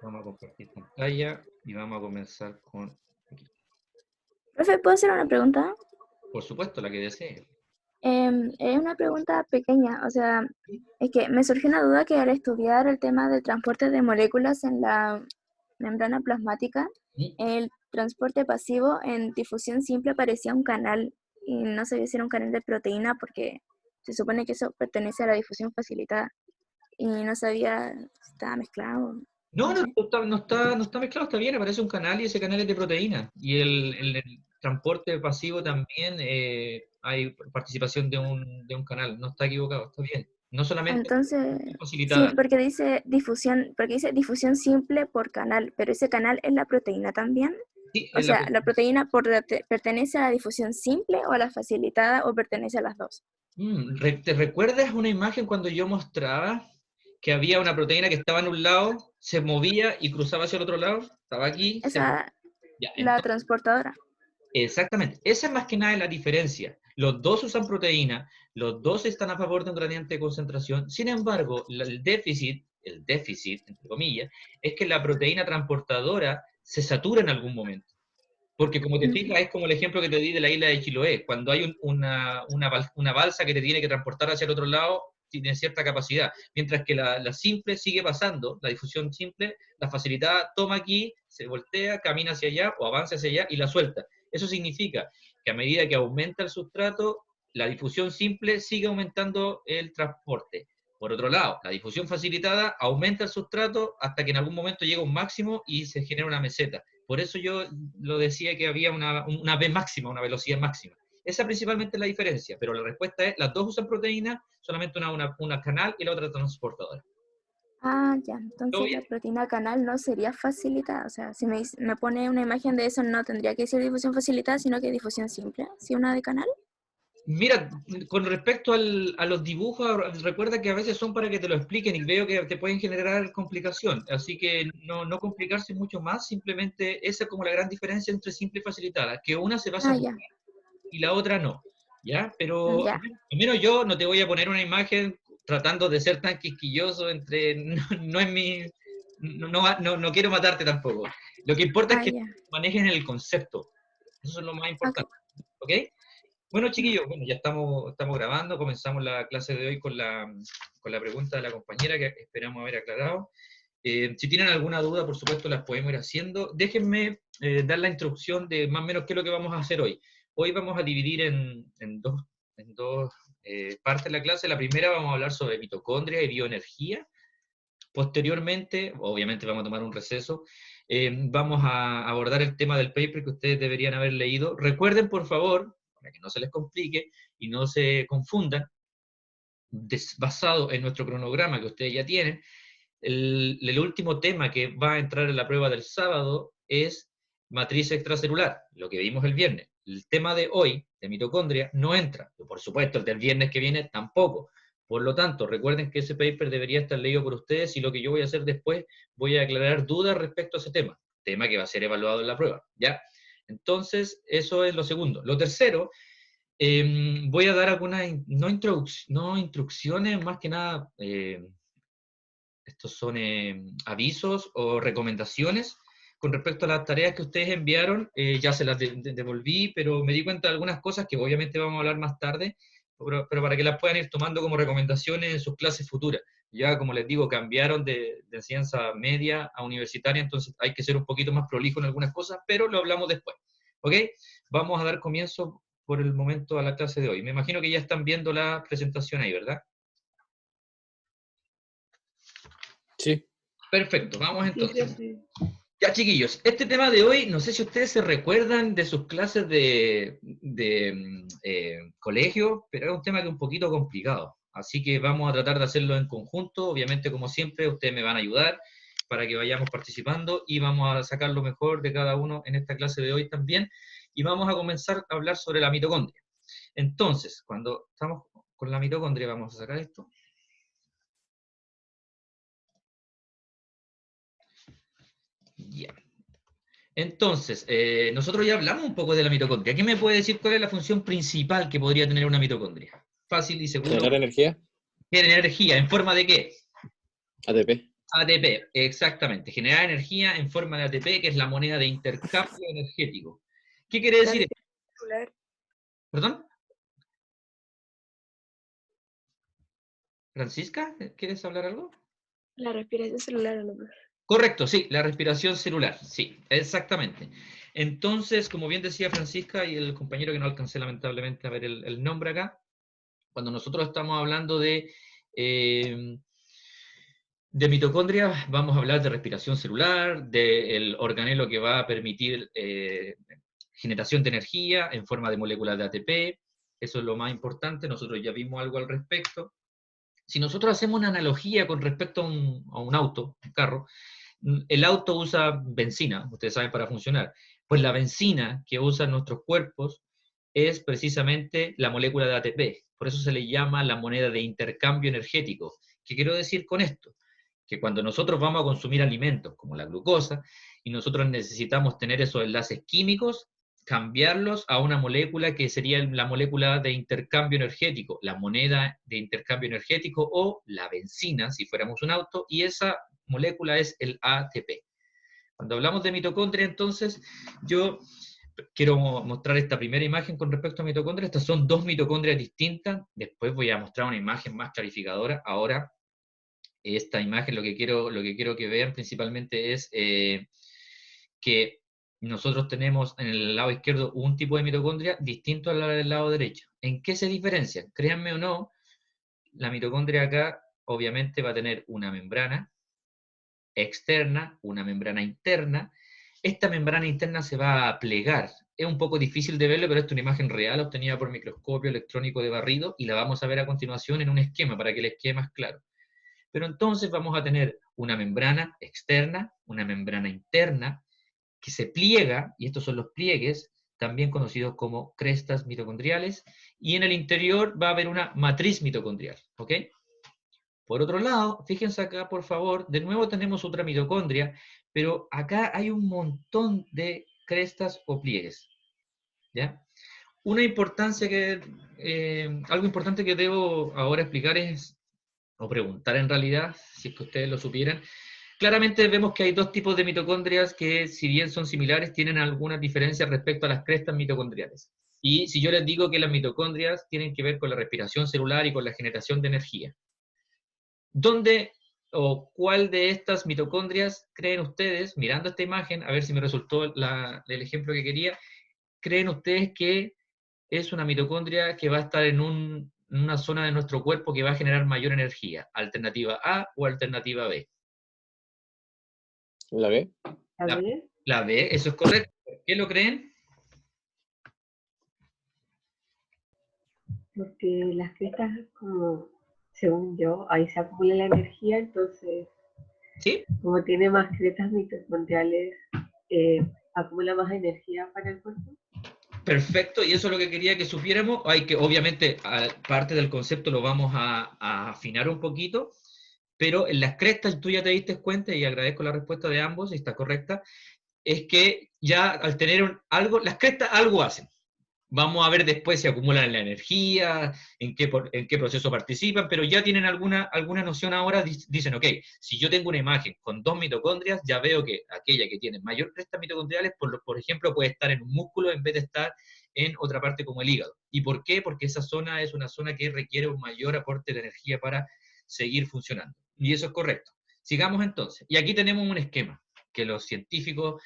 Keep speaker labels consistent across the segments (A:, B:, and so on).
A: Vamos a compartir pantalla y vamos a comenzar con, aquí.
B: Profe, ¿puedo hacer una pregunta?
A: Por supuesto, la que desee.
B: Es una pregunta pequeña, o sea, es que me surgió una duda que al estudiar el tema del transporte de moléculas en la membrana plasmática,
A: ¿Sí?
B: el transporte pasivo en difusión simple parecía un canal y no sabía si era un canal de proteína porque se supone que eso pertenece a la difusión facilitada y no sabía si estaba mezclado,
A: No,
B: no
A: no,
B: sé.
A: no está mezclado, está bien, aparece un canal y ese canal es de proteína. Y el transporte pasivo también hay participación de un canal, no está equivocado, está bien. No solamente
B: Entonces, sí,
A: facilitada.
B: porque dice difusión simple por canal, pero ese canal es la proteína también.
A: Sí,
B: O
A: es la
B: sea, ¿la proteína pertenece a la difusión simple o a la facilitada o pertenece a las dos?
A: ¿Te recuerdas una imagen cuando yo mostraba que había una proteína que estaba en un lado, se movía y cruzaba hacia el otro lado? Estaba aquí, se movía.
B: Esa,
A: Ya,
B: la transportadora.
A: exactamente. Esa es más que nada la diferencia. Los dos usan proteína, los dos están a favor de un gradiente de concentración. Sin embargo, el déficit, entre comillas, es que la proteína transportadora se satura en algún momento. Porque como te
B: Ujú.
A: fijas, es como el ejemplo que te di de la isla de Chiloé. Cuando hay una balsa que te tiene que transportar hacia el otro lado, tiene cierta capacidad. Mientras que la simple sigue pasando, la difusión simple, la facilitada toma aquí, se voltea, camina hacia allá o avanza hacia allá y la suelta. Eso significa que a medida que aumenta el sustrato, la difusión simple sigue aumentando el transporte. Por otro lado, la difusión facilitada aumenta el sustrato hasta que en algún momento llega a un máximo y se genera una meseta. Por eso yo lo decía que había una V máxima, una velocidad máxima. Esa principalmente es la diferencia, pero la respuesta es, las dos usan proteína, solamente una canal y la otra transportadora.
B: Ah, ya.
A: ¿Todo
B: Entonces
A: bien?
B: la proteína canal no sería facilitada. O sea, si me pone una imagen de eso, no tendría que ser difusión facilitada, sino que difusión simple. ¿Sí una de canal?
A: Mira, con respecto a los dibujos, recuerda que a veces son para que te lo expliquen y veo que te pueden generar complicación. Así que no complicarse mucho más, simplemente esa es como la gran diferencia entre simple y facilitada, que una se basa
B: Ah,
A: en
B: ya.
A: y la otra no, ¿ya? Pero
B: Ya.
A: al menos yo no te voy a poner una imagen tratando de ser tan quisquilloso entre, no es mi, no quiero matarte tampoco. Lo que importa es
B: Ah,
A: que
B: ya.
A: manejen el concepto, eso es lo más
B: Ok.
A: importante, ¿ok? Bueno,
B: Ya.
A: chiquillos, bueno, ya estamos grabando, comenzamos la clase de hoy con la pregunta de la compañera que esperamos haber aclarado. Si tienen alguna duda, por supuesto, las podemos ir haciendo. Déjenme dar la instrucción de más o menos qué es lo que vamos a hacer hoy. Hoy vamos a dividir en dos partes la clase. La primera vamos a hablar sobre mitocondria y bioenergía. Posteriormente, obviamente vamos a tomar un receso, vamos a abordar el tema del paper que ustedes deberían haber leído. Recuerden, por favor, para que no se les complique y no se confundan, basado en nuestro cronograma que ustedes ya tienen, el último tema que va a entrar en la prueba del sábado es matriz extracelular, lo que vimos el viernes. El tema de hoy, de mitocondria, no entra. Por supuesto, el del viernes que viene tampoco. Por lo tanto, recuerden que ese paper debería estar leído por ustedes y lo que yo voy a hacer después, voy a aclarar dudas respecto a ese tema que va a ser evaluado en la prueba. ¿Ya? Entonces, eso es lo segundo. Lo tercero, voy a dar algunas, no instrucciones, más que nada, estos son avisos o recomendaciones con respecto a las tareas que ustedes enviaron. Ya se las devolví, pero me di cuenta de algunas cosas que obviamente vamos a hablar más tarde, pero para que las puedan ir tomando como recomendaciones en sus clases futuras. Ya, como les digo, cambiaron de enseñanza media a universitaria, entonces hay que ser un poquito más prolijo en algunas cosas, pero lo hablamos después. ¿Ok? Vamos a dar comienzo por el momento a la clase de hoy. Me imagino que ya están viendo la presentación ahí, ¿verdad?
C: Sí.
A: Perfecto, vamos
D: Sí,
A: entonces.
D: profe.
A: Ya, chiquillos, este tema de hoy, no sé si ustedes se recuerdan de sus clases de colegio, pero es un tema que es un poquito complicado. Así que vamos a tratar de hacerlo en conjunto. Obviamente, como siempre, ustedes me van a ayudar para que vayamos participando y vamos a sacar lo mejor de cada uno en esta clase de hoy también. Y vamos a comenzar a hablar sobre la mitocondria. Entonces, cuando estamos con la mitocondria, vamos a sacar esto. Ya. Entonces, nosotros ya hablamos un poco de la mitocondria. ¿Qué me puede decir cuál es la función principal que podría tener una mitocondria? Fácil y seguro.
C: Generar energía,
A: Tiene energía, ¿en forma de qué?
C: ATP.
A: ATP, exactamente. Generar energía en forma de ATP, que es la moneda de intercambio energético. ¿Qué quiere
B: La
A: decir esto?
B: respiración celular.
A: ¿Perdón? ¿Francisca? ¿Quieres hablar algo?
B: La respiración celular, a lo mejor.
A: Correcto, sí, la respiración celular, sí, exactamente. Entonces, como bien decía Francisca y el compañero que no alcancé lamentablemente a ver el nombre acá, cuando nosotros estamos hablando eh, de mitocondrias, vamos a hablar de respiración celular, del organelo que va a permitir generación de energía en forma de moléculas de ATP, eso es lo más importante, nosotros ya vimos algo al respecto. Si nosotros hacemos una analogía con respecto a un auto, un carro, el auto usa benzina, ustedes saben, para funcionar. Pues la benzina que usan nuestros cuerpos es precisamente la molécula de ATP. Por eso se le llama la moneda de intercambio energético. ¿Qué quiero decir con esto? Que cuando nosotros vamos a consumir alimentos como la glucosa y nosotros necesitamos tener esos enlaces químicos, cambiarlos a una molécula que sería la molécula de intercambio energético, la moneda de intercambio energético o la benzina, si fuéramos un auto, y esa molécula es el ATP. Cuando hablamos de mitocondria, entonces, yo quiero mostrar esta primera imagen con respecto a mitocondria. Estas son dos mitocondrias distintas. Después voy a mostrar una imagen más clarificadora. Ahora, esta imagen lo que quiero que vean principalmente es que nosotros tenemos en el lado izquierdo un tipo de mitocondria distinto al del lado derecho. ¿En qué se diferencian? Créanme o no, la mitocondria acá obviamente va a tener una membrana externa, una membrana interna. Esta membrana interna se va a plegar. Es un poco difícil de verlo, pero esta es una imagen real obtenida por microscopio electrónico de barrido y la vamos a ver a continuación en un esquema para que les quede más claro. Pero entonces vamos a tener una membrana externa, una membrana interna, que se pliega, y estos son los pliegues, también conocidos como crestas mitocondriales, y en el interior va a haber una matriz mitocondrial, ¿ok? Por otro lado, fíjense acá, por favor, de nuevo tenemos otra mitocondria, pero acá hay un montón de crestas o pliegues, ¿ya? Algo importante que debo ahora explicar es, o preguntar en realidad, si es que ustedes lo supieran. Claramente vemos que hay dos tipos de mitocondrias que, si bien son similares, tienen algunas diferencias respecto a las crestas mitocondriales. Y si yo les digo que las mitocondrias tienen que ver con la respiración celular y con la generación de energía, ¿dónde o cuál de estas mitocondrias creen ustedes, mirando esta imagen, a ver si me resultó el ejemplo que quería, creen ustedes que es una mitocondria que va a estar en una zona de nuestro cuerpo que va a generar mayor energía? ¿Alternativa A o alternativa B?
C: ¿La B?
D: A
A: La,
D: ver,
A: la B, eso es correcto. ¿Por qué lo creen?
D: porque las crestas, como según yo, ahí se acumula la energía, entonces,
A: ¿Sí?
D: como tiene más crestas mitocondriales, acumula más energía para el cuerpo.
A: Perfecto, y eso es lo que quería que supiéramos. Hay que, obviamente, parte del concepto lo vamos a afinar un poquito, pero en las crestas tú ya te diste cuenta, y agradezco la respuesta de ambos, y está correcta, es que ya al tener algo, las crestas algo hacen. Vamos a ver después si acumulan la energía, en qué proceso participan, pero ya tienen alguna noción ahora, dicen, ok, si yo tengo una imagen con dos mitocondrias, ya veo que aquella que tiene mayor crestas mitocondriales, por ejemplo, puede estar en un músculo en vez de estar en otra parte como el hígado. ¿Y por qué? Porque esa zona es una zona que requiere un mayor aporte de energía para seguir funcionando. Y eso es correcto. Sigamos entonces. Y aquí tenemos un esquema que los científicos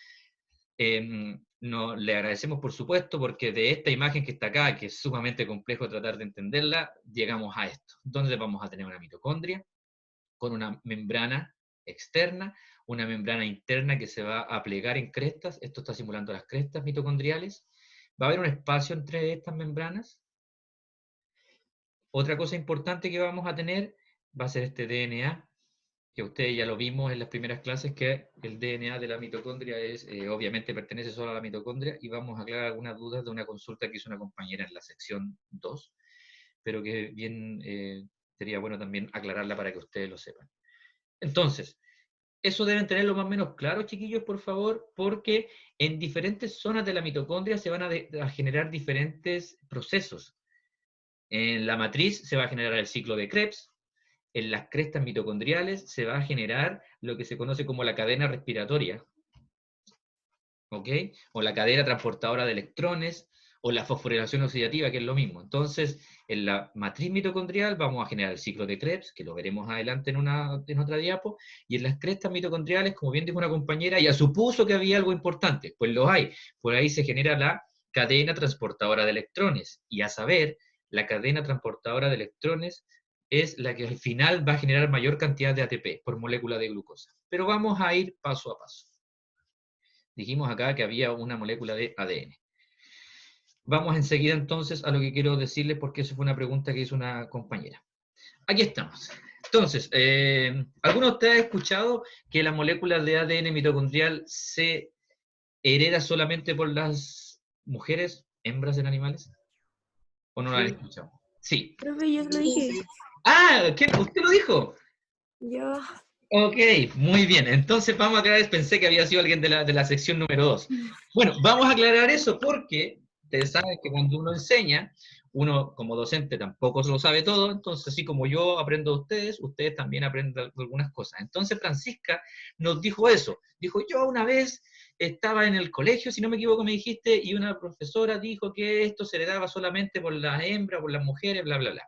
A: le agradecemos, por supuesto, porque de esta imagen que está acá, que es sumamente complejo tratar de entenderla, llegamos a esto, donde vamos a tener una mitocondria con una membrana externa, una membrana interna que se va a plegar en crestas. Esto está simulando las crestas mitocondriales. Va a haber un espacio entre estas membranas. Otra cosa importante que vamos a tener va a ser este DNA, que ustedes ya lo vimos en las primeras clases, que el DNA de la mitocondria obviamente pertenece solo a la mitocondria, y vamos a aclarar algunas dudas de una consulta que hizo una compañera en la sección 2, pero que bien sería bueno también aclararla para que ustedes lo sepan. Entonces, eso deben tenerlo más o menos claro, chiquillos, por favor, porque en diferentes zonas de la mitocondria se van a generar diferentes procesos. En la matriz se va a generar el ciclo de Krebs. en las crestas mitocondriales se va a generar lo que se conoce como la cadena respiratoria, ¿ok? O la cadena transportadora de electrones, o la fosforilación oxidativa, que es lo mismo. Entonces, en la matriz mitocondrial vamos a generar el ciclo de Krebs, que lo veremos adelante en otra diapo, y en las crestas mitocondriales, como bien dijo una compañera, ya supuso que había algo importante, pues lo hay. Por ahí se genera la cadena transportadora de electrones, y a saber, la cadena transportadora de electrones es la que al final va a generar mayor cantidad de ATP por molécula de glucosa. Pero vamos a ir paso a paso. Dijimos acá que había una molécula de ADN. Vamos enseguida entonces a lo que quiero decirles, porque eso fue una pregunta que hizo una compañera. Aquí estamos. Entonces, ¿alguno de ustedes ha escuchado que la molécula de ADN mitocondrial se hereda solamente por las mujeres, hembras en animales? ¿O no lo han
D: Sí.
A: escuchado? Sí.
B: Profe, yo lo dije.
A: Ah, ¿qué? ¿Usted lo dijo?
B: Yo.
A: Ok, muy bien. Entonces vamos a aclarar, pensé que había sido alguien de la sección número 2. Bueno, vamos a aclarar eso porque ustedes saben que cuando uno enseña, uno como docente tampoco se lo sabe todo, entonces así como yo aprendo de ustedes también aprenden algunas cosas. Entonces Francisca nos dijo eso. Dijo, yo una vez estaba en el colegio, si no me equivoco me dijiste, y una profesora dijo que esto se heredaba solamente por las hembras, por las mujeres, bla, bla, bla.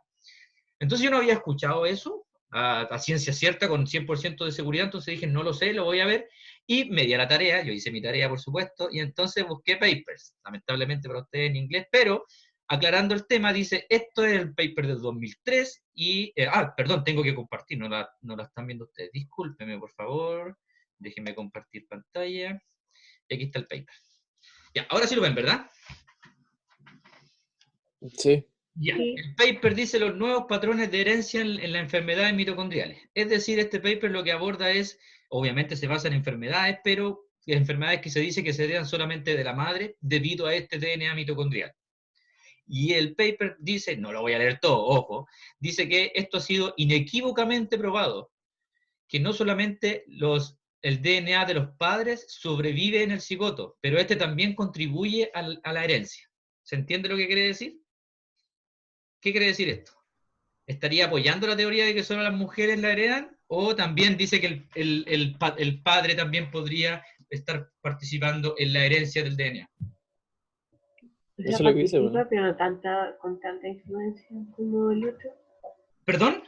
A: Entonces yo no había escuchado eso a ciencia cierta, con 100% de seguridad, entonces dije, no lo sé, lo voy a ver, y me di a la tarea, yo hice mi tarea por supuesto, y entonces busqué papers, lamentablemente para ustedes en inglés, pero aclarando el tema, dice, esto es el paper del 2003, y, perdón, tengo que compartir, no la están viendo ustedes, discúlpeme por favor, déjenme compartir pantalla, y aquí está el paper. Ya, ahora sí lo ven, ¿verdad?
C: Sí.
A: Ya,
D: Sí.
A: el paper dice los nuevos patrones de herencia en las enfermedades mitocondriales. Es decir, este paper lo que aborda es, obviamente se basa en enfermedades, pero enfermedades que se dice que se heredan solamente de la madre debido a este DNA mitocondrial. Y el paper dice, no lo voy a leer todo, ojo, dice que esto ha sido inequívocamente probado, que no solamente el DNA de los padres sobrevive en el cigoto, pero este también contribuye a la herencia. ¿Se entiende lo que quiere decir? ¿Qué quiere decir esto? ¿Estaría apoyando la teoría de que solo las mujeres la heredan? ¿O también dice que el padre también podría estar participando en la herencia del DNA?
D: O
C: Eso
D: sea,
C: es lo que dice,
D: participa,
C: bueno.
D: pero no con tanta influencia como el otro.
A: ¿Perdón?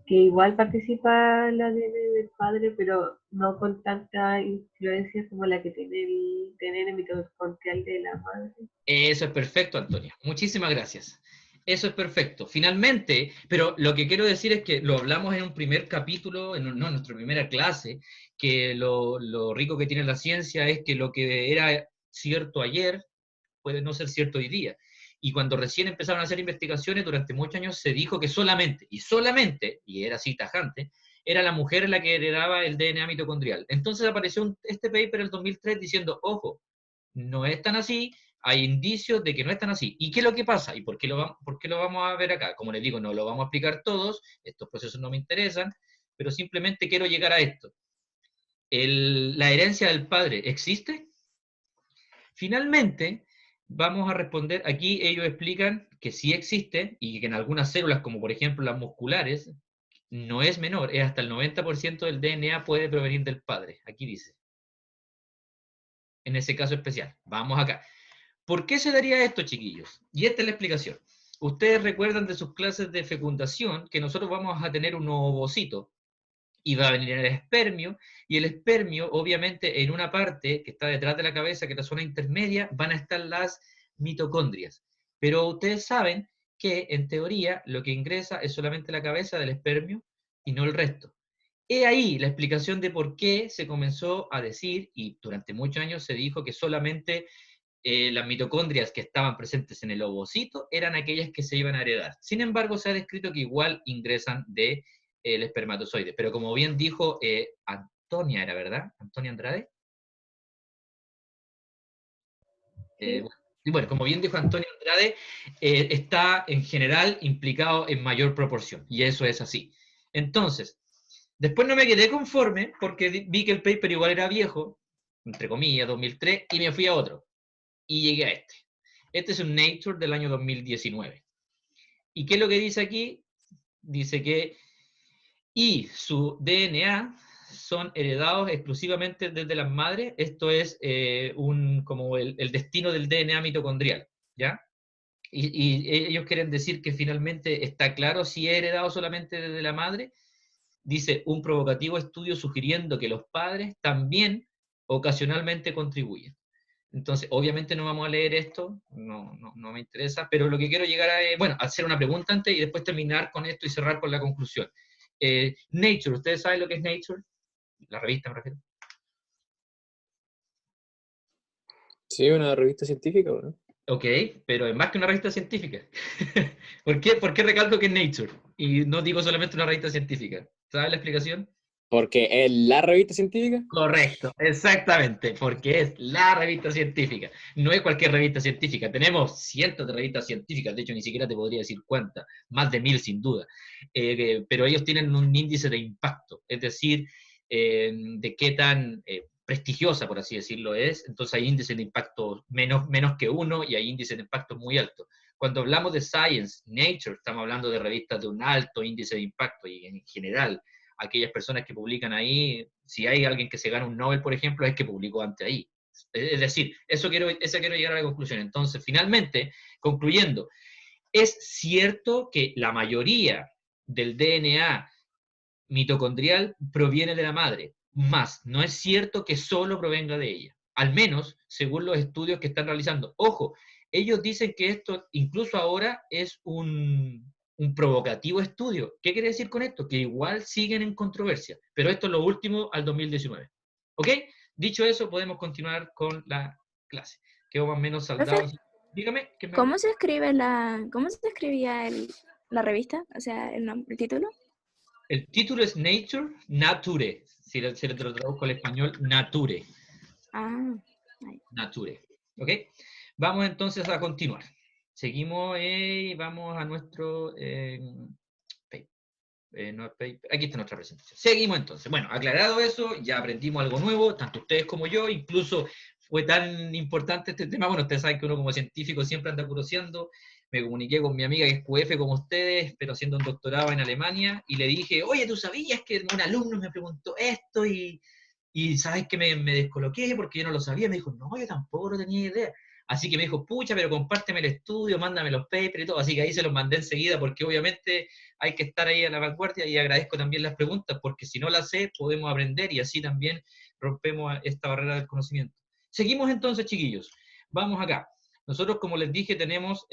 D: Que igual participa la del padre, pero no con tanta influencia como la que tiene el TNN mitocondrial de la madre.
A: Eso es perfecto, Antonia. Muchísimas gracias. Eso es perfecto. Finalmente, pero lo que quiero decir es que lo hablamos en un primer capítulo, en nuestra primera clase, que lo rico que tiene la ciencia es que lo que era cierto ayer puede no ser cierto hoy día. Y cuando recién empezaron a hacer investigaciones, durante muchos años se dijo que solamente, y era así tajante, era la mujer la que heredaba el DNA mitocondrial. Entonces apareció este paper en el 2003 diciendo, ojo, no es tan así, hay indicios de que no es tan así. ¿Y qué es lo que pasa? ¿Y por qué lo vamos a ver acá? Como les digo, no lo vamos a explicar todos, estos procesos no me interesan, pero simplemente quiero llegar a esto. ¿La herencia del padre existe? Finalmente, vamos a responder, aquí ellos explican que sí existe y que en algunas células, como por ejemplo las musculares, no es menor, es hasta el 90% del DNA puede provenir del padre. Aquí dice. En ese caso especial. Vamos acá. ¿Por qué se daría esto, chiquillos? Y esta es la explicación. Ustedes recuerdan de sus clases de fecundación que nosotros vamos a tener un ovocito y va a venir el espermio, y el espermio, obviamente, en una parte que está detrás de la cabeza, que es la zona intermedia, van a estar las mitocondrias. Pero ustedes saben que, en teoría, lo que ingresa es solamente la cabeza del espermio y no el resto. He ahí la explicación de por qué se comenzó a decir, y durante muchos años se dijo que solamente las mitocondrias que estaban presentes en el ovocito eran aquellas que se iban a heredar. Sin embargo, se ha descrito que igual ingresan de el espermatozoide. Pero como bien dijo Antonia, ¿era verdad? Antonia Andrade.
D: Sí.
A: Y bueno, como bien dijo Antonia Andrade, está en general implicado en mayor proporción. Y eso es así. Entonces, después no me quedé conforme porque vi que el paper igual era viejo, entre comillas, 2003, y me fui a otro. Y llegué a este. Este es un Nature del año 2019. ¿Y qué es lo que dice aquí? Dice que y su DNA son heredados exclusivamente desde las madres. Esto es como el destino del DNA mitocondrial, ¿ya? Y ellos quieren decir que finalmente está claro si es heredado solamente desde la madre. Dice, un provocativo estudio sugiriendo que los padres también ocasionalmente contribuyen. Entonces, obviamente no vamos a leer esto, no me interesa, pero lo que quiero llegar a, bueno, hacer una pregunta antes y después terminar con esto y cerrar con la conclusión. Nature, ¿ustedes saben lo que es Nature? La revista, me refiero.
C: Sí, una revista científica, ¿no?
A: Ok, pero es más que una revista científica. ¿Por qué recalco que es Nature? Y no digo solamente una revista científica. ¿Sabes la explicación?
C: Porque es la revista científica.
A: Correcto, exactamente, porque es la revista científica. No es cualquier revista científica. Tenemos cientos de revistas científicas, de hecho ni siquiera te podría decir cuántas, más de 1000 sin duda. Pero ellos tienen un índice de impacto, es decir, de qué tan prestigiosa, por así decirlo, es. Entonces hay índices de impacto menos que 1 y hay índices de impacto muy altos. Cuando hablamos de Science, Nature, estamos hablando de revistas de un alto índice de impacto y en general aquellas personas que publican ahí, si hay alguien que se gana un Nobel, por ejemplo, es que publicó antes ahí. Es decir, esa quiero llegar a la conclusión. Entonces, finalmente, concluyendo, es cierto que la mayoría del DNA mitocondrial proviene de la madre, más no es cierto que solo provenga de ella, al menos según los estudios que están realizando. Ojo, ellos dicen que esto incluso ahora es un provocativo estudio. ¿Qué quiere decir con esto? Que igual siguen en controversia, pero esto es lo último al 2019. ¿Ok? Dicho eso, podemos continuar con la clase. Quedó más o menos
B: Profe,
A: saldado. Dígame, ¿qué me
B: ¿cómo se escribía la revista? O sea, el título.
A: El título es Nature, Nature. Si lo traduzco al español, Nature.
B: Ah, ay.
A: Nature. ¿Ok? Vamos entonces a continuar. Seguimos y vamos a nuestro... aquí está nuestra presentación. Seguimos entonces. Bueno, aclarado eso, ya aprendimos algo nuevo, tanto ustedes como yo, incluso fue tan importante este tema, bueno, ustedes saben que uno como científico siempre anda curioseando, me comuniqué con mi amiga que es QF como ustedes, pero haciendo un doctorado en Alemania, y le dije, oye, ¿tú sabías que un alumno me preguntó esto y sabes que me descoloqué porque yo no lo sabía? Me dijo, no, yo tampoco no tenía idea. Así que me dijo, pucha, pero compárteme el estudio, mándame los papers y todo. Así que ahí se los mandé enseguida porque obviamente hay que estar ahí a la vanguardia y agradezco también las preguntas porque si no las sé podemos aprender y así también rompemos esta barrera del conocimiento. Seguimos entonces, chiquillos. Vamos acá. Nosotros, como les dije, tenemos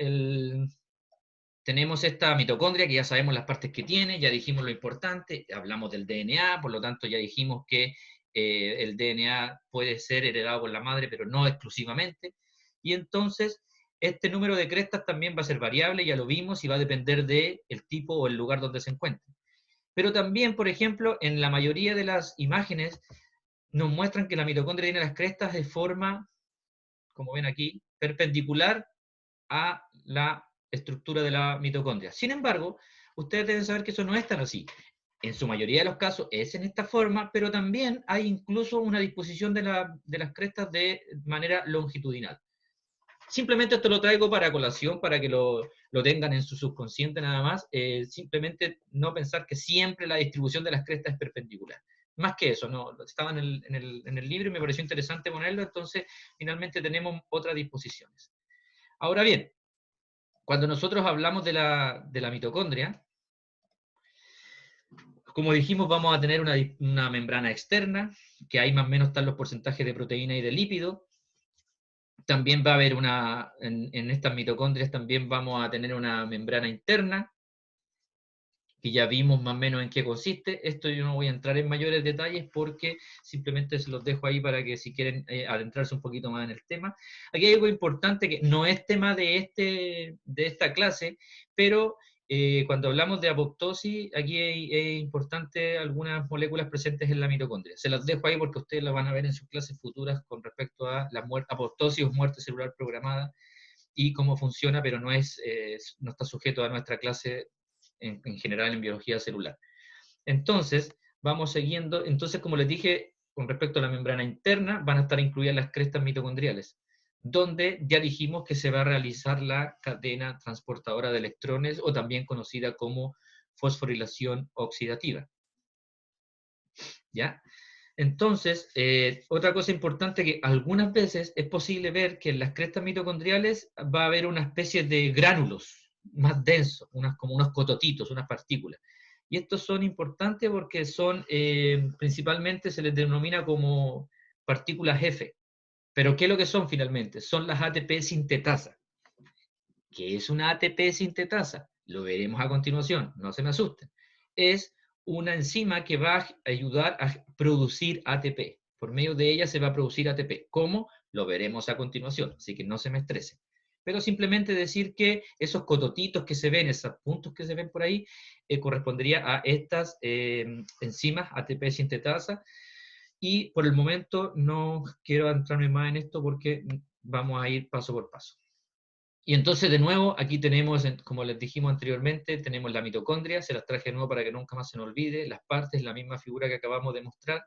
A: esta mitocondria que ya sabemos las partes que tiene, ya dijimos lo importante, hablamos del DNA, por lo tanto ya dijimos que el DNA puede ser heredado por la madre, pero no exclusivamente. Y entonces, este número de crestas también va a ser variable, ya lo vimos, y va a depender del tipo o el lugar donde se encuentre. Pero también, por ejemplo, en la mayoría de las imágenes nos muestran que la mitocondria tiene las crestas de forma, como ven aquí, perpendicular a la estructura de la mitocondria. Sin embargo, ustedes deben saber que eso no es tan así. En su mayoría de los casos es en esta forma, pero también hay incluso una disposición de las crestas de manera longitudinal. Simplemente esto lo traigo para colación, para que lo tengan en su subconsciente nada más. Simplemente no pensar que siempre la distribución de las crestas es perpendicular. Más que eso, no, estaba en el libro y me pareció interesante ponerlo, entonces finalmente tenemos otras disposiciones. Ahora bien, cuando nosotros hablamos de la mitocondria, como dijimos, vamos a tener una membrana externa, que ahí más o menos están los porcentajes de proteína y de lípido. También va a haber en estas mitocondrias también vamos a tener una membrana interna, que ya vimos más o menos en qué consiste. Esto yo no voy a entrar en mayores detalles porque simplemente se los dejo ahí para que si quieren adentrarse un poquito más en el tema. Aquí hay algo importante que no es tema de esta clase, pero cuando hablamos de apoptosis, aquí es importante algunas moléculas presentes en la mitocondria. Se las dejo ahí porque ustedes las van a ver en sus clases futuras con respecto a la apoptosis o muerte celular programada y cómo funciona, pero no está sujeto a nuestra clase en general en biología celular. Entonces, vamos siguiendo. Entonces, como les dije, con respecto a la membrana interna, van a estar incluidas las crestas mitocondriales, donde ya dijimos que se va a realizar la cadena transportadora de electrones, o también conocida como fosforilación oxidativa. ¿ya? Entonces, otra cosa importante que algunas veces es posible ver que en las crestas mitocondriales va a haber una especie de gránulos más densos, como unos cototitos, unas partículas. Y estos son importantes porque son, principalmente se les denomina como partículas F. Pero ¿qué es lo que son finalmente? Son las ATP sintetasa. ¿Qué es una ATP sintetasa? Lo veremos a continuación, no se me asusten. Es una enzima que va a ayudar a producir ATP. Por medio de ella se va a producir ATP. ¿Cómo? Lo veremos a continuación, así que no se me estresen. Pero simplemente decir que esos cototitos que se ven, esos puntos que se ven por ahí, correspondería a estas enzimas ATP sintetasa. Y por el momento no quiero entrarme más en esto porque vamos a ir paso por paso. Y entonces, de nuevo, aquí tenemos, como les dijimos anteriormente, tenemos la mitocondria, se las traje de nuevo para que nunca más se nos olvide, las partes, la misma figura que acabamos de mostrar.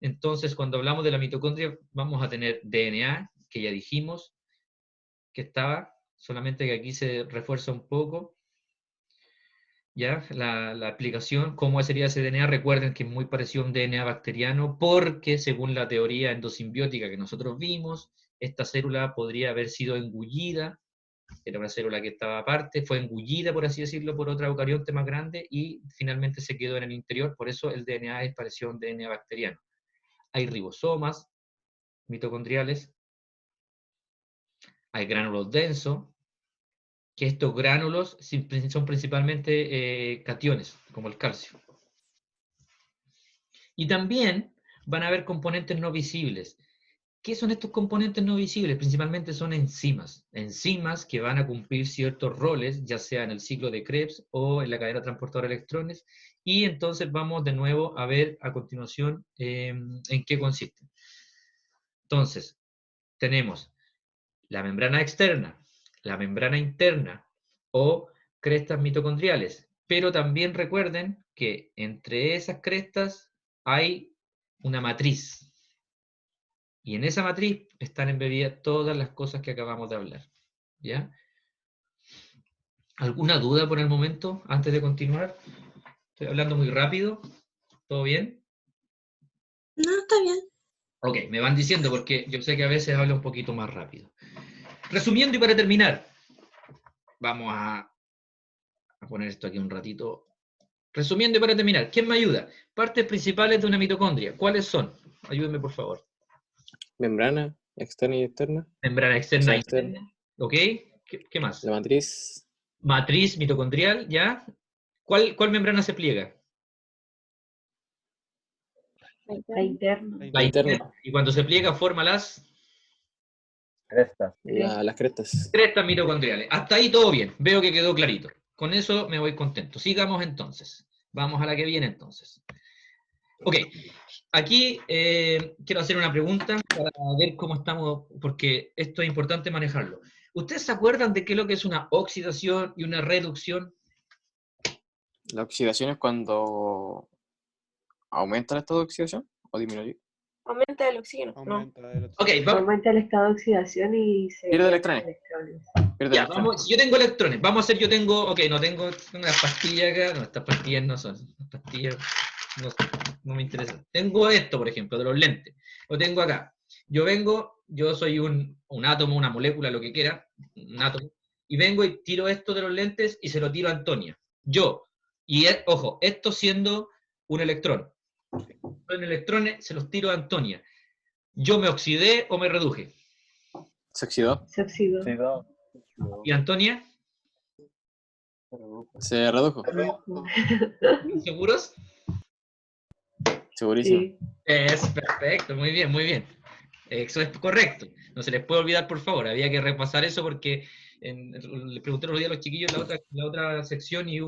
A: Entonces, cuando hablamos de la mitocondria, vamos a tener DNA, que ya dijimos que estaba, solamente que aquí se refuerza un poco, ¿ya? La aplicación, cómo sería ese DNA, recuerden que es muy parecido a un DNA bacteriano, porque según la teoría endosimbiótica que nosotros vimos, esta célula podría haber sido engullida, era una célula que estaba aparte, fue engullida, por así decirlo, por otra eucarionte más grande, y finalmente se quedó en el interior, por eso el DNA es parecido a un DNA bacteriano. Hay ribosomas mitocondriales, hay gránulos densos, que estos gránulos son principalmente cationes, como el calcio. Y también van a haber componentes no visibles. ¿Qué son estos componentes no visibles? Principalmente son enzimas. Enzimas que van a cumplir ciertos roles, ya sea en el ciclo de Krebs o en la cadena transportadora de electrones. Y entonces vamos de nuevo a ver a continuación en qué consisten. Entonces, tenemos la membrana externa, la membrana interna o crestas mitocondriales. Pero también recuerden que entre esas crestas hay una matriz. Y en esa matriz están embebidas todas las cosas que acabamos de hablar. ¿Ya? ¿Alguna duda por el momento antes de continuar? Estoy hablando muy rápido. ¿Todo bien?
E: No, está bien.
A: Ok, me van diciendo porque yo sé que a veces hablo un poquito más rápido. Resumiendo y para terminar, vamos a poner esto aquí un ratito. Resumiendo y para terminar, ¿quién me ayuda? Partes principales de una mitocondria. ¿Cuáles son? Ayúdenme, por favor.
C: Membrana, externa y externa.
A: Membrana externa e
C: Externa.
A: interna. ¿Ok? ¿Qué más?
C: La matriz.
A: Matriz mitocondrial, ¿ya? ¿Cuál membrana se pliega?
D: La interna.
C: La interna.
A: Y cuando se pliega forma las
F: Crestas.
C: Las crestas.
A: crestas mitocondriales. Hasta ahí todo bien. Veo que quedó clarito. Con eso me voy contento. Sigamos entonces. Vamos a la que viene entonces. Ok. Aquí quiero hacer una pregunta para ver cómo estamos, porque esto es importante manejarlo. ¿Ustedes se acuerdan de qué es lo que es una oxidación y una reducción?
C: La oxidación es cuando aumenta el estado de oxidación o disminuye.
E: Aumenta el oxígeno. No.
F: Aumenta el
A: Ok, vamos.
D: Aumenta el estado de oxidación y se
C: Pierde
D: pierden
C: electrones.
D: electrones.
C: Pierde
A: Ya,
C: electrones.
A: vamos, yo tengo electrones. Vamos a hacer, yo tengo, ok, no tengo unas pastillas acá. No, estas pastillas no son. Estas pastillas no me interesan. Tengo esto, por ejemplo, de los lentes. Lo tengo acá. Yo soy un átomo, una molécula, lo que quiera, un átomo, y vengo y tiro esto de los lentes y se lo tiro a Antonia. Yo. Y, ojo, esto siendo un electrón. En electrones se los tiro a Antonia. ¿Yo me oxidé o me reduje?
C: Se oxidó.
D: Se oxidó.
F: Sí, no.
A: ¿Y Antonia?
C: Se redujo.
A: ¿Seguros?
C: Segurísimo.
D: Sí.
A: Es perfecto, muy bien, muy bien. Eso es correcto. No se les puede olvidar, por favor. Había que repasar eso porque le pregunté los días a los chiquillos en la otra sección y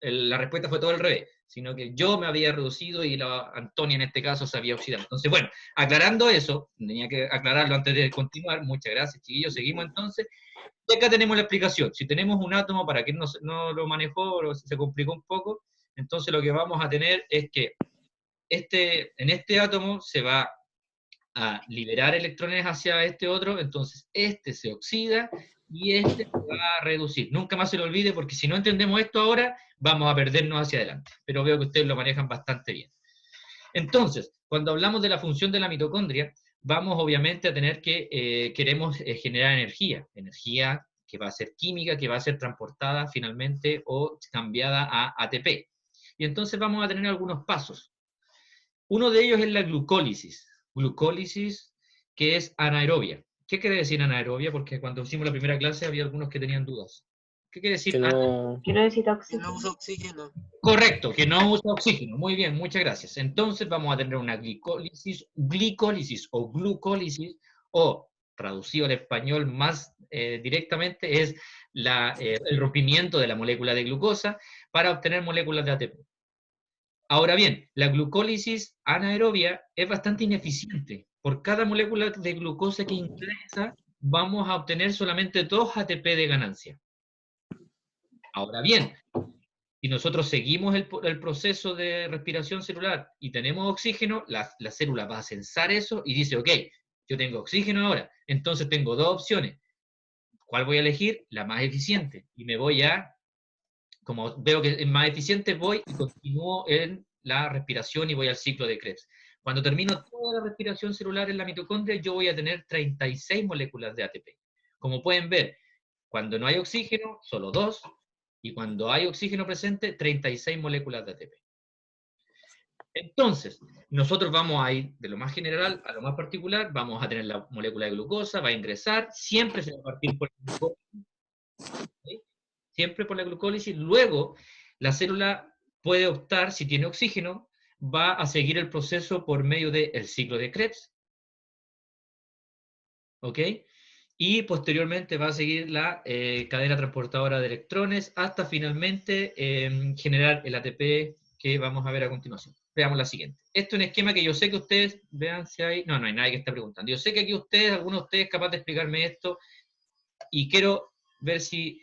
A: la respuesta fue todo al revés, sino que yo me había reducido y la Antonia en este caso se había oxidado. Entonces, bueno, aclarando eso, tenía que aclararlo antes de continuar. Muchas gracias, chiquillos. Seguimos entonces. Y acá tenemos la explicación. Si tenemos un átomo, para quien no lo manejó o se complicó un poco, entonces lo que vamos a tener es que en este átomo se va a liberar electrones hacia este otro, entonces este se oxida y este se va a reducir. Nunca más se lo olvide, porque si no entendemos esto ahora, vamos a perdernos hacia adelante. Pero veo que ustedes lo manejan bastante bien. Entonces, cuando hablamos de la función de la mitocondria, vamos obviamente a tener que, queremos generar energía que va a ser química, que va a ser transportada finalmente o cambiada a ATP. Y entonces vamos a tener algunos pasos. Uno de ellos es la glucólisis. Glucólisis que es anaerobia. ¿Qué quiere decir anaerobia? Porque cuando hicimos la primera clase había algunos que tenían dudas. ¿Qué quiere decir
C: Que no...
D: Que no necesita
G: Que no
D: oxígeno.
G: usa oxígeno.
A: Correcto, que no usa oxígeno. Muy bien, muchas gracias. Entonces vamos a tener una glicólisis o glucólisis, o traducido al español más directamente, es el rompimiento de la molécula de glucosa para obtener moléculas de ATP. Ahora bien, la glucólisis anaerobia es bastante ineficiente. Por cada molécula de glucosa que ingresa, vamos a obtener solamente 2 ATP de ganancia. Ahora bien, si nosotros seguimos el proceso de respiración celular y tenemos oxígeno, la célula va a censar eso y dice, ok, yo tengo oxígeno ahora, entonces tengo 2 opciones. ¿Cuál voy a elegir? La más eficiente. Y me voy a, como veo que es más eficiente, voy y continúo en la respiración y voy al ciclo de Krebs. Cuando termino toda la respiración celular en la mitocondria, yo voy a tener 36 moléculas de ATP. Como pueden ver, cuando no hay oxígeno, solo 2, y cuando hay oxígeno presente, 36 moléculas de ATP. Entonces, nosotros vamos a ir de lo más general a lo más particular, vamos a tener la molécula de glucosa, va a ingresar, siempre se va a partir por la glucólisis, ¿sí? Siempre por la glucólisis, luego la célula puede optar, si tiene oxígeno, va a seguir el proceso por medio del ciclo de Krebs, ¿ok? Y posteriormente va a seguir la cadena transportadora de electrones hasta finalmente generar el ATP que vamos a ver a continuación. Veamos la siguiente. Esto es un esquema que yo sé que ustedes, vean si hay... No, no hay nadie que está preguntando. Yo sé que aquí ustedes, algunos de ustedes, capaz de explicarme esto, y quiero ver si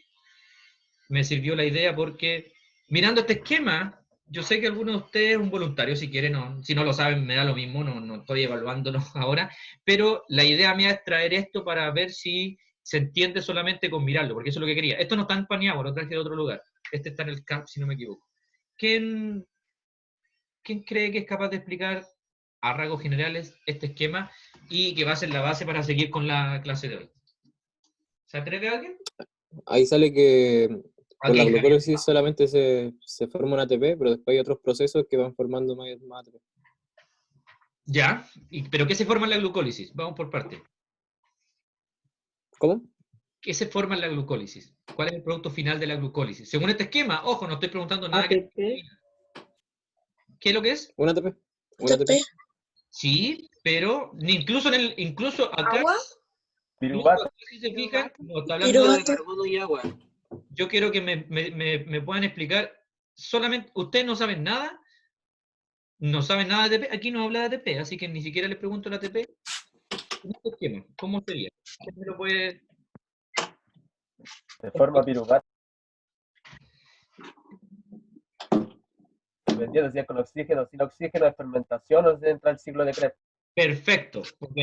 A: me sirvió la idea, porque mirando este esquema, yo sé que algunos de ustedes, un voluntario, si quieren, no, si no lo saben, me da lo mismo, no estoy evaluándolo ahora, pero la idea mía es traer esto para ver si se entiende solamente con mirarlo, porque eso es lo que quería. Esto no está en Paniagua, lo traje de otro lugar. Este está en el CAP, si no me equivoco. ¿Quién cree que es capaz de explicar a rasgos generales este esquema y que va a ser la base para seguir con la clase de hoy? ¿Se atreve alguien?
C: Ahí sale que por la
A: Ok, Javier.
C: glucólisis solamente se forma un ATP, pero después hay otros procesos que van formando más ATP.
A: Ya, ¿pero qué se forma en la glucólisis? Vamos por parte.
C: ¿Cómo?
A: ¿Qué se forma en la glucólisis? ¿Cuál es el producto final de la glucólisis? Según este esquema, ojo, no estoy preguntando nada.
D: ATP.
A: ¿Qué es lo que es?
C: Un ATP. Un ATP.
E: ATP.
A: Sí, pero incluso acá,
E: Agua.
F: Piruvato.
A: si se fijan, no está hablando de...
E: Piruvato.
G: Carbono y agua.
A: Yo quiero que me puedan explicar, solamente, ustedes no saben nada de ATP, aquí no habla de ATP, así que ni siquiera les pregunto el ATP. En este esquema, ¿cómo sería? ¿Quién me lo puede...?
F: Se forma piruvato. Dependiendo si es con oxígeno o sin oxígeno, es fermentación o se entra el ciclo de Krebs.
A: Perfecto, ok.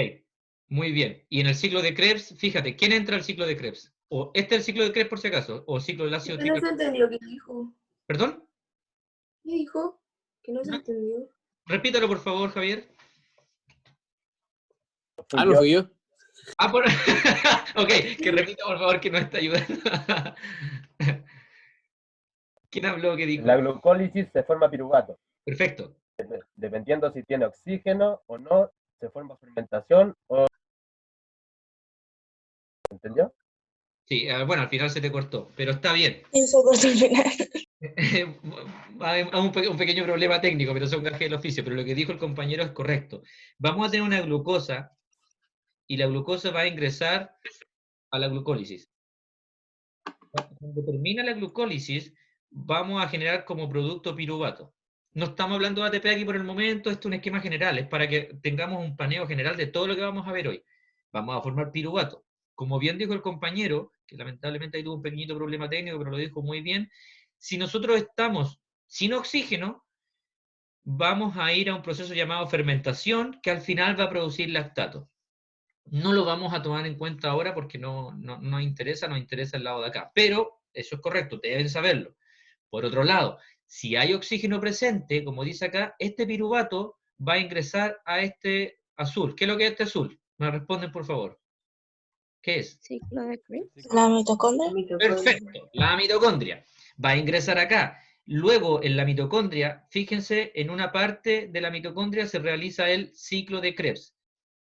A: Muy bien. Y en el ciclo de Krebs, fíjate, ¿quién entra al ciclo de Krebs? ¿O este es el ciclo de Krebs por si acaso? ¿O ciclo del ácido
E: No se
A: tricarboxílico?
E: entendió qué dijo.
A: ¿Perdón?
E: ¿Qué dijo? Que no se
A: No.
E: entendió.
A: Repítalo, por favor, Javier.
C: Ah, no fui yo.
A: Ah, ok, que repita, por favor, que no está ayudando. ¿Quién habló? ¿Qué
F: En
A: dijo?
F: la glucólisis se forma piruvato.
A: Perfecto.
F: Dependiendo si tiene oxígeno o no, se forma fermentación o... ¿Entendió?
A: Sí, bueno, al final se te cortó, pero está bien.
E: Eso cortó al final.
A: Hay un pequeño problema técnico, pero son gajes del oficio, pero lo que dijo el compañero es correcto. Vamos a tener una glucosa y la glucosa va a ingresar a la glucólisis. Cuando termina la glucólisis, vamos a generar como producto piruvato. No estamos hablando de ATP aquí por el momento, esto es un esquema general, es para que tengamos un paneo general de todo lo que vamos a ver hoy. Vamos a formar piruvato. Como bien dijo el compañero, que lamentablemente ahí tuvo un pequeñito problema técnico, pero lo dijo muy bien, si nosotros estamos sin oxígeno, vamos a ir a un proceso llamado fermentación, que al final va a producir lactato. No lo vamos a tomar en cuenta ahora porque no nos interesa el lado de acá. Pero eso es correcto, deben saberlo. Por otro lado, si hay oxígeno presente, como dice acá, este piruvato va a ingresar a este azul. ¿Qué es lo que es este azul? Me responden, por favor. ¿Qué es?
B: Ciclo de Krebs.
E: La mitocondria.
A: Perfecto, la mitocondria. Va a ingresar acá. Luego, en la mitocondria, fíjense, en una parte de la mitocondria se realiza el ciclo de Krebs.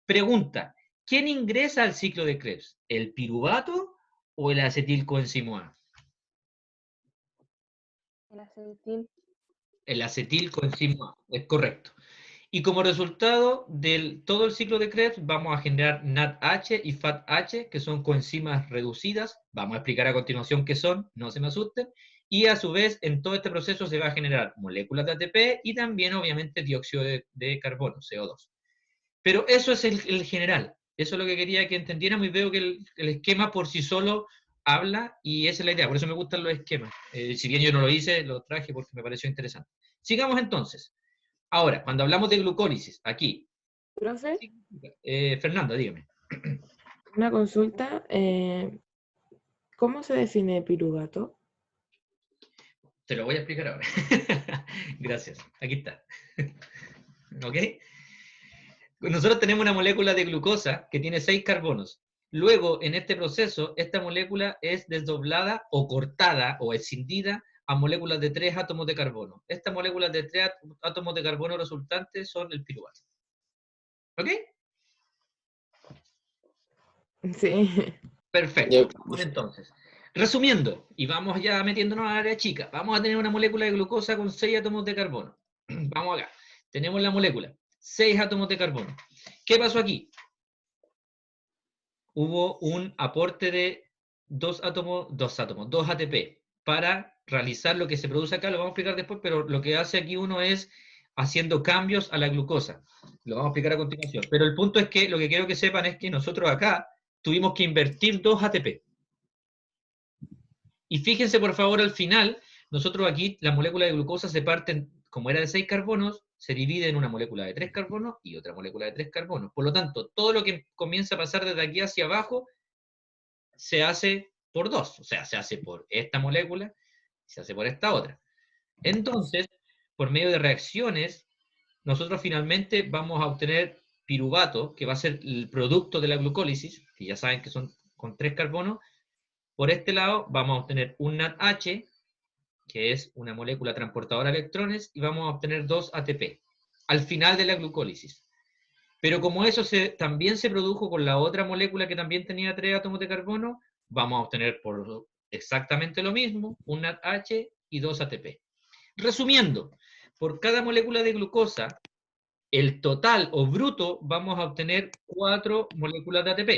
A: Pregunta, ¿quién ingresa al ciclo de Krebs? ¿El piruvato o el acetilcoenzimo A?
B: El acetil.
A: El acetilcoenzimo A, es correcto. Y como resultado de todo el ciclo de Krebs, vamos a generar NADH y FATH, que son coenzimas reducidas. Vamos a explicar a continuación qué son, no se me asusten. Y a su vez, en todo este proceso se va a generar moléculas de ATP y también, obviamente, dióxido de carbono, CO2. Pero eso es el general. Eso es lo que quería que entendiéramos y veo que el esquema por sí solo habla y esa es la idea. Por eso me gustan los esquemas. Si bien yo no lo hice, lo traje porque me pareció interesante. Sigamos entonces. Ahora, cuando hablamos de glucólisis, aquí.
G: Profe,
A: Fernanda, dígame.
G: una consulta. ¿Cómo se define piruvato?
A: Te lo voy a explicar ahora. Gracias. Aquí está. ¿Ok? Nosotros tenemos una molécula de glucosa que tiene 6 carbonos. Luego, en este proceso, esta molécula es desdoblada o cortada o escindida a moléculas de 3 átomos de carbono. Estas moléculas de 3 átomos de carbono resultantes son el piruvato. ¿Ok?
G: Sí.
A: Perfecto. Vamos entonces. Resumiendo, y vamos ya metiéndonos al área chica, vamos a tener una molécula de glucosa con 6 átomos de carbono. Vamos acá. Tenemos la molécula, 6 átomos de carbono. ¿Qué pasó aquí? Hubo un aporte de 2 ATP, para realizar lo que se produce acá, lo vamos a explicar después, pero lo que hace aquí uno es haciendo cambios a la glucosa. Lo vamos a explicar a continuación. Pero el punto es que lo que quiero que sepan es que nosotros acá tuvimos que invertir 2 ATP. Y fíjense por favor al final, nosotros aquí la molécula de glucosa se parte, como era de 6 carbonos, se divide en una molécula de 3 carbonos y otra molécula de 3 carbonos. Por lo tanto, todo lo que comienza a pasar desde aquí hacia abajo se hace por 2. O sea, se hace por esta molécula y se hace por esta otra. Entonces, por medio de reacciones, nosotros finalmente vamos a obtener piruvato, que va a ser el producto de la glucólisis, que ya saben que son con 3 carbonos. Por este lado vamos a obtener un NADH, que es una molécula transportadora de electrones, y vamos a obtener 2 ATP al final de la glucólisis. Pero como eso también se produjo con la otra molécula que también tenía 3 átomos de carbono, vamos a obtener por exactamente lo mismo, un NADH y 2 ATP. Resumiendo, por cada molécula de glucosa, el total o bruto vamos a obtener 4 moléculas de ATP.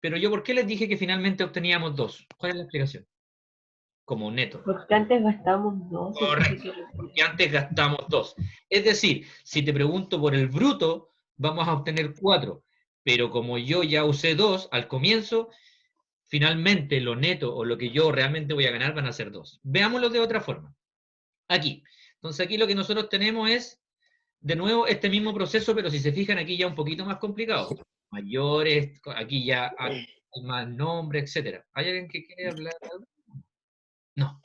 A: Pero yo, ¿por qué les dije que finalmente obteníamos 2? ¿Cuál es la explicación? Como neto.
D: Porque antes gastamos 2.
A: Correcto, porque antes gastamos 2. Es decir, si te pregunto por el bruto, vamos a obtener 4. Pero como yo ya usé 2 al comienzo, finalmente lo neto o lo que yo realmente voy a ganar van a ser 2. Veámoslo de otra forma. Aquí. Entonces aquí lo que nosotros tenemos es, de nuevo, este mismo proceso, pero si se fijan aquí ya un poquito más complicado. Mayores, aquí ya hay más nombres, etc. ¿Hay alguien que quiere hablar? No.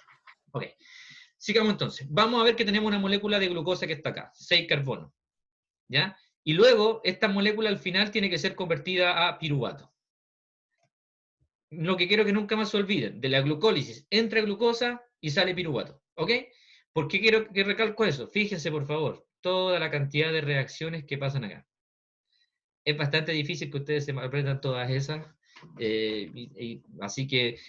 A: Ok. Sigamos entonces. Vamos a ver que tenemos una molécula de glucosa que está acá, 6 carbonos. ¿Ya? Y luego, esta molécula al final tiene que ser convertida a piruvato. Lo que quiero que nunca más se olviden, de la glucólisis entra glucosa y sale piruvato. ¿Ok? ¿Por qué quiero que recalco eso? Fíjense, por favor, toda la cantidad de reacciones que pasan acá. Es bastante difícil que ustedes se aprendan todas esas, así que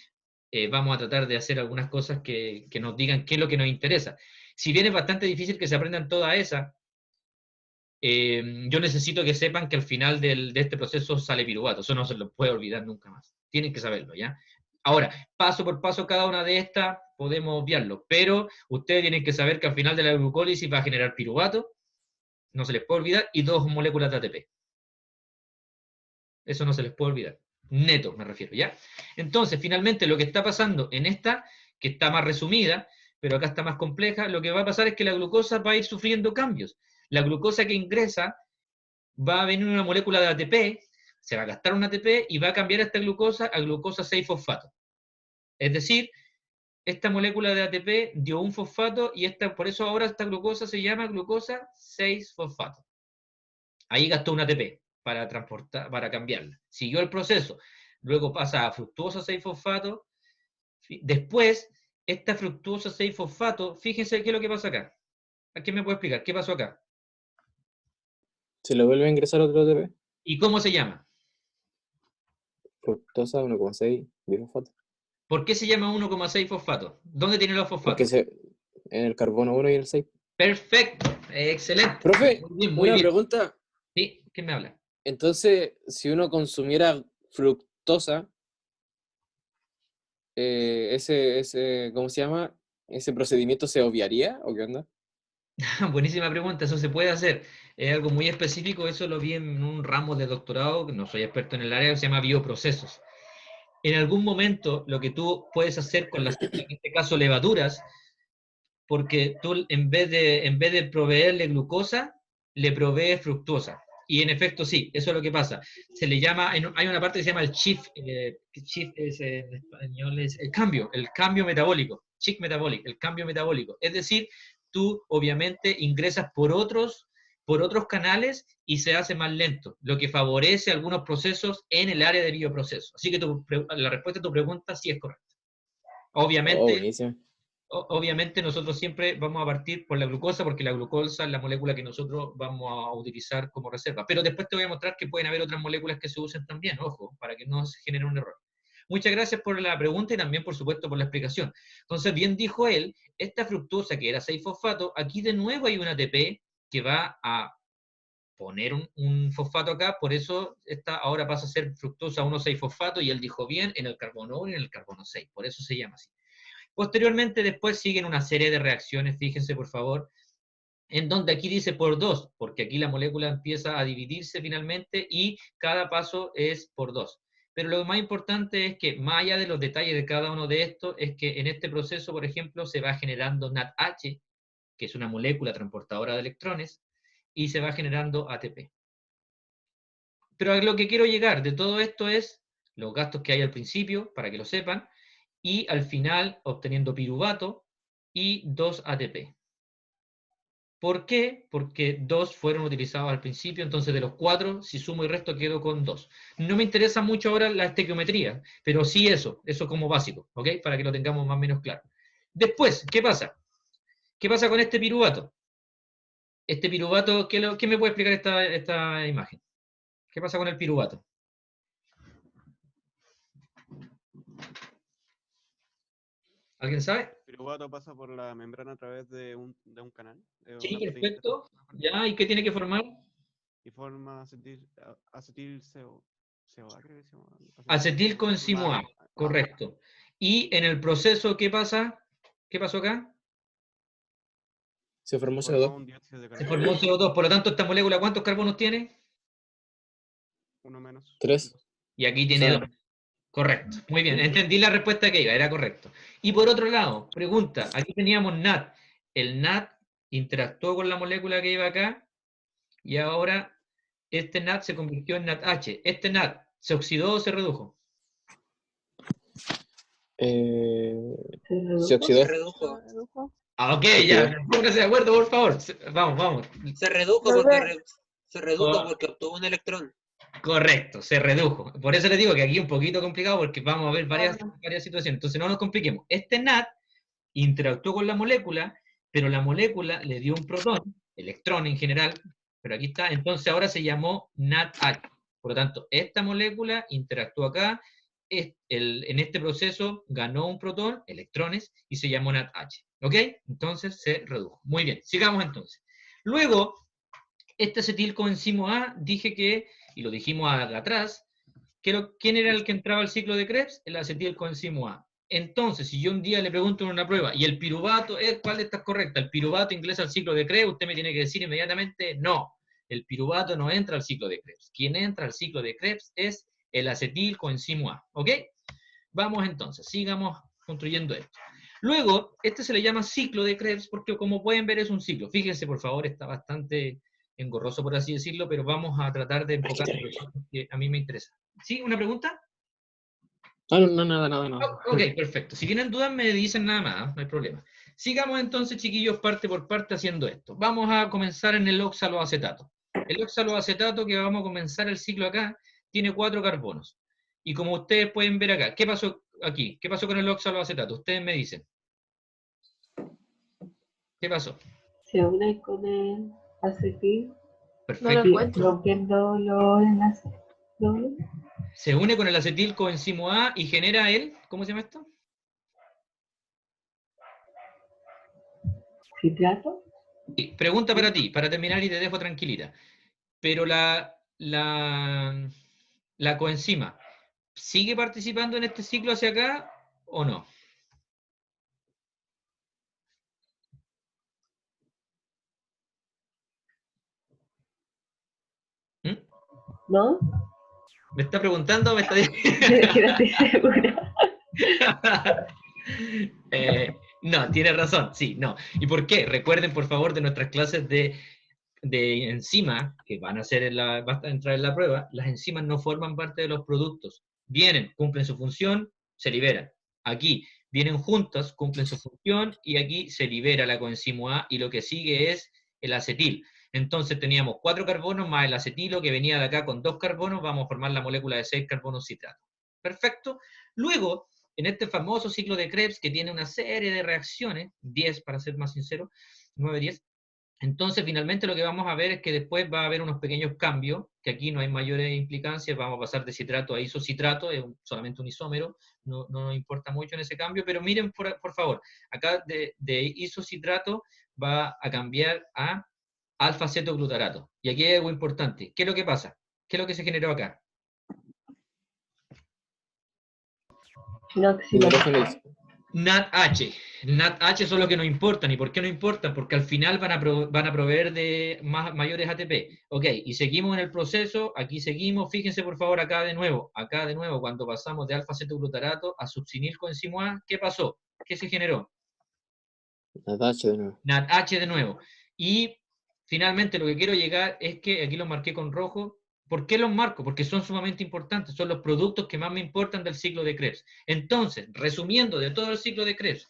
A: vamos a tratar de hacer algunas cosas que nos digan qué es lo que nos interesa. Si bien es bastante difícil que se aprendan todas esas, yo necesito que sepan que al final de este proceso sale piruvato. Eso no se lo puede olvidar nunca más. Tienen que saberlo, ¿ya? Ahora, paso por paso cada una de estas podemos obviarlo, pero ustedes tienen que saber que al final de la glucólisis va a generar piruvato, no se les puede olvidar, y 2 moléculas de ATP. Eso no se les puede olvidar. Neto, me refiero, ¿ya? Entonces, finalmente, lo que está pasando en esta, que está más resumida, pero acá está más compleja, lo que va a pasar es que la glucosa va a ir sufriendo cambios. La glucosa que ingresa va a venir una molécula de ATP, se va a gastar un ATP y va a cambiar esta glucosa a glucosa 6-fosfato. Es decir, esta molécula de ATP dio un fosfato y por eso ahora esta glucosa se llama glucosa 6-fosfato. Ahí gastó un ATP para para cambiarla. Siguió el proceso. Luego pasa a fructuosa 6-fosfato. Después, esta fructuosa 6-fosfato, fíjense qué es lo que pasa acá. ¿A quién me puede explicar? ¿Qué pasó acá?
C: ¿Se le vuelve a ingresar otro ATP?
A: ¿Y cómo se llama?
C: Fructosa 1,6 bifosfato.
A: ¿Por qué se llama 1,6-fosfato? ¿Dónde tiene los
C: Porque
A: fosfatos?
C: en el carbono 1 y el 6.
A: Perfecto, excelente.
C: Profe,
A: Muy bien, muy
C: una
A: bien.
C: pregunta.
A: Sí, ¿quién me habla?
C: Entonces, si uno consumiera fructosa, ¿cómo se llama? ¿Ese procedimiento se obviaría o qué onda?
A: Buenísima pregunta, eso se puede hacer. Es algo muy específico, eso lo vi en un ramo de doctorado, que no soy experto en el área, que se llama bioprocesos. En algún momento, lo que tú puedes hacer con las, en este caso, levaduras, porque tú en vez de proveerle glucosa, le provees fructosa. Y en efecto, sí, eso es lo que pasa. Se le llama, hay una parte que se llama el shift, shift es, en español es el cambio metabólico, shift metabólico, el cambio metabólico. Es decir, tú obviamente ingresas por otros canales y se hace más lento, lo que favorece algunos procesos en el área de bioproceso. Así que la respuesta a tu pregunta sí es correcta.
C: Oh,
A: Obviamente,
C: buenísimo.
A: obviamente nosotros siempre vamos a partir por la glucosa, porque la glucosa es la molécula que nosotros vamos a utilizar como reserva. Pero después te voy a mostrar que pueden haber otras moléculas que se usen también, ojo, para que no se genere un error. Muchas gracias por la pregunta y también, por supuesto, por la explicación. Entonces, bien dijo él, esta fructosa que era 6-fosfato, aquí de nuevo hay un ATP que va a poner un fosfato acá, por eso esta ahora pasa a ser fructosa 1,6-fosfato, y él dijo bien, en el carbono 1 y en el carbono 6, por eso se llama así. Posteriormente, después siguen una serie de reacciones, fíjense por favor, en donde aquí dice por 2, porque aquí la molécula empieza a dividirse finalmente y cada paso es por 2. Pero lo más importante es que, más allá de los detalles de cada uno de estos, es que en este proceso, por ejemplo, se va generando NADH, que es una molécula transportadora de electrones, y se va generando ATP. Pero a lo que quiero llegar de todo esto es los gastos que hay al principio, para que lo sepan, y al final obteniendo piruvato y 2 ATP. ¿Por qué? Porque 2 fueron utilizados al principio, entonces de los 4, si sumo y resto, quedo con 2. No me interesa mucho ahora la estequiometría, pero sí eso como básico, ¿ok? Para que lo tengamos más o menos claro. Después, ¿qué pasa? ¿Qué pasa con este piruvato? Este piruvato, ¿qué me puede explicar esta imagen? ¿Qué pasa con el piruvato? ¿Alguien sabe?
H: El piruvato pasa por la membrana a través de un canal.
A: Sí,
H: una proteína
A: perfecto. ¿Ya? ¿Y qué tiene que formar?
H: y forma acetil-CoA, creo que se llama.
A: Acetilcoenzimo-A, correcto. Y en el proceso, ¿qué pasa? ¿Qué pasó acá?
C: Se formó
H: Formó
C: CO2.
H: un dióxido de
A: Se
H: carbono.
A: formó CO2, por lo tanto, esta molécula, ¿cuántos carbonos tiene?
H: Uno menos.
C: 3.
A: Y aquí tiene 2. Correcto. Muy bien, entendí la respuesta que iba, era correcto. Y por otro lado, pregunta, aquí teníamos NAD. El NAD interactuó con la molécula que iba acá, y ahora este NAD se convirtió en NADH. ¿Este NAD se oxidó o se redujo?
C: Se oxidó.
E: Se redujo.
A: Ah, ok, ya, póngase de acuerdo, por favor. Vamos.
E: Se redujo porque obtuvo un electrón.
A: Correcto, se redujo. Por eso les digo que aquí es un poquito complicado, porque vamos a ver varias situaciones. Entonces no nos compliquemos. Este NAD interactuó con la molécula, pero la molécula le dio un protón, electrón en general, pero aquí está, entonces ahora se llamó NADH. Por lo tanto, esta molécula interactuó acá, en este proceso ganó un protón, electrones, y se llamó NADH. ¿Ok? Entonces se redujo. Muy bien, sigamos entonces. Luego, este acetilcoenzimo A, dije que, y lo dijimos atrás, ¿quién era el que entraba al ciclo de Krebs? El acetilcoenzimo A. Entonces, si yo un día le pregunto en una prueba, ¿y el piruvato cuál de estas es correcta? ¿El piruvato ingresa al ciclo de Krebs? Usted me tiene que decir inmediatamente, no. El piruvato no entra al ciclo de Krebs. Quien entra al ciclo de Krebs es el acetilcoenzimo A. ¿Ok? Vamos entonces, sigamos construyendo esto. Luego, este se le llama ciclo de Krebs porque, como pueden ver, es un ciclo. Fíjense, por favor, está bastante engorroso, por así decirlo, pero vamos a tratar de enfocar en lo que a mí me interesa. ¿Sí? ¿Una pregunta?
C: No, nada.
A: Ok, perfecto. Si tienen dudas me dicen nada más, ¿eh? No hay problema. Sigamos entonces, chiquillos, parte por parte haciendo esto. Vamos a comenzar en el oxaloacetato. El oxaloacetato que vamos a comenzar el ciclo acá tiene 4 carbonos. Y como ustedes pueden ver acá, ¿qué pasó aquí? ¿Qué pasó con el oxaloacetato? Ustedes me dicen. ¿Qué pasó?
D: Se une con el acetil,
G: No lo
A: Perfecto.
G: encuentro.
D: rompiendo los enlaces dobles.
A: Se une con el acetil coenzimo A y genera el, ¿cómo se llama esto?
D: Citrato.
A: Sí, pregunta para ti, para terminar y te dejo tranquilita. Pero la coenzima, ¿sigue participando en este ciclo hacia acá o no? ¿Mm?
D: ¿No?
A: ¿Me está preguntando o me está
D: Que no estoy segura.
A: No, tiene razón, sí, no. ¿Y por qué? Recuerden, por favor, de nuestras clases de enzimas, que van a entrar en la prueba, las enzimas no forman parte de los productos. Vienen, cumplen su función, se liberan. Aquí vienen juntas, cumplen su función, y aquí se libera la coenzimo A, y lo que sigue es el acetil. Entonces teníamos 4 carbonos más el acetilo que venía de acá con 2 carbonos, vamos a formar la molécula de 6 carbonos citrato. Perfecto. Luego, en este famoso ciclo de Krebs, que tiene una serie de reacciones, 10 para ser más sincero, 9, 10, entonces finalmente lo que vamos a ver es que después va a haber unos pequeños cambios, que aquí no hay mayores implicancias, vamos a pasar de citrato a isocitrato, es solamente un isómero, no nos importa mucho en ese cambio, pero miren por favor, acá de isocitrato va a cambiar a alfa-cetoglutarato. Y aquí hay algo importante. ¿Qué es lo que pasa? ¿Qué es lo que se generó acá?
D: Hidrógeno.
A: NADH. NADH son los que nos importan. ¿Y por qué no importan? Porque al final van a proveer de mayores ATP. Ok, y seguimos en el proceso. Aquí seguimos. Fíjense por favor acá de nuevo. Acá de nuevo, cuando pasamos de alfa-cetoglutarato a succinil coenzimo A, ¿qué pasó? ¿Qué se generó?
C: NADH de nuevo.
A: NADH de nuevo. Y finalmente lo que quiero llegar es que, aquí lo marqué con rojo. ¿Por qué los marco? Porque son sumamente importantes, son los productos que más me importan del ciclo de Krebs. Entonces, resumiendo de todo el ciclo de Krebs,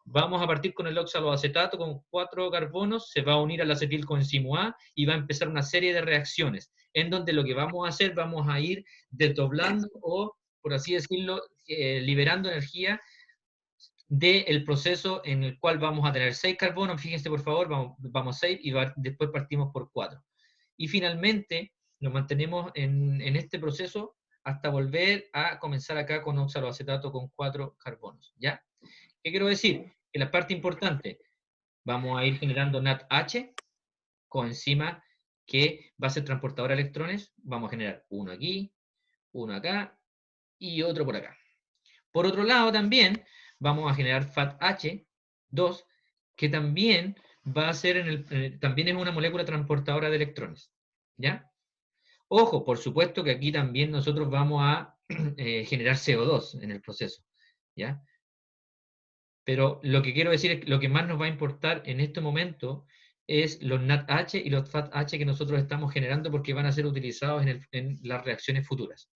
A: vamos a partir con el oxaloacetato con 4 carbonos, se va a unir al acetil coenzimo A y va a empezar una serie de reacciones, en donde lo que vamos a hacer, vamos a ir desdoblando o, por así decirlo, liberando energía del proceso en el cual vamos a tener 6 carbonos, fíjense por favor, vamos 6 y después partimos por 4. Y finalmente nos mantenemos en este proceso hasta volver a comenzar acá con oxaloacetato con 4 carbonos, ¿ya? ¿Qué quiero decir? Que la parte importante, vamos a ir generando NADH coenzima que va a ser transportadora de electrones, vamos a generar uno aquí, uno acá y otro por acá. Por otro lado también vamos a generar FATH2, que también va a ser también es una molécula transportadora de electrones, ¿ya? Ojo, por supuesto que aquí también nosotros vamos a generar CO2 en el proceso, ¿ya? Pero lo que quiero decir es que lo que más nos va a importar en este momento es los NADH y los FATH que nosotros estamos generando porque van a ser utilizados en las reacciones futuras.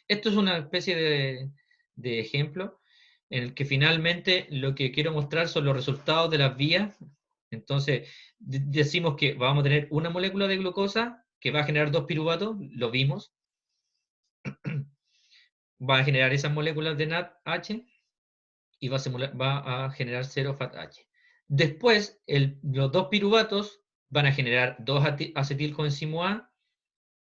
A: Esto es una especie de ejemplo en el que finalmente lo que quiero mostrar son los resultados de las vías. Entonces, decimos que vamos a tener una molécula de glucosa que va a generar 2 piruvatos, lo vimos. Va a generar esas moléculas de NADH y va a generar 0 FATH. Después, los 2 piruvatos van a generar 2 acetilcoenzimo A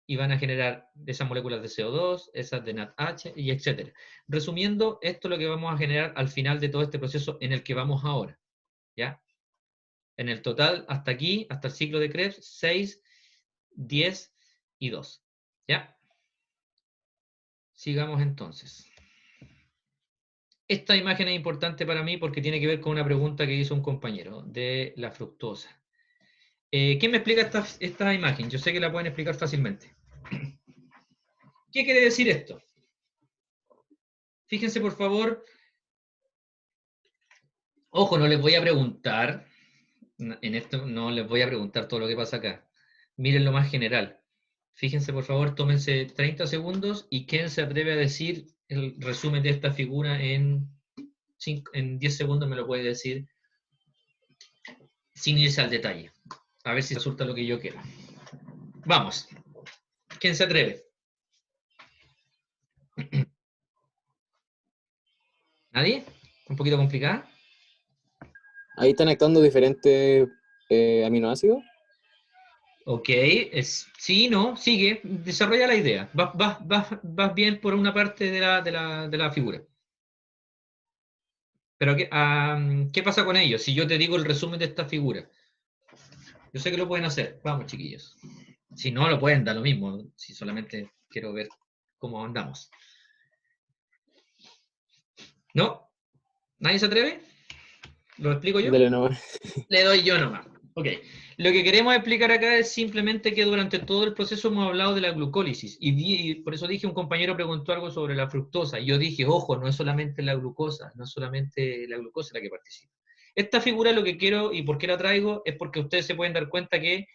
A: y van a generar esas moléculas de CO2, esas de NADH, y etc. Resumiendo, esto es lo que vamos a generar al final de todo este proceso en el que vamos ahora, ¿ya? En el total, hasta aquí, hasta el ciclo de Krebs, 6, 10 y 2, ¿ya? Sigamos entonces. Esta imagen es importante para mí porque tiene que ver con una pregunta que hizo un compañero de la fructosa. ¿Quién me explica esta imagen? Yo sé que la pueden explicar fácilmente. ¿Qué quiere decir esto? Fíjense, por favor. Ojo, no les voy a preguntar, en esto no les voy a preguntar todo lo que pasa acá. Miren lo más general. Fíjense, por favor, tómense 30 segundos y ¿quién se atreve a decir el resumen de esta figura en 10 segundos? Me lo puede decir sin irse al detalle. A ver si resulta lo que yo quiero. Vamos. ¿Quién se atreve? ¿Nadie? ¿Un poquito complicada?
C: Ahí están actuando diferentes aminoácidos.
A: Ok, sí, no, sigue, desarrolla la idea. Vas bien por una parte de la figura. Pero ¿qué pasa con ellos? Si yo te digo el resumen de esta figura. Yo sé que lo pueden hacer. Vamos, chiquillos. Si no, lo pueden, da lo mismo. Si solamente quiero ver cómo andamos. ¿No? ¿Nadie se atreve? ¿Lo explico yo?
C: Dale nomás.
A: Le doy yo nomás. Ok. Lo que queremos explicar acá es simplemente que durante todo el proceso hemos hablado de la glucólisis. Y por eso dije, un compañero preguntó algo sobre la fructosa. Y yo dije, ojo, no es solamente la glucosa, no es solamente la glucosa la que participa. Esta figura lo que quiero y por qué la traigo es porque ustedes se pueden dar cuenta que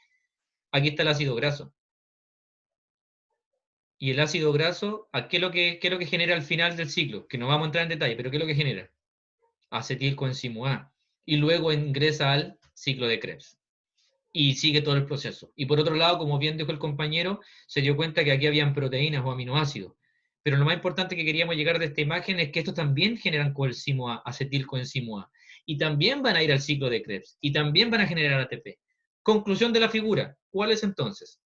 A: aquí está el ácido graso. Y el ácido graso, ¿qué es lo que genera al final del ciclo? Que no vamos a entrar en detalle, pero ¿qué es lo que genera? Acetilcoenzimo A. Y luego ingresa al ciclo de Krebs. Y sigue todo el proceso. Y por otro lado, como bien dijo el compañero, se dio cuenta que aquí habían proteínas o aminoácidos. Pero lo más importante que queríamos llegar de esta imagen es que estos también generan coenzimo A, acetilcoenzimo A. Y también van a ir al ciclo de Krebs. Y también van a generar ATP. Conclusión de la figura. ¿Cuál es entonces?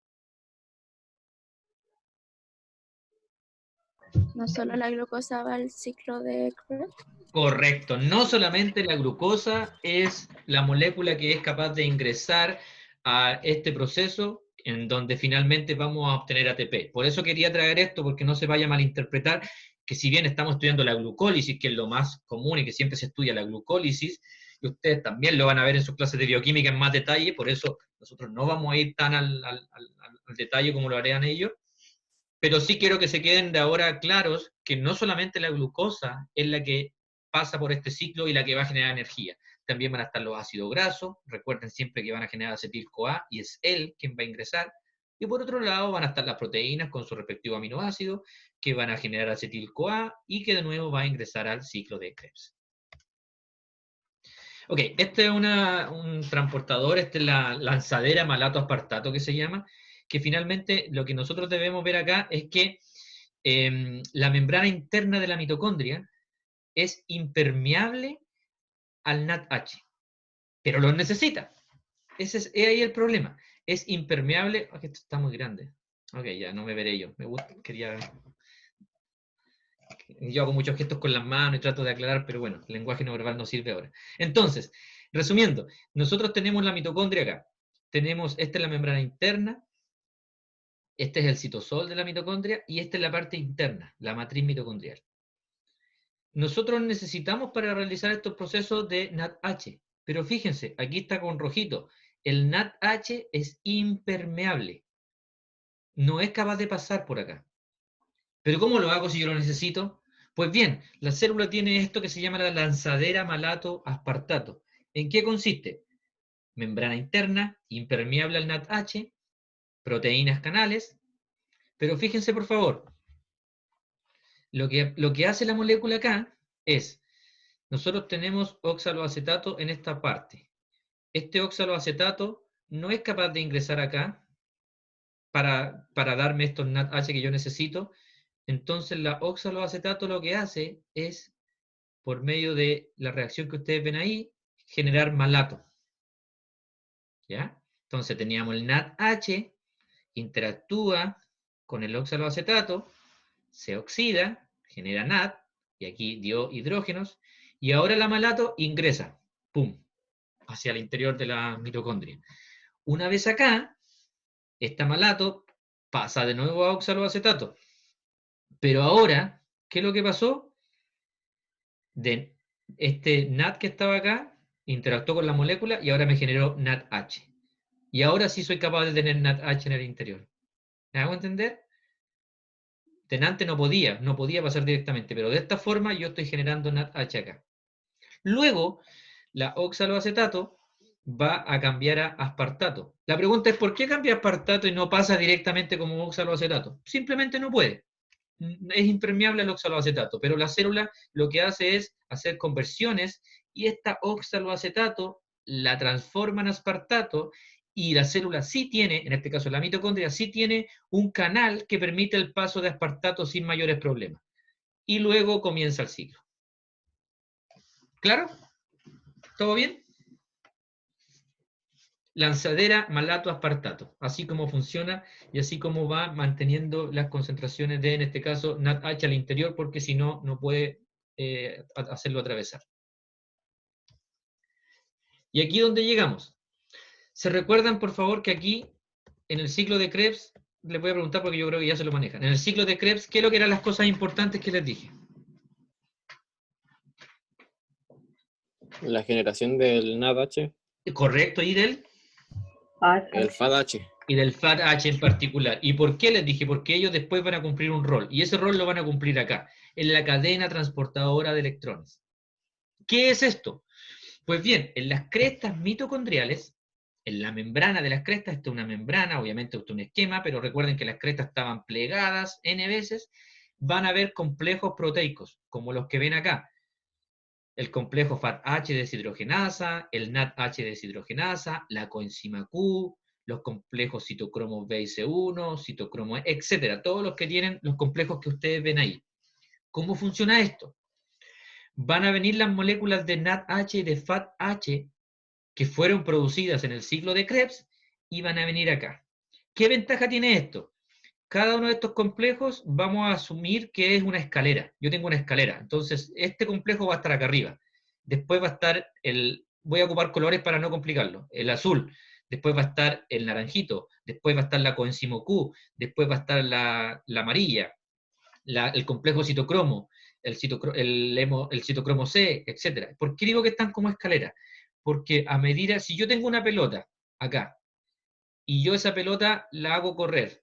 B: No solo la glucosa va al ciclo de Krebs.
A: Correcto. No solamente la glucosa es la molécula que es capaz de ingresar a este proceso en donde finalmente vamos a obtener ATP. Por eso quería traer esto, porque no se vaya a malinterpretar que si bien estamos estudiando la glucólisis, que es lo más común y que siempre se estudia la glucólisis, y ustedes también lo van a ver en sus clases de bioquímica en más detalle, por eso nosotros no vamos a ir tan al detalle como lo harían ellos, pero sí quiero que se queden de ahora claros que no solamente la glucosa es la que pasa por este ciclo y la que va a generar energía. También van a estar los ácidos grasos, recuerden siempre que van a generar acetil-CoA y es él quien va a ingresar. Y por otro lado van a estar las proteínas con su respectivo aminoácido que van a generar acetil-CoA y que de nuevo va a ingresar al ciclo de Krebs. Ok, este es un transportador, esta es la lanzadera malato-aspartato que se llama, que finalmente lo que nosotros debemos ver acá es que la membrana interna de la mitocondria es impermeable al NADH, pero lo necesita. Ese es ahí el problema. Es impermeable. Esto está muy grande. Ok, ya no me veré yo. Me gusta, yo hago muchos gestos con las manos y trato de aclarar, pero bueno, el lenguaje no verbal no sirve ahora. Entonces, resumiendo, nosotros tenemos la mitocondria acá. Esta es la membrana interna, este es el citosol de la mitocondria y esta es la parte interna, la matriz mitocondrial. Nosotros necesitamos para realizar estos procesos de NADH, pero fíjense, aquí está con rojito, el NADH es impermeable, no es capaz de pasar por acá. ¿Pero cómo lo hago si yo lo necesito? Pues bien, la célula tiene esto que se llama la lanzadera malato-aspartato. ¿En qué consiste? Membrana interna, impermeable al NADH, proteínas canales, pero fíjense por favor, lo que hace la molécula acá es, nosotros tenemos oxaloacetato en esta parte. Este oxaloacetato no es capaz de ingresar acá para darme estos NADH que yo necesito. Entonces la oxaloacetato lo que hace es, por medio de la reacción que ustedes ven ahí, generar malato. ¿Ya? Entonces teníamos el NADH, interactúa con el oxaloacetato, se oxida, genera NAD, y aquí dio hidrógenos, y ahora la malato ingresa, ¡pum!, hacia el interior de la mitocondria. Una vez acá, esta malato pasa de nuevo a oxaloacetato. Pero ahora, ¿qué es lo que pasó? De este NAD que estaba acá, interactuó con la molécula y ahora me generó NADH. Y ahora sí soy capaz de tener NADH en el interior. ¿Me hago entender? Delante no podía pasar directamente, pero de esta forma yo estoy generando NADH acá. Luego, la oxaloacetato va a cambiar a aspartato. La pregunta es, ¿por qué cambia a aspartato y no pasa directamente como oxaloacetato? Simplemente no puede. Es impermeable al oxaloacetato, pero la célula lo que hace es hacer conversiones y esta oxaloacetato la transforma en aspartato y la célula sí tiene, en este caso la mitocondria, sí tiene un canal que permite el paso de aspartato sin mayores problemas. Y luego comienza el ciclo. ¿Claro? ¿Todo bien? Lanzadera malato-aspartato, así como funciona y así como va manteniendo las concentraciones de, en este caso, NADH al interior, porque si no, no puede hacerlo atravesar. Y aquí donde llegamos. ¿Se recuerdan, por favor, que aquí, en el ciclo de Krebs, les voy a preguntar porque yo creo que ya se lo manejan. En el ciclo de Krebs, ¿qué es lo que eran las cosas importantes que les dije?
C: La generación del NADH,
A: Correcto, y del
C: el FADH.
A: y del FADH en particular. ¿Y por qué les dije? Porque ellos después van a cumplir un rol, y ese rol lo van a cumplir acá, en la cadena transportadora de electrones. ¿Qué es esto? Pues bien, en las crestas mitocondriales, en la membrana de las crestas, esta es una membrana, obviamente esto es un esquema, pero recuerden que las crestas estaban plegadas n veces, van a haber complejos proteicos, como los que ven acá. El complejo FADH deshidrogenasa, el NADH deshidrogenasa, la coenzima Q, los complejos citocromo B y C1, citocromo E, etcétera, todos los que tienen los complejos que ustedes ven ahí. ¿Cómo funciona esto? Van a venir las moléculas de NADH y de FADH que fueron producidas en el ciclo de Krebs y van a venir acá. ¿Qué ventaja tiene esto? Cada uno de estos complejos vamos a asumir que es una escalera. Yo tengo una escalera, entonces este complejo va a estar acá arriba. Después va a estar voy a ocupar colores para no complicarlo, el azul. Después va a estar el naranjito. Después va a estar la coenzima Q. Después va a estar la amarilla. El complejo citocromo. El citocromo C, etc. ¿Por qué digo que están como escalera? Porque a medida, si yo tengo una pelota acá, y yo esa pelota la hago correr,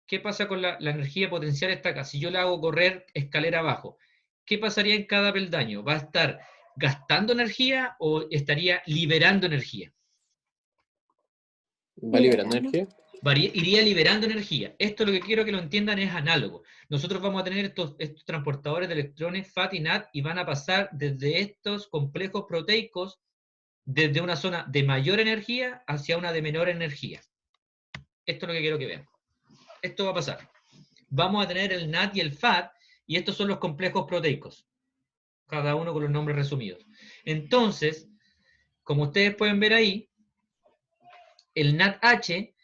A: ¿qué pasa con la energía potencial está acá? Si yo la hago correr escalera abajo, ¿qué pasaría en cada peldaño? ¿Va a estar gastando energía o estaría liberando energía?
C: ¿Va liberando energía?
A: Iría liberando energía. Esto lo que quiero que lo entiendan es análogo. Nosotros vamos a tener estos transportadores de electrones FAT y NAD y van a pasar desde estos complejos proteicos desde una zona de mayor energía hacia una de menor energía. Esto es lo que quiero que vean. Esto va a pasar. Vamos a tener el NAD y el FAT, y estos son los complejos proteicos, cada uno con los nombres resumidos. Entonces, como ustedes pueden ver ahí, el NADH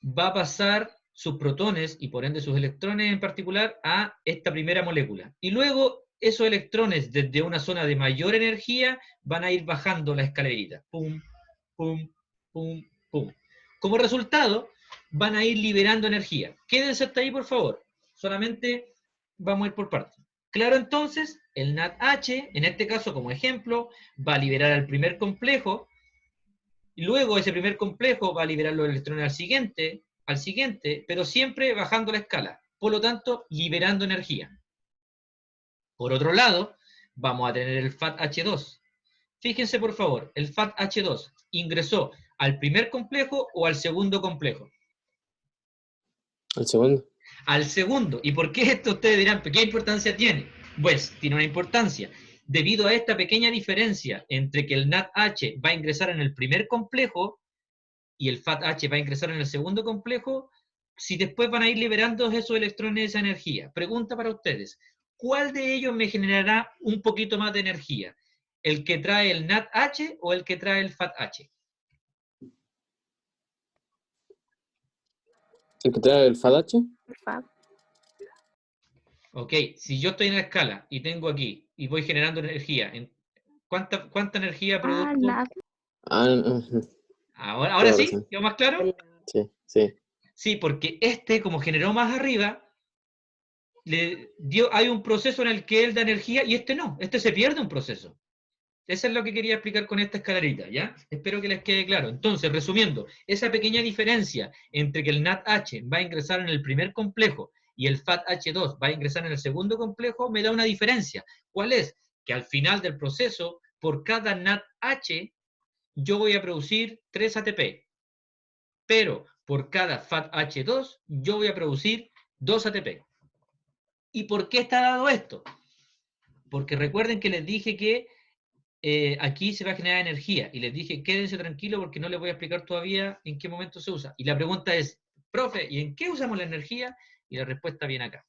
A: va a pasar sus protones, y por ende sus electrones en particular, a esta primera molécula. Y luego, esos electrones, desde una zona de mayor energía, van a ir bajando la escalerita. Pum, pum, pum, pum. Como resultado, van a ir liberando energía. Quédense hasta ahí, por favor. Solamente vamos a ir por partes. Claro, entonces, el NADH, en este caso como ejemplo, va a liberar al primer complejo, y luego ese primer complejo va a liberar los electrones al siguiente, pero siempre bajando la escala. Por lo tanto, liberando energía. Por otro lado, vamos a tener el FADH2. Fíjense, por favor, el FADH2 ingresó al primer complejo o al segundo complejo.
C: Al segundo.
A: Al segundo. ¿Y por qué esto? Ustedes dirán, ¿qué importancia tiene? Pues tiene una importancia. Debido a esta pequeña diferencia entre que el NADH va a ingresar en el primer complejo y el FADH va a ingresar en el segundo complejo, si después van a ir liberando esos electrones, esa energía. Pregunta para ustedes, ¿cuál de ellos me generará un poquito más de energía? ¿El que trae el NADH o el que trae el FADH?
C: ¿El que trae el FADH?
A: Ok, si yo estoy en la escala y tengo aquí y voy generando energía, ¿cuánta energía produzco? Ahora sí,
C: razón.
A: ¿quedó más claro?
C: Sí, sí.
A: Sí, porque como generó más arriba, hay un proceso en el que él da energía y no, se pierde un proceso. Eso es lo que quería explicar con esta escalerita, ¿ya? Espero que les quede claro. Entonces, resumiendo, esa pequeña diferencia entre que el NADH va a ingresar en el primer complejo y el FADH2 va a ingresar en el segundo complejo, me da una diferencia. ¿Cuál es? Que al final del proceso, por cada NADH, yo voy a producir 3 ATP, pero por cada FATH2 yo voy a producir 2 ATP. ¿Y por qué está dado esto? Porque recuerden que les dije que aquí se va a generar energía, y les dije, quédense tranquilos porque no les voy a explicar todavía en qué momento se usa. Y la pregunta es, profe, ¿y en qué usamos la energía? Y la respuesta viene acá.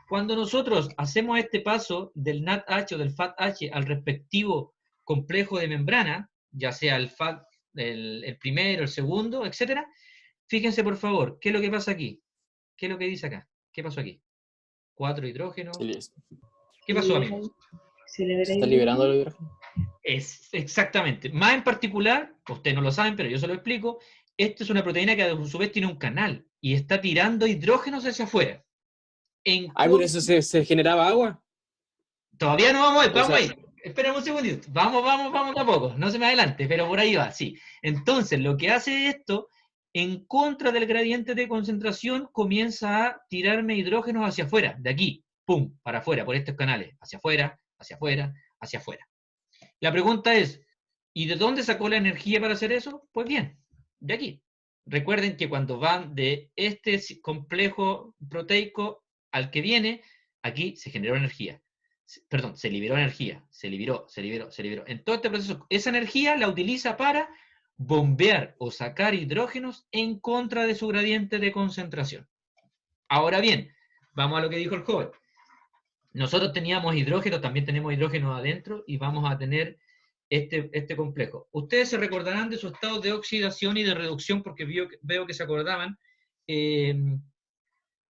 A: Cuando nosotros hacemos este paso del NADH o del FATH al respectivo complejo de membrana, ya sea el FAT, el primero, el segundo, etc., fíjense por favor, ¿qué es lo que pasa aquí? ¿Qué es lo que dice acá? ¿Qué pasó aquí? 4 hidrógenos. ¿Qué pasó, amigos?
D: Se libera
C: Se está liberando el hidrógeno.
A: Es exactamente. Más en particular, ustedes no lo saben, pero yo se lo explico, esta es una proteína que a su vez tiene un canal y está tirando hidrógenos hacia afuera.
C: Ay, por eso se generaba agua.
A: Todavía no vamos a ir,
C: O
A: vamos
C: sea-
A: a ir. Espérame un segundito. Vamos de a poco. No se me adelante, pero por ahí va, sí. Entonces, lo que hace esto, en contra del gradiente de concentración, comienza a tirarme hidrógenos hacia afuera, de aquí, pum, para afuera, por estos canales. Hacia afuera, hacia afuera, hacia afuera. La pregunta es, ¿y de dónde sacó la energía para hacer eso? Pues bien, de aquí. Recuerden que cuando van de este complejo proteico al que viene, aquí se generó energía. Perdón, se liberó energía. Se liberó. En todo este proceso, esa energía la utiliza para bombear o sacar hidrógenos en contra de su gradiente de concentración. Ahora bien, vamos a lo que dijo el joven. Nosotros teníamos hidrógeno, también tenemos hidrógeno adentro y vamos a tener este complejo. Ustedes se recordarán de sus estados de oxidación y de reducción porque veo que se acordaban.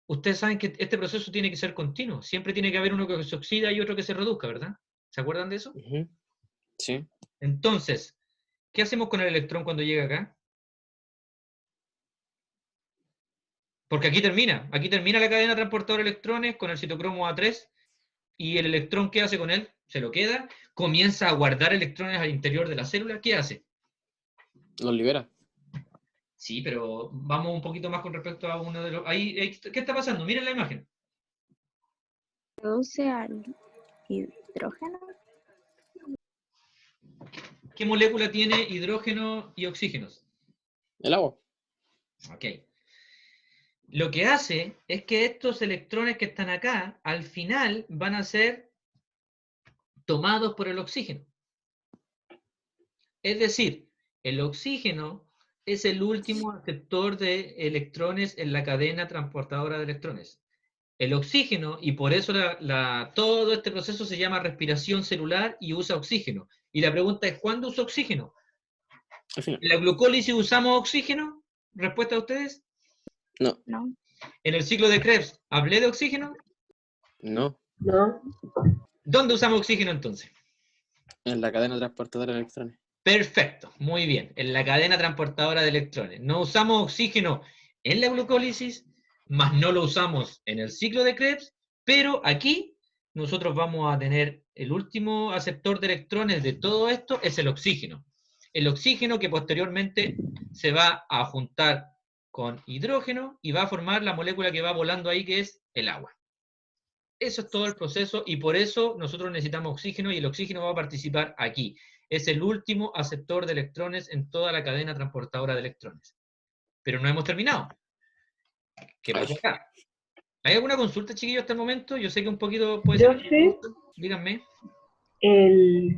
A: Ustedes saben que este proceso tiene que ser continuo. Siempre tiene que haber uno que se oxida y otro que se reduzca, ¿verdad? ¿Se acuerdan de eso?
C: Sí.
A: Entonces, ¿qué hacemos con el electrón cuando llega acá? Porque aquí termina la cadena transportadora de electrones con el citocromo A3. ¿Y el electrón qué hace con él? Se lo queda, comienza a guardar electrones al interior de la célula. ¿Qué hace?
C: Los libera.
A: Sí, pero vamos un poquito más con respecto a uno de los... ¿Qué está pasando? Miren la imagen.
B: Produce al hidrógeno.
A: ¿Qué molécula tiene hidrógeno y oxígenos?
C: El agua.
A: Ok. Lo que hace es que estos electrones que están acá, al final van a ser tomados por el oxígeno. Es decir, el oxígeno es el último aceptor de electrones en la cadena transportadora de electrones. El oxígeno, y por eso todo este proceso se llama respiración celular y usa oxígeno. Y la pregunta es, ¿cuándo usa oxígeno?
C: Al final.
A: ¿En la glucólisis usamos oxígeno? ¿Respuesta a ustedes?
C: No.
B: No.
A: ¿En el ciclo de Krebs hablé de oxígeno?
C: No.
D: No.
A: ¿Dónde usamos oxígeno entonces?
C: En la cadena transportadora de electrones.
A: Perfecto, muy bien. En la cadena transportadora de electrones. No usamos oxígeno en la glucólisis, más no lo usamos en el ciclo de Krebs, pero aquí nosotros vamos a tener el último aceptor de electrones de todo esto, es el oxígeno. El oxígeno que posteriormente se va a juntar con hidrógeno y va a formar la molécula que va volando ahí, que es el agua. Eso es todo el proceso y por eso nosotros necesitamos oxígeno y el oxígeno va a participar aquí. Es el último aceptor de electrones en toda la cadena transportadora de electrones. Pero no hemos terminado. ¿Qué pasa acá? ¿Hay alguna consulta, chiquillos, hasta el momento? Yo sé que un poquito puede ser...
D: Profe,
A: Díganme.
D: el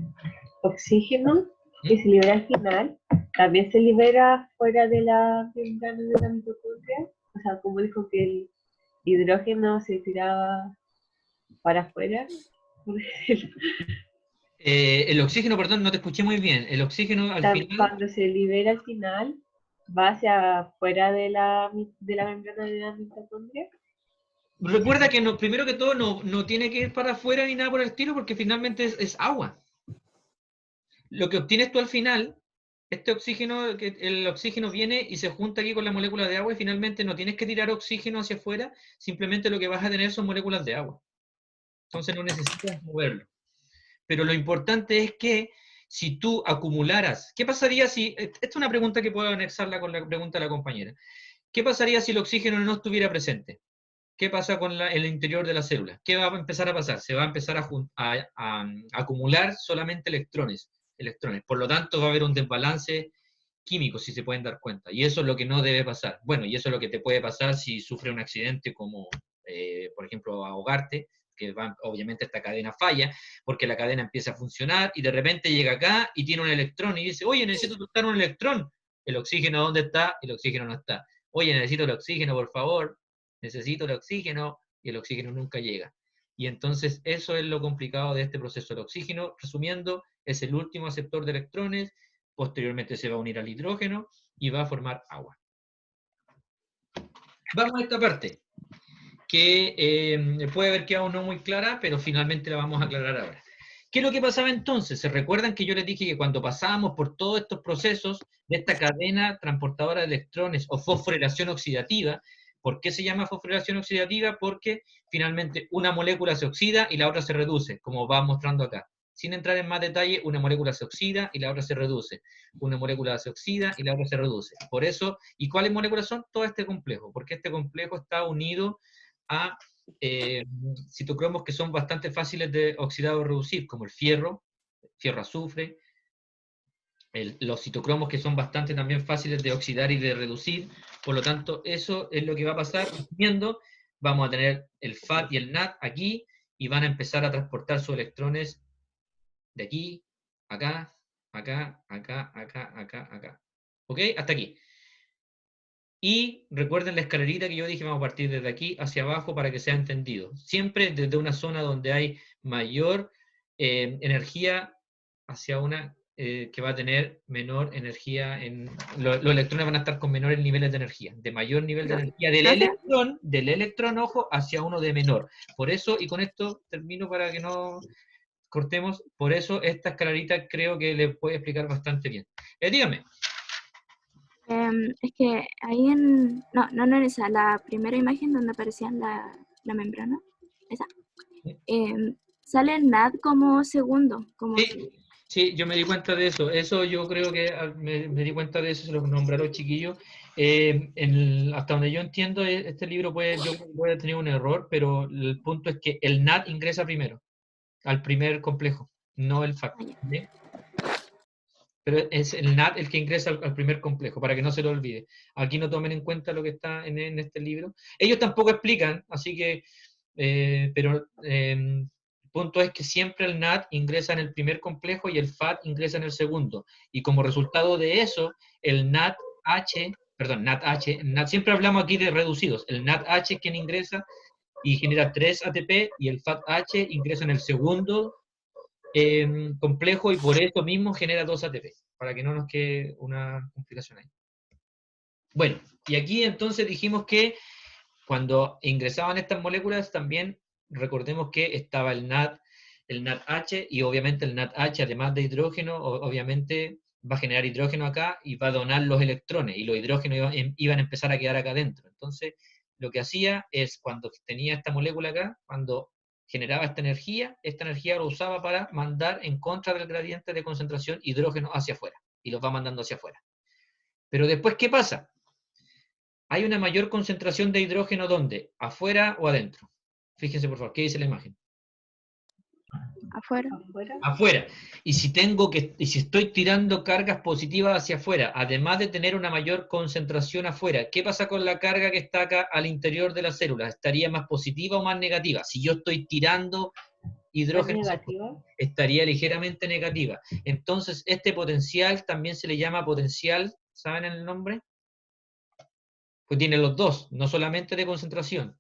D: oxígeno que se libera al final, ¿también se libera fuera de la membrana de la mitocondria? O sea, como dijo que el hidrógeno se tiraba para afuera, por decirlo.
A: El oxígeno, perdón, no te escuché muy bien. El oxígeno al final...
D: Cuando se libera al final, va hacia afuera de la membrana de la mitocondria.
A: Recuerda que primero que todo no tiene que ir para afuera ni nada por el estilo porque finalmente es agua. Lo que obtienes tú al final, el oxígeno viene y se junta aquí con la molécula de agua y finalmente no tienes que tirar oxígeno hacia afuera, simplemente lo que vas a tener son moléculas de agua. Entonces no necesitas moverlo. Pero lo importante es que si tú acumularas, ¿qué pasaría si, esta es una pregunta que puedo anexarla con la pregunta de la compañera, ¿qué pasaría si el oxígeno no estuviera presente? ¿Qué pasa con el interior de la célula? ¿Qué va a empezar a pasar? Se va a empezar a acumular solamente electrones. electrones. Por lo tanto, va a haber un desbalance químico, si se pueden dar cuenta. Y eso es lo que no debe pasar. Bueno, y eso es lo que te puede pasar si sufres un accidente como, por ejemplo, ahogarte, que obviamente esta cadena falla, porque la cadena empieza a funcionar y de repente llega acá y tiene un electrón y dice, oye, necesito buscar un electrón. ¿El oxígeno dónde está? El oxígeno no está. Oye, necesito el oxígeno, por favor. Necesito el oxígeno, y el oxígeno nunca llega. Y entonces eso es lo complicado de este proceso. El oxígeno, resumiendo, es el último aceptor de electrones, posteriormente se va a unir al hidrógeno y va a formar agua. Vamos a esta parte, que puede haber quedado no muy clara, pero finalmente la vamos a aclarar ahora. ¿Qué es lo que pasaba entonces? ¿Se recuerdan que yo les dije que cuando pasábamos por todos estos procesos de esta cadena transportadora de electrones o fosforilación oxidativa? ¿Por qué se llama fosforilación oxidativa? Porque finalmente una molécula se oxida y la otra se reduce, como va mostrando acá. Sin entrar en más detalle, una molécula se oxida y la otra se reduce. Una molécula se oxida y la otra se reduce. Por eso, ¿y cuáles moléculas son? Todo este complejo, porque este complejo está unido a citocromos que son bastante fáciles de oxidar o reducir, como el fierro azufre, los citocromos que son bastante también fáciles de oxidar y de reducir. Por lo tanto, eso es lo que va a pasar. Viendo, vamos a tener el FAT y el NAT aquí, y van a empezar a transportar sus electrones de aquí, acá, acá, acá, acá, acá, acá. ¿Ok? Hasta aquí. Y recuerden la escalerita que yo dije, vamos a partir desde aquí hacia abajo para que sea entendido. Siempre desde una zona donde hay mayor energía hacia una que va a tener menor energía. Los electrones van a estar con menores niveles de energía, de mayor nivel de energía del electrón, ojo, hacia uno de menor. Por eso, y con esto termino para que no cortemos, por eso esta escalerita creo que le puede explicar bastante bien. Dígame.
B: Es que ahí en... No en esa, la primera imagen donde aparecía la membrana, esa, sale el NAD como segundo. Como
A: Sí, yo me di cuenta de eso. Eso yo creo que me di cuenta de eso, se lo nombraron chiquillos. Hasta donde yo entiendo, este libro puede tener un error, pero el punto es que el NAD ingresa primero, al primer complejo, no el FAT. ¿Sí? Pero es el NAD el que ingresa al primer complejo, para que no se lo olvide. Aquí no tomen en cuenta lo que está en este libro. Ellos tampoco explican, así que, pero el punto es que siempre el NAD ingresa en el primer complejo y el FAT ingresa en el segundo. Y como resultado de eso, el NADH, siempre hablamos aquí de reducidos. El NADH es quien ingresa y genera 3 ATP, y el FATH ingresa en el segundo complejo, y por eso mismo genera 2 ATP, para que no nos quede una complicación ahí. Bueno, y aquí entonces dijimos que cuando ingresaban estas moléculas también recordemos que estaba el NADH, y obviamente el NADH, además de hidrógeno, obviamente va a generar hidrógeno acá y va a donar los electrones, y los hidrógenos iban a empezar a quedar acá adentro. Entonces, lo que hacía es, cuando tenía esta molécula acá, cuando generaba esta energía lo usaba para mandar en contra del gradiente de concentración hidrógeno hacia afuera, y los va mandando hacia afuera. Pero después, ¿qué pasa? Hay una mayor concentración de hidrógeno, ¿dónde? ¿Afuera o adentro? Fíjense, por favor, ¿qué dice la imagen?
B: Afuera.
A: Afuera. Y si estoy tirando cargas positivas hacia afuera, además de tener una mayor concentración afuera, ¿qué pasa con la carga que está acá al interior de la célula? ¿Estaría más positiva o más negativa? Si yo estoy tirando hidrógeno, estaría ligeramente negativa. Entonces, este potencial también se le llama potencial, ¿saben el nombre? Pues tiene los dos, no solamente de concentración.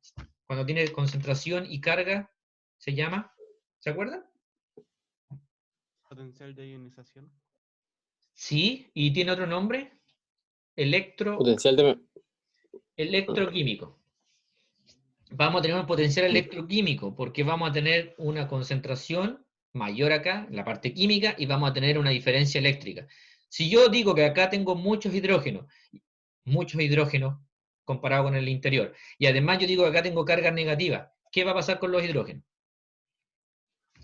A: Cuando tiene concentración y carga, se llama, ¿se acuerdan?
H: Potencial de ionización.
A: Sí, y tiene otro nombre.
C: Potencial de...
A: Electroquímico. Vamos a tener un potencial electroquímico porque vamos a tener una concentración mayor acá, en la parte química, y vamos a tener una diferencia eléctrica. Si yo digo que acá tengo muchos hidrógenos comparado con el interior, y además yo digo que acá tengo cargas negativas, ¿qué va a pasar con los hidrógenos?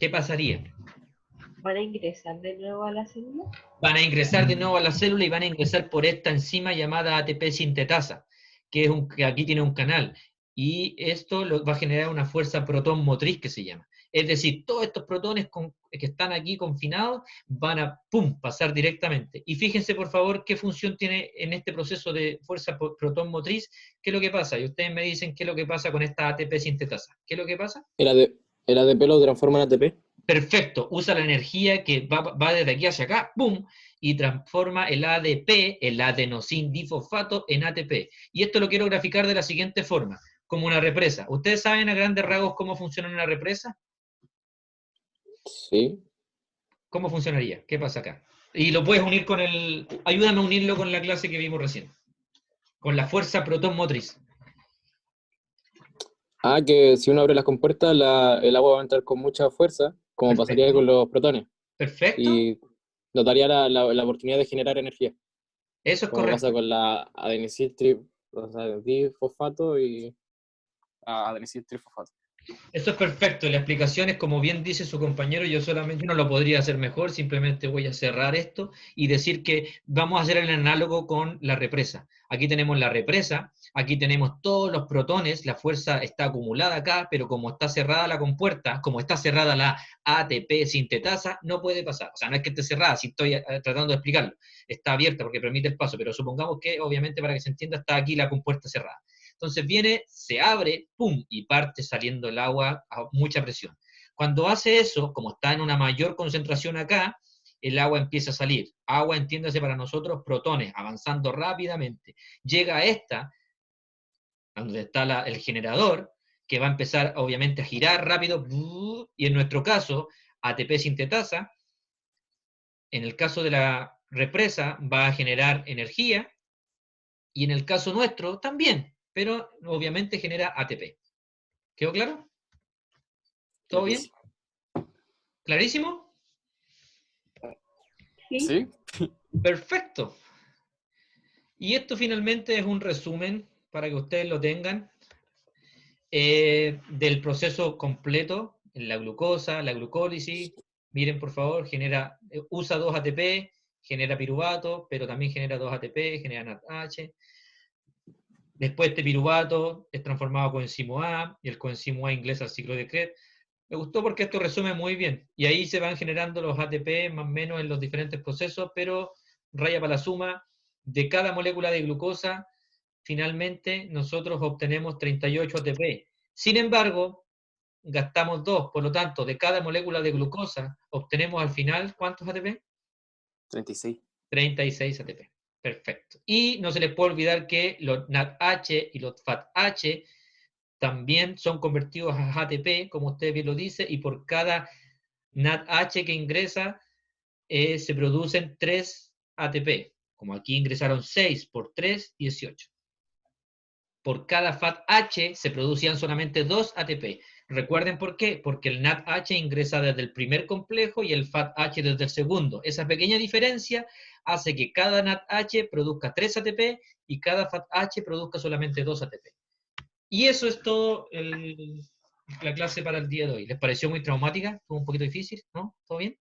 A: ¿Qué pasaría?
D: ¿Van a ingresar de nuevo a la célula?
A: Van a ingresar de nuevo a la célula y van a ingresar por esta enzima llamada ATP sintetasa, que aquí tiene un canal. Y esto va a generar una fuerza protón motriz que se llama. Es decir, todos estos protones que están aquí confinados van a pasar directamente. Y fíjense, por favor, qué función tiene en este proceso de fuerza protón motriz. ¿Qué es lo que pasa? Y ustedes me dicen qué es lo que pasa con esta ATP sintetasa. ¿Qué es lo que pasa?
C: El ADP lo transforma en ATP.
A: Perfecto, usa la energía que va desde aquí hacia acá, ¡pum! Y transforma el ADP, el adenosin difosfato, en ATP. Y esto lo quiero graficar de la siguiente forma, como una represa. ¿Ustedes saben a grandes rasgos cómo funciona una represa?
C: Sí.
A: ¿Cómo funcionaría? ¿Qué pasa acá? Y lo puedes unir con ayúdame a unirlo con la clase que vimos recién. Con la fuerza protón motriz.
C: Que si uno abre las compuertas, el agua va a entrar con mucha fuerza, como pasaría
A: Perfecto.
C: con los protones.
A: Perfecto.
C: Y nos daría la oportunidad de generar energía.
A: Eso es
C: Como
A: correcto.
C: pasa con la adenosin difosfato y adenosin trifosfato.
A: Eso es perfecto, la explicación es como bien dice su compañero, yo solamente no lo podría hacer mejor, simplemente voy a cerrar esto y decir que vamos a hacer el análogo con la represa. Aquí tenemos la represa, aquí tenemos todos los protones, la fuerza está acumulada acá, pero como está cerrada la compuerta, como está cerrada la ATP sintetasa, no puede pasar. O sea, no es que esté cerrada, si estoy tratando de explicarlo, está abierta porque permite el paso, pero supongamos que, obviamente, para que se entienda, está aquí la compuerta cerrada. Entonces viene, se abre, ¡pum! Y parte saliendo el agua a mucha presión. Cuando hace eso, como está en una mayor concentración acá, el agua empieza a salir. Agua, entiéndase para nosotros, protones, avanzando rápidamente. Llega a esta, donde está el generador, que va a empezar obviamente a girar rápido, y en nuestro caso, ATP sintetasa, en el caso de la represa, va a generar energía, y en el caso nuestro también, pero obviamente genera ATP. ¿Quedó claro? ¿Todo bien? ¿Clarísimo?
C: Sí.
A: Perfecto. Y esto finalmente es un resumen, para que ustedes lo tengan, del proceso completo en la glucosa, la glucólisis. Miren, por favor, usa 2 ATP, genera piruvato, pero también genera 2 ATP, genera NADH. Después este piruvato es transformado a coenzimo A, y el coenzimo A ingresa al ciclo de Krebs. Me gustó porque esto resume muy bien. Y ahí se van generando los ATP más o menos en los diferentes procesos, pero raya para la suma, de cada molécula de glucosa, finalmente nosotros obtenemos 38 ATP. Sin embargo, gastamos 2, por lo tanto, de cada molécula de glucosa obtenemos al final, ¿cuántos ATP?
C: 36.
A: 36 ATP. Perfecto. Y no se les puede olvidar que los NADH y los FATH también son convertidos a ATP, como usted bien lo dice, y por cada NADH que ingresa se producen 3 ATP. Como aquí ingresaron 6 por 3, 18. Por cada FATH se producían solamente 2 ATP. ¿Recuerden por qué? Porque el NADH ingresa desde el primer complejo y el FATH desde el segundo. Esa pequeña diferencia hace que cada NADH produzca 3 ATP y cada FATH produzca solamente 2 ATP. Y eso es todo la clase para el día de hoy. ¿Les pareció muy traumática? ¿Estuvo un poquito difícil? ¿No? ¿Todo bien?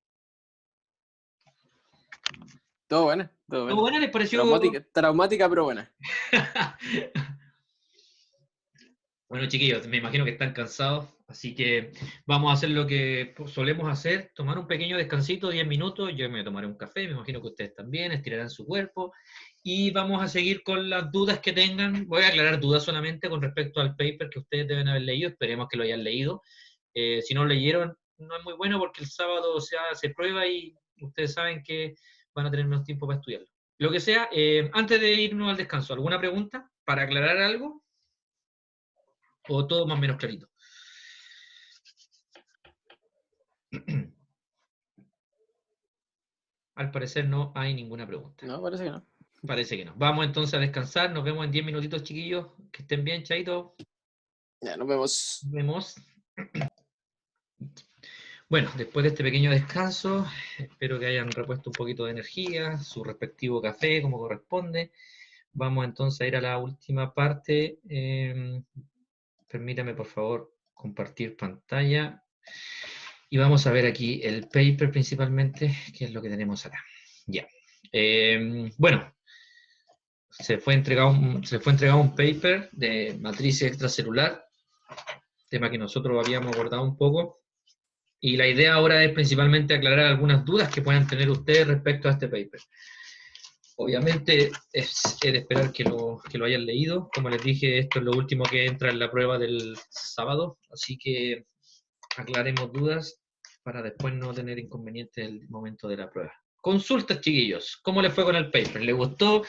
C: Todo bueno.
A: ¿Todo bueno? ¿Les pareció?
C: Traumática, pero buena.
A: Bueno, chiquillos, me imagino que están cansados, así que vamos a hacer lo que solemos hacer, tomar un pequeño descansito, 10 minutos, yo me tomaré un café, me imagino que ustedes también, estirarán su cuerpo, y vamos a seguir con las dudas que tengan. Voy a aclarar dudas solamente con respecto al paper que ustedes deben haber leído, esperemos que lo hayan leído. Si no lo leyeron, no es muy bueno porque el sábado se hace prueba y ustedes saben que van a tener menos tiempo para estudiarlo. Lo que sea, antes de irnos al descanso, ¿alguna pregunta para aclarar algo? ¿O todo más o menos clarito? Al parecer no hay ninguna pregunta.
C: No, parece que no.
A: Parece que no. Vamos entonces a descansar. Nos vemos en 10 minutitos, chiquillos. Que estén bien, chaito.
C: Ya, nos vemos.
A: Nos vemos. Bueno, después de este pequeño descanso, espero que hayan repuesto un poquito de energía, su respectivo café, como corresponde. Vamos entonces a ir a la última parte. Permítame, por favor, compartir pantalla. Y vamos a ver aquí el paper principalmente, que es lo que tenemos acá. Ya. Bueno, se fue entregado un paper de matriz extracelular, tema que nosotros habíamos abordado un poco. Y la idea ahora es principalmente aclarar algunas dudas que puedan tener ustedes respecto a este paper. Obviamente es de esperar que lo hayan leído. Como les dije, esto es lo último que entra en la prueba del sábado, así que aclaremos dudas para después no tener inconvenientes en el momento de la prueba. Consultas, chiquillos. ¿Cómo les fue con el paper? ¿Les gustó?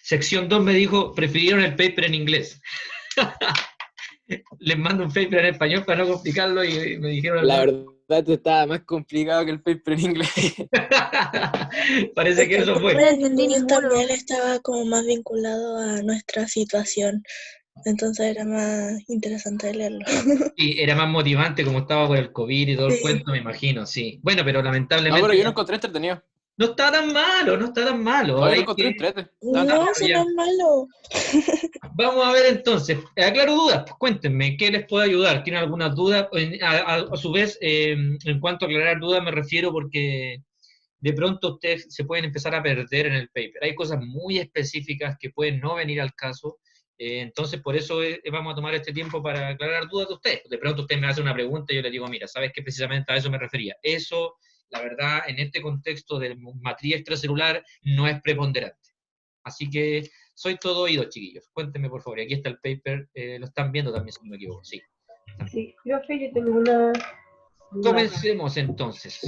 A: Sección 2 me dijo, prefirieron el paper en inglés. Les mando un paper en español para no complicarlo y me dijeron...
C: La verdad estaba más complicado que el paper en inglés.
A: Parece que eso fue.
B: No entendí ninguno.
I: También estaba como más vinculado a nuestra situación, entonces era más interesante leerlo.
A: Sí, era más motivante como estaba con el COVID y todo el
I: Sí.
A: cuento, me imagino, sí. Bueno, pero
C: No,
A: lamentablemente
C: pero yo lo encontré entretenido.
A: no está tan malo, no está tan malo.
C: No, yo
A: Hay
C: lo encontré
A: que-
C: entretenido.
I: No, eso
A: ya.
I: no es malo.
A: Vamos a ver entonces, aclaro dudas, pues cuéntenme, ¿qué les puede ayudar? ¿Tienen algunas dudas? A su vez, en cuanto a aclarar dudas me refiero porque de pronto ustedes se pueden empezar a perder en el paper. Hay cosas muy específicas que pueden no venir al caso, entonces por eso vamos a tomar este tiempo para aclarar dudas de ustedes. De pronto usted me hace una pregunta y yo le digo, mira, ¿sabes qué precisamente a eso me refería? Eso, la verdad, en este contexto de matriz extracelular no es preponderante. Así que soy todo oído, chiquillos. Cuéntenme, por favor. Y aquí está el paper. Lo están viendo también, si no me equivoco. Sí.
D: Sí, profe, yo tengo una...
A: Comencemos entonces.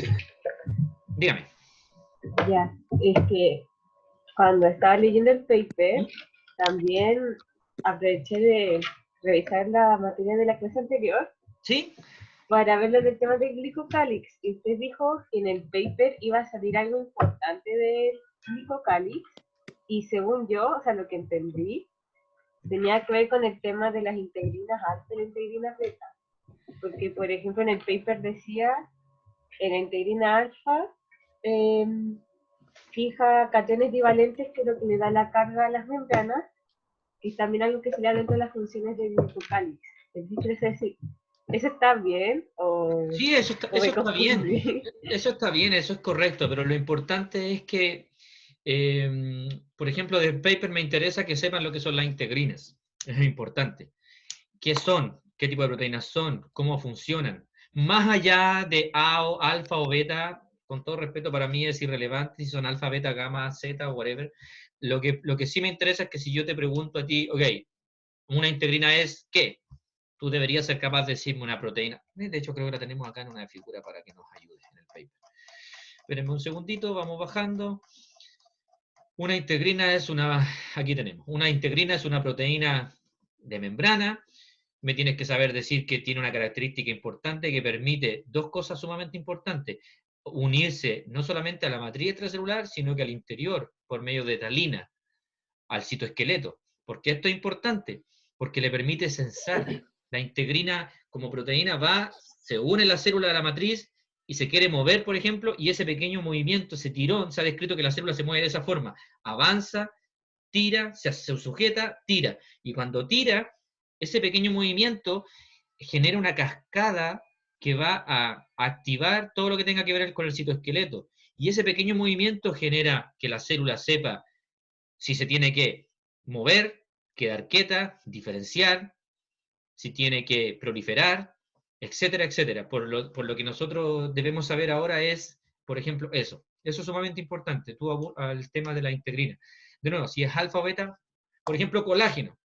A: Dígame.
D: Ya, es que cuando estaba leyendo el paper, también aproveché de revisar la materia de la clase anterior
A: ¿Sí?
D: para ver lo del tema del glicocálix. Y usted dijo que en el paper iba a salir algo importante del glicocálix, y según yo, o sea, lo que entendí, tenía que ver con el tema de las integrinas alfa y la integrina beta. Porque, por ejemplo, en el paper decía, en la integrina alfa, fija cationes divalentes, que es lo que le da la carga a las membranas, y también algo que sería dentro de las funciones del glicocálix. Entonces, decir, ¿eso está bien? O,
A: Sí, eso está,
D: o me
A: eso está bien.
D: confundí?
A: Eso está bien, eso es correcto. Pero lo importante es que, por ejemplo, del paper me interesa que sepan lo que son las integrinas. Es importante. ¿Qué son? ¿Qué tipo de proteínas son? ¿Cómo funcionan? Más allá de A o alfa o beta, con todo respeto, para mí es irrelevante si son alfa, beta, gamma, zeta o whatever. Lo que sí me interesa es que si yo te pregunto a ti, ok, una integrina es ¿qué? Tú deberías ser capaz de decirme una proteína. De hecho, creo que la tenemos acá en una figura para que nos ayude en el paper. Espérenme un segundito, vamos bajando. Una integrina es una, aquí tenemos, una integrina es una proteína de membrana. Me tienes que saber decir que tiene una característica importante que permite dos cosas sumamente importantes. Unirse no solamente a la matriz extracelular, sino que al interior, por medio de talina, al citoesqueleto. ¿Por qué esto es importante? Porque le permite sensar. La integrina como proteína va, se une a la célula de la matriz y se quiere mover, por ejemplo, y ese pequeño movimiento, ese tirón, se ha descrito que la célula se mueve de esa forma. Avanza, tira, se sujeta, tira. Y cuando tira, ese pequeño movimiento genera una cascada que va a activar todo lo que tenga que ver con el citoesqueleto. Y ese pequeño movimiento genera que la célula sepa si se tiene que mover, quedar quieta, diferenciar, si tiene que proliferar, etcétera, etcétera. Por lo que nosotros debemos saber ahora es, por ejemplo, eso. Eso es sumamente importante, tú al tema de la integrina. De nuevo, si es alfa o beta, por ejemplo, colágeno.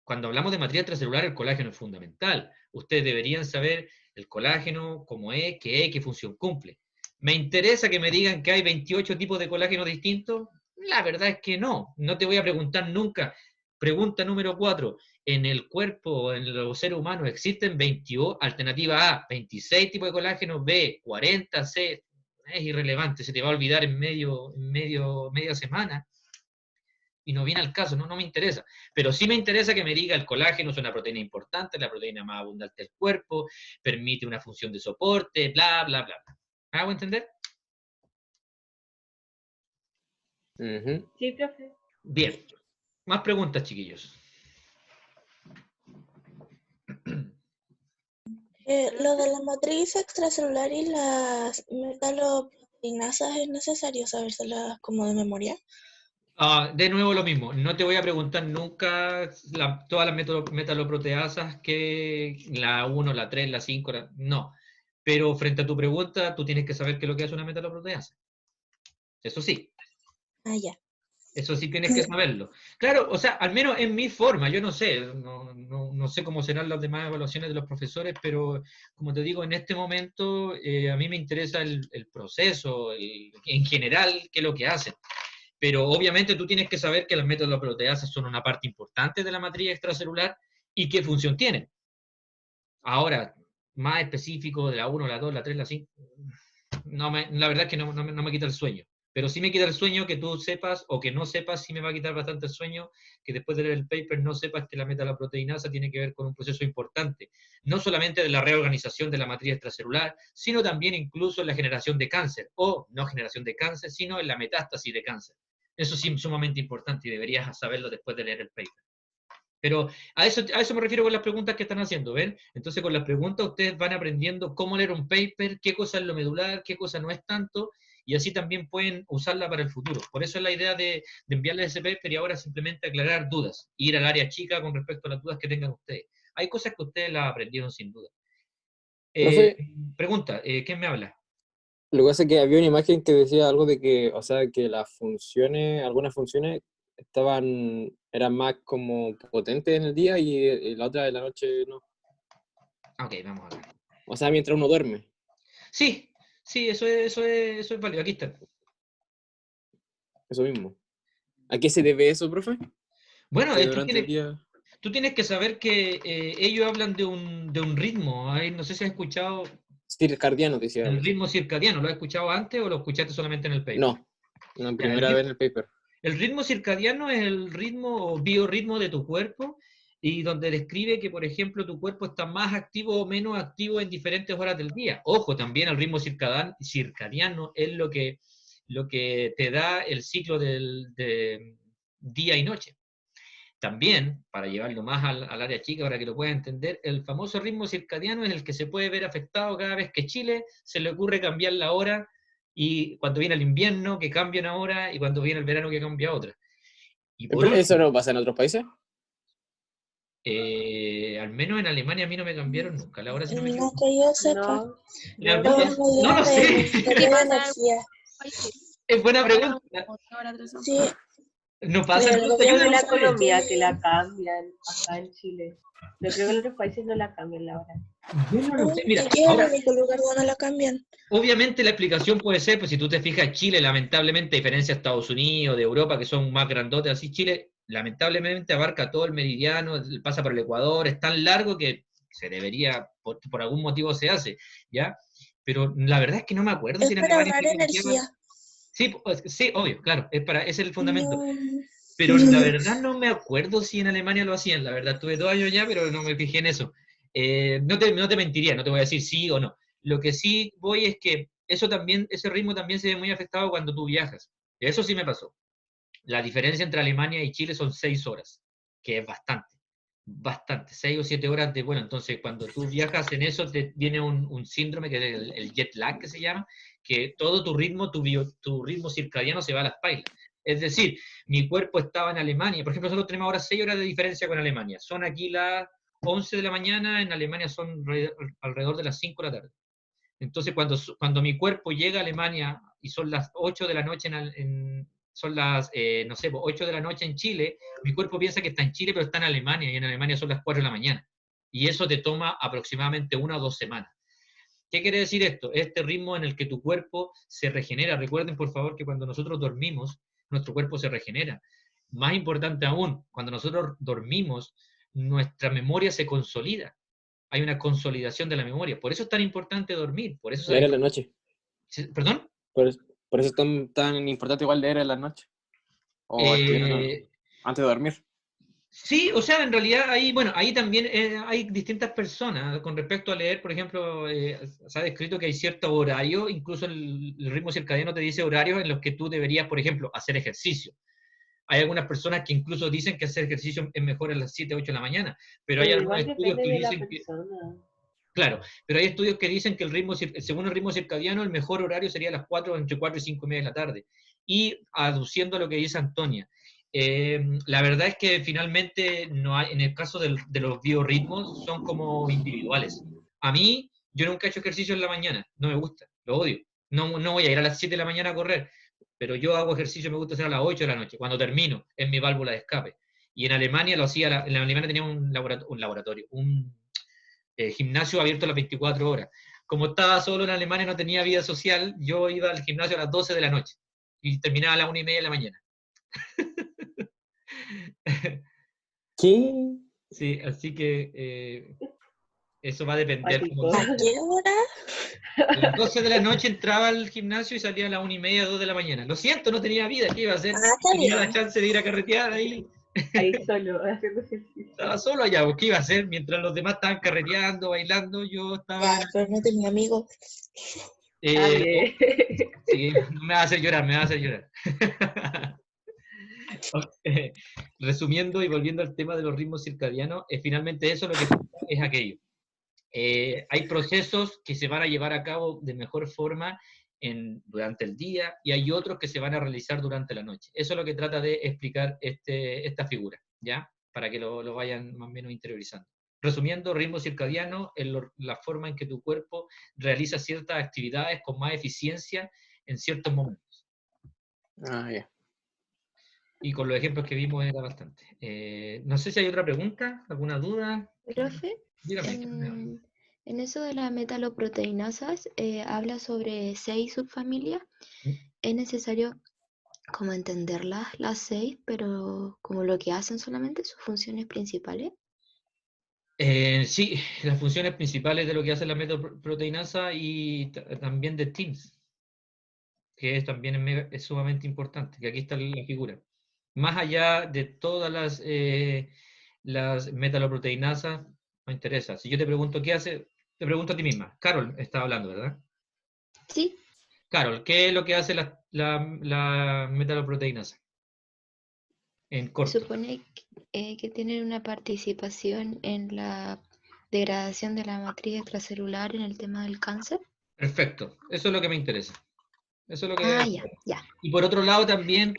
A: Cuando hablamos de matriz extracelular, el colágeno es fundamental. Ustedes deberían saber el colágeno, cómo es, qué función cumple. ¿Me interesa que me digan que hay 28 tipos de colágeno distintos? La verdad es que no. No te voy a preguntar nunca. Pregunta número 4. ¿En el cuerpo, en los seres humanos, existen 28, alternativa A, 26 tipos de colágeno, B, 40, C? Es irrelevante, se te va a olvidar en media semana. Y no viene al caso, no me interesa. Pero sí me interesa que me diga el colágeno es una proteína importante, la proteína más abundante del cuerpo, permite una función de soporte, bla, bla, bla. ¿Me hago entender?
D: Sí, profe.
A: Bien. Más preguntas, chiquillos.
I: Lo de la matriz extracelular y las metaloproteinasas, ¿es necesario sabérselas como de memoria?
A: De nuevo lo mismo, no te voy a preguntar nunca todas las metaloproteasas, que la 1, la 3, la 5, no. Pero frente a tu pregunta, tú tienes que saber qué es lo que hace una metaloproteasa. Eso sí.
I: Ah, ya.
A: Eso sí tienes que saberlo. Claro, o sea, al menos en mi forma, yo no sé, no sé cómo serán las demás evaluaciones de los profesores, pero como te digo, en este momento a mí me interesa el proceso, en general, qué es lo que hacen. Pero obviamente tú tienes que saber que las metaloproteasas son una parte importante de la matriz extracelular y qué función tienen. Ahora, más específico de la 1, la 2, la 3, la 5, la verdad es que no me quita el sueño. Pero sí me quita el sueño que tú sepas, o que no sepas, sí me va a quitar bastante el sueño, que después de leer el paper no sepas que la metaloproteinasa tiene que ver con un proceso importante, no solamente de la reorganización de la matriz extracelular, sino también incluso en la generación de cáncer, o no generación de cáncer, sino en la metástasis de cáncer. Eso sí es sumamente importante y deberías saberlo después de leer el paper. Pero a eso me refiero con las preguntas que están haciendo, ¿ven? Entonces con las preguntas ustedes van aprendiendo cómo leer un paper, qué cosa es lo medular, qué cosa no es tanto, y así también pueden usarla para el futuro. Por eso es la idea de enviarles ese paper y ahora simplemente aclarar dudas, ir al área chica con respecto a las dudas que tengan ustedes. Hay cosas que ustedes las aprendieron sin duda.
C: Profe,
A: Pregunta, ¿quién me habla?
C: lo que pasa es que había una imagen que decía algo de que, o sea, que las funciones, algunas funciones eran más como potentes en el día y la otra de la noche no.
A: Ok, vamos a ver.
C: O sea, mientras uno duerme.
A: Sí, eso es válido. Aquí está.
C: Eso mismo. ¿A qué se debe eso, profe?
A: Bueno,
C: Que durante el día...
A: tú tienes que saber que ellos hablan de un ritmo. No sé si has escuchado
C: Circadiano, decía.
A: el ritmo circadiano. ¿Lo has escuchado antes o lo escuchaste solamente en el paper?
C: No, la primera vez en el paper.
A: El ritmo circadiano es el ritmo o biorritmo de tu cuerpo y donde describe que, por ejemplo, tu cuerpo está más activo o menos activo en diferentes horas del día. Ojo, también el ritmo circadiano es lo que te da el ciclo de día y noche. También, para llevarlo más al área chica, para que lo puedas entender, el famoso ritmo circadiano es el que se puede ver afectado cada vez que Chile se le ocurre cambiar la hora, y cuando viene el invierno que cambia una hora, y cuando viene el verano que cambia otra. Y por
C: ¿Eso
A: último,
C: no pasa en otros países?
A: al menos en Alemania a mí no me cambiaron nunca la hora, si no me
I: No
A: equivoco.
I: que yo sepa.
D: No,
A: En Alemania,
I: Todos
A: no lo
I: medidas
A: sé.
I: de Ministerio de Energía.
A: Es buena pregunta.
I: Sí,
A: No pasa
I: del
A: nunca, yo
I: gobierno
A: no
D: en
A: lo
D: la
A: sabía.
D: Colombia que la cambian acá en Chile. Pero creo que en otros países no la cambian la hora.
A: Yo no lo sé. Mira,
I: aquí es el
A: ahora,
I: único lugar donde la cambian.
A: obviamente la explicación puede ser, pues si tú te fijas, Chile, lamentablemente, a diferencia de Estados Unidos, de Europa, que son más grandotes, así Chile, lamentablemente abarca todo el meridiano, pasa por el Ecuador, es tan largo que se debería, por algún motivo se hace, ¿ya? Pero la verdad es que no me acuerdo si
I: Es
A: en
I: para
A: Alemania
I: ahorrar
A: se cambiaba.
I: energía.
A: Sí, sí, obvio, claro, es el fundamento.
I: No.
A: Pero la verdad no me acuerdo si en Alemania lo hacían, la verdad, tuve 2 años ya, pero no me fijé en eso. No te mentiría, no te voy a decir sí o no. Lo que sí voy es que ese ritmo también se ve muy afectado cuando tú viajas. Eso sí me pasó. La diferencia entre Alemania y Chile son 6 horas, que es bastante, 6 o 7 horas de, bueno, entonces cuando tú viajas en eso te viene un síndrome que es el jet lag que se llama, que todo tu ritmo, tu ritmo circadiano se va a las pailas. Es decir, mi cuerpo estaba en Alemania, por ejemplo, nosotros tenemos ahora 6 horas de diferencia con Alemania, son aquí las 11 de la mañana, en Alemania son alrededor de las 5 de la tarde. Entonces, cuando mi cuerpo llega a Alemania y son las 8 de la noche son las, no sé, 8 de la noche en Chile, mi cuerpo piensa que está en Chile, pero está en Alemania, y en Alemania son las 4 de la mañana. Y eso te toma aproximadamente 1 o 2 semanas. ¿Qué quiere decir esto? Este ritmo en el que tu cuerpo se regenera. Recuerden, por favor, que cuando nosotros dormimos, nuestro cuerpo se regenera. Más importante aún, cuando nosotros dormimos, nuestra memoria se consolida. Hay una consolidación de la memoria. Por eso es tan importante dormir. Por eso
C: Leer en la noche.
A: ¿Perdón?
C: Por eso es tan importante igual leer en la noche. O estudiar antes de dormir.
A: Sí, o sea, en realidad ahí también hay distintas personas con respecto a leer, por ejemplo, se ha descrito que hay cierto horario, incluso el ritmo circadiano te dice horarios en los que tú deberías, por ejemplo, hacer ejercicio. Hay algunas personas que incluso dicen que hacer ejercicio es mejor a las 7, 8 de la mañana, pero hay
D: Pero
A: algunos
D: igual
A: estudios
D: depende
A: que
D: de la
A: dicen que,
D: persona.
A: claro, pero hay estudios que dicen que según el ritmo circadiano, el mejor horario sería a las 4, entre 4 y 5 y media de la tarde. Y aduciendo a lo que dice Antonia, la verdad es que finalmente no hay, en el caso de los biorritmos, son como individuales. A mí Yo nunca he hecho ejercicio en la mañana, no me gusta, lo odio. No voy a ir a las 7 de la mañana a correr, pero yo hago ejercicio, me gusta hacer a las 8 de la noche, cuando termino, es mi válvula de escape. Y en Alemania lo hacía, en Alemania tenía un laboratorio, un gimnasio abierto a las 24 horas. Como estaba solo en Alemania, no tenía vida social, yo iba al gimnasio a las 12 de la noche y terminaba a las 1:30 de la mañana.
C: ¿Qué?
A: Sí, así que eso va a depender.
D: Cuático.
I: ¿A qué hora?
A: A las 12 de la noche entraba al gimnasio y salía a las 1:30, 2 de la mañana. Lo siento, no tenía vida, ¿qué iba a hacer?
I: Ah, está
A: Tenía la
I: bien.
A: chance de ir a carretear ahí.
D: Ahí solo, haciendo ejercicio.
A: Estaba solo allá, ¿qué iba a hacer? Mientras los demás estaban carreteando, bailando, yo estaba...
I: Ya, pero no tenía amigos.
D: Ah, bien.
A: Sí, me va a hacer llorar, me va a hacer llorar. Resumiendo y volviendo al tema de los ritmos circadianos, finalmente eso lo que es aquello. Hay procesos que se van a llevar a cabo de mejor forma durante el día y hay otros que se van a realizar durante la noche. Eso es lo que trata de explicar esta figura, ¿ya? Para que lo vayan más o menos interiorizando. Resumiendo, ritmo circadiano es la forma en que tu cuerpo realiza ciertas actividades con más eficiencia en ciertos momentos.
C: Ah, ya.
A: Y con los ejemplos que vimos era bastante. No sé si hay otra pregunta, alguna duda.
J: Profe,
A: Dígame.
J: en eso de las metaloproteinasas, habla sobre 6 subfamilias. Es necesario como entenderlas las 6, pero como lo que hacen solamente, sus funciones principales.
A: Sí, las funciones principales de lo que hace la metaproteinasa y también de TIMS, que es sumamente importante, que aquí está la figura. Más allá de todas las metaloproteinasas, me interesa. Si yo te pregunto qué hace, te pregunto a ti misma. Carol está hablando, ¿verdad?
J: Sí.
A: Carol, ¿qué es lo que hace la metaloproteinasa? En corto.
J: Supone que tienen una participación en la degradación de la matriz extracelular en el tema del cáncer.
A: Perfecto, eso es lo que me interesa. Eso es lo que
J: ya.
A: Y por otro lado también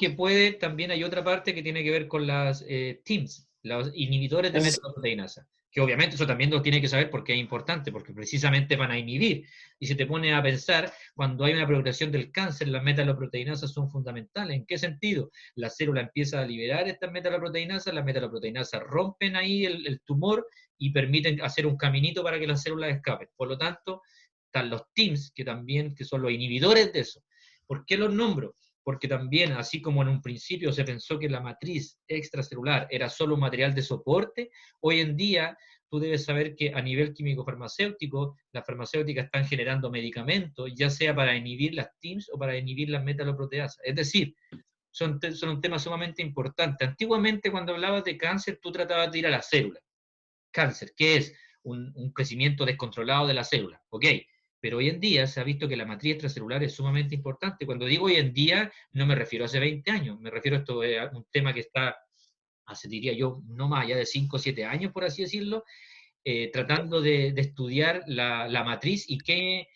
A: también hay otra parte que tiene que ver con las TIMS, los inhibidores de metaloproteinasa, que obviamente eso también lo tiene que saber porque es importante, porque precisamente van a inhibir. Y si te pones a pensar, cuando hay una progresión del cáncer, las metaloproteinasas son fundamentales. ¿En qué sentido? La célula empieza a liberar estas metaloproteinasas rompen ahí el tumor y permiten hacer un caminito para que las células escapen. Por lo tanto, están los TIMS, que son los inhibidores de eso. ¿Por qué los nombro? Porque también, así como en un principio se pensó que la matriz extracelular era solo un material de soporte, hoy en día tú debes saber que a nivel químico-farmacéutico, las farmacéuticas están generando medicamentos, ya sea para inhibir las TIMS o para inhibir las metaloproteasas. Es decir, son un tema sumamente importante. Antiguamente, cuando hablabas de cáncer, tú tratabas de ir a la célula. Cáncer, que es un crecimiento descontrolado de la célula. ¿Ok? Pero hoy en día se ha visto que la matriz extracelular es sumamente importante. Cuando digo hoy en día, no me refiero a hace 20 años, me refiero a un tema que está, hace, diría yo, no más allá de 5 o 7 años, por así decirlo, tratando de estudiar la matriz y qué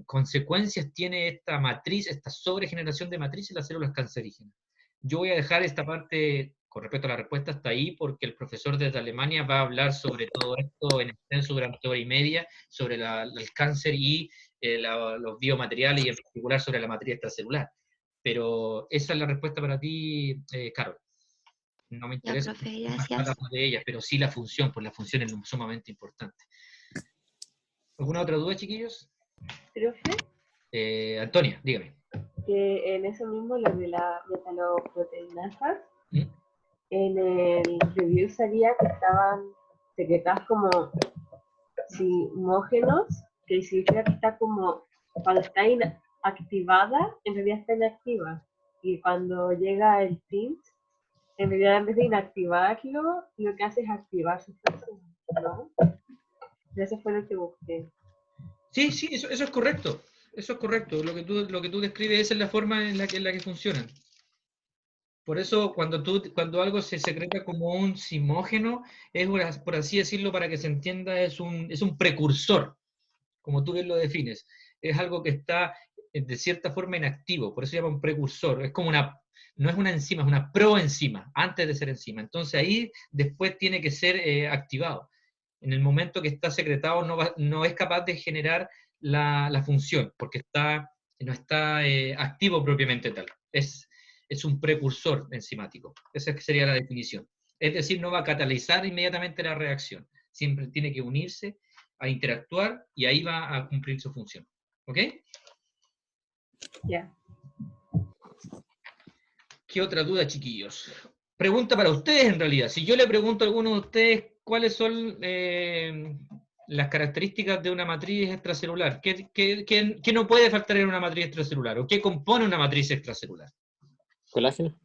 A: consecuencias tiene esta matriz, esta sobregeneración de matriz en las células cancerígenas. Yo voy a dejar esta parte con respecto a la respuesta hasta ahí, porque el profesor desde Alemania va a hablar sobre todo esto en extenso durante 1 hora y media, sobre el cáncer y los biomateriales, y en particular sobre la matriz extracelular. Pero esa es la respuesta para ti, Carol. No me interesa
J: profe, gracias.
A: de ellas, pero sí la función, pues la función es sumamente importante. ¿Alguna otra duda, chiquillos?
D: Profe,
A: Antonia, dígame.
D: que en eso mismo, lo de la metaloproteinasas, en el review salía que estaban secretadas como simógenos, que significa que está como, cuando está inactivada, en realidad está inactiva. Y cuando llega el TIMS, en realidad en vez de inactivarlo, lo que hace es activar su función, ¿no? Eso fue lo que busqué.
A: Sí, eso es correcto. Eso es correcto. Lo que tú describes, esa es la forma en la que funcionan. Por eso, cuando algo se secreta como un simógeno, es, por así decirlo, para que se entienda, es un precursor, como tú bien lo defines. Es algo que está, de cierta forma, inactivo, por eso se llama un precursor. Es como no es una enzima, es una proenzima, antes de ser enzima. Entonces ahí después tiene que ser activado. en el momento que está secretado no es capaz de generar la función, porque no está activo propiamente tal. Es un precursor enzimático. Esa sería la definición. Es decir, no va a catalizar inmediatamente la reacción. Siempre tiene que unirse a interactuar y ahí va a cumplir su función. ¿Ok?
D: Ya.
A: ¿Qué otra duda, chiquillos? Pregunta para ustedes, en realidad. Si yo le pregunto a alguno de ustedes cuáles son las características de una matriz extracelular, ¿qué no puede faltar en una matriz extracelular? ¿O qué compone una matriz extracelular?
C: Colágeno.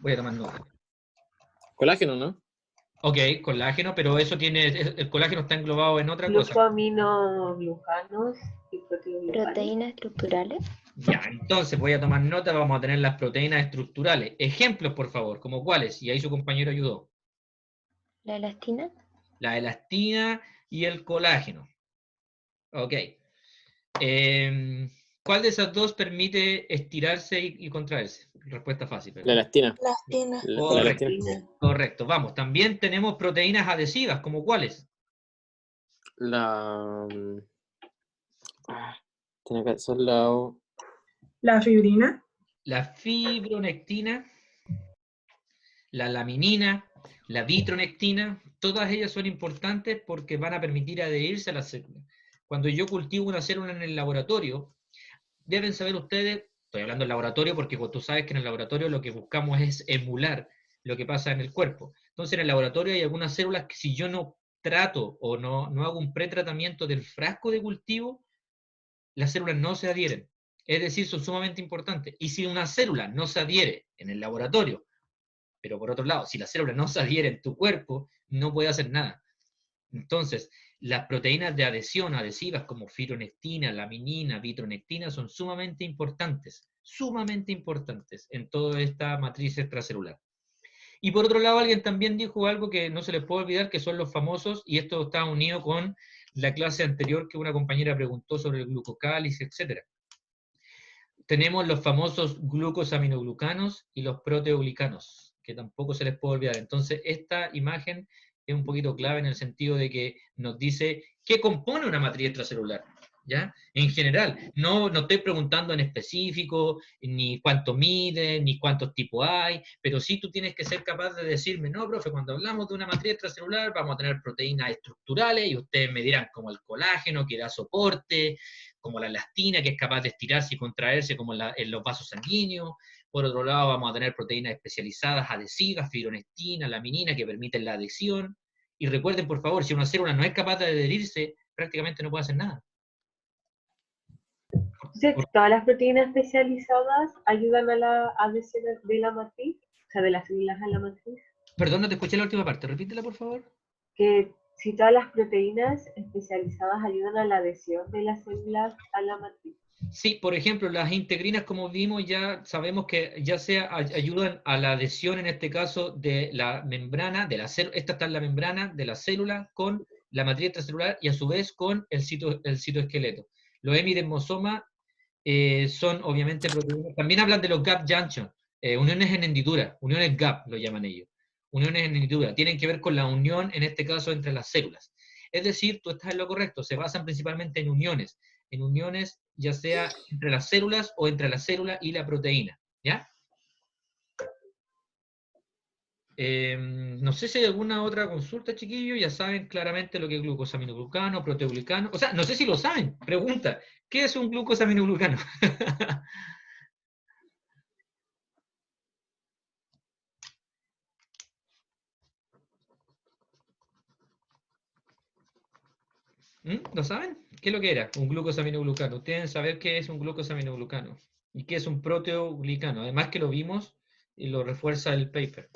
A: Voy a tomar nota.
C: Colágeno, ¿no?
A: Ok, colágeno, pero el colágeno está englobado en otra cosa.
D: Glucosaminoglucanos y proteoglucanos.
J: Proteínas estructurales.
A: Ya, entonces voy a tomar nota, vamos a tener las proteínas estructurales. Ejemplos, por favor, ¿como cuáles? Y ahí su compañero ayudó.
J: La elastina.
A: La elastina y el colágeno. Ok. ¿Cuál de esas dos permite estirarse y contraerse? Respuesta fácil. ¿verdad?
C: La elastina.
I: Elastina.
C: La elastina.
A: Correcto, vamos. También tenemos proteínas adhesivas, ¿como cuáles?
C: Son la...
K: La fibrina.
A: La fibronectina, la laminina, la vitronectina, todas ellas son importantes porque van a permitir adherirse a la célula. Cuando yo cultivo una célula en el laboratorio, deben saber ustedes, estoy hablando del laboratorio porque tú sabes que en el laboratorio lo que buscamos es emular lo que pasa en el cuerpo. Entonces en el laboratorio hay algunas células que si yo no trato o no hago un pretratamiento del frasco de cultivo, las células no se adhieren. Es decir, son sumamente importantes. Y si una célula no se adhiere en el laboratorio, pero por otro lado, si la célula no se adhiere en tu cuerpo, no puede hacer nada. Entonces, las proteínas de adhesión adhesivas como fibronectina, laminina, vitronectina son sumamente importantes en toda esta matriz extracelular. Y por otro lado, alguien también dijo algo que no se les puede olvidar, que son los famosos, y esto está unido con la clase anterior que una compañera preguntó sobre el glucocálice, etc. Tenemos los famosos glucosaminoglucanos y los proteoglicanos, que tampoco se les puede olvidar. Entonces, esta imagen es un poquito clave en el sentido de que nos dice qué compone una matriz extracelular, ¿ya? En general, no estoy preguntando en específico, ni cuánto mide, ni cuántos tipos hay, pero sí tú tienes que ser capaz de decirme, no, profe, cuando hablamos de una matriz extracelular vamos a tener proteínas estructurales y ustedes me dirán como el colágeno que da soporte, como la elastina que es capaz de estirarse y contraerse como en los vasos sanguíneos. Por otro lado vamos a tener proteínas especializadas adhesivas, fibronectina, laminina que permiten la adhesión. Y recuerden, por favor, si una célula no es capaz de adherirse, prácticamente no puede hacer nada.
D: Entonces, todas las proteínas especializadas ayudan a la adhesión de la matriz, o sea, de las células a la matriz.
A: Perdón, no te escuché la última parte, repítela, por favor.
D: Que si todas las proteínas especializadas ayudan a la adhesión de las células a la matriz.
A: Sí, por ejemplo, las integrinas, como vimos, ya sabemos que ya ayudan a la adhesión, en este caso, de la membrana, esta está en la membrana de la célula con la matriz extracelular y a su vez con el citoesqueleto. Los hemidesmosomas son obviamente proteínas. También hablan de los gap junction, uniones en hendidura, uniones gap lo llaman ellos. Uniones en hendidura, tienen que ver con la unión, en este caso, entre las células. Es decir, tú estás en lo correcto, se basan principalmente en uniones ya sea entre las células o entre la célula y la proteína, ¿ya? No sé si hay alguna otra consulta, chiquillos, ya saben claramente lo que es glucosaminoglucano, proteoglicano, o sea, no sé si lo saben, pregunta, ¿qué es un glucosaminoglucano? ¿Lo saben? ¿Qué es lo que era un glucosaminoglucano? Ustedes deben saber qué es un glucosaminoglucano y qué es un proteoglicano. Además que lo vimos y lo refuerza el paper.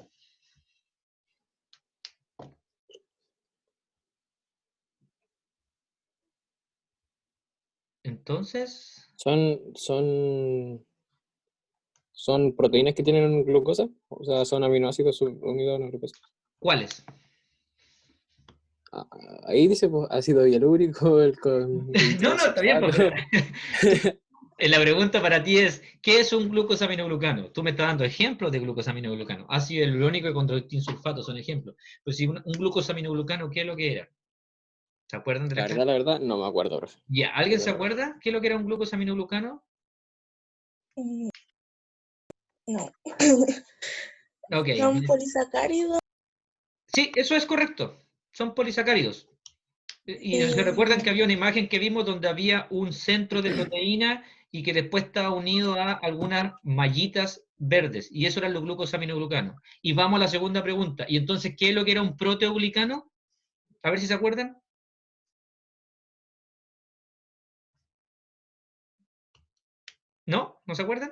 A: Entonces...
C: ¿Son proteínas que tienen glucosa? O sea, ¿son aminoácidos unidos a una glucosa?
A: ¿Cuáles?
C: Ahí dice pues, ácido hialúrico,
A: no, está bien. La pregunta para ti es, ¿qué es un glucosaminoglucano? Tú me estás dando ejemplos de glucosaminoglucano. Ácido hialurónico y condroitin sulfato son ejemplos. Pero si un glucosaminoglucano, ¿qué es lo que era? ¿Se acuerdan de la clase?
C: La verdad, no me acuerdo, profe.
A: Ya, ¿alguien se acuerda qué es lo que era un glucosaminoglucano?
I: No.
A: Ok.
I: Son polisacáridos.
A: Sí, eso es correcto. Son polisacáridos. Y se recuerdan que había una imagen que vimos donde había un centro de proteína y que después estaba unido a algunas mallitas verdes. Y eso eran los glucosaminoglucanos. Y vamos a la segunda pregunta. ¿Y entonces qué es lo que era un proteoglicano? A ver si se acuerdan. ¿No? ¿No se acuerdan?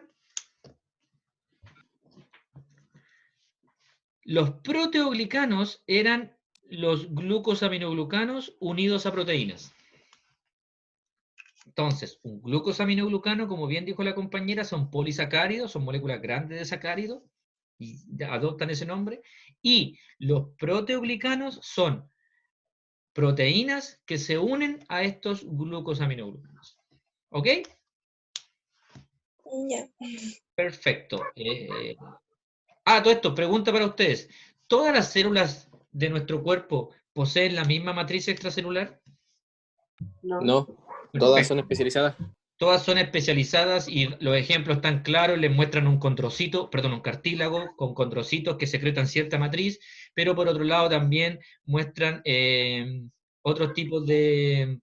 A: Los proteoglicanos eran los glucosaminoglucanos unidos a proteínas. Entonces, un glucosaminoglucano, como bien dijo la compañera, son polisacáridos, son moléculas grandes de sacáridos, y adoptan ese nombre. Y los proteoglicanos son proteínas que se unen a estos glucosaminoglucanos. ¿Ok?
I: Ya.
A: Perfecto. Todo esto, pregunta para ustedes. ¿Todas las células de nuestro cuerpo poseen la misma matriz extracelular?
C: No, todas son especializadas.
A: Todas son especializadas y los ejemplos están claros, les muestran un condrocito, perdón, un cartílago con condrocitos que secretan cierta matriz, pero por otro lado también muestran otros tipos de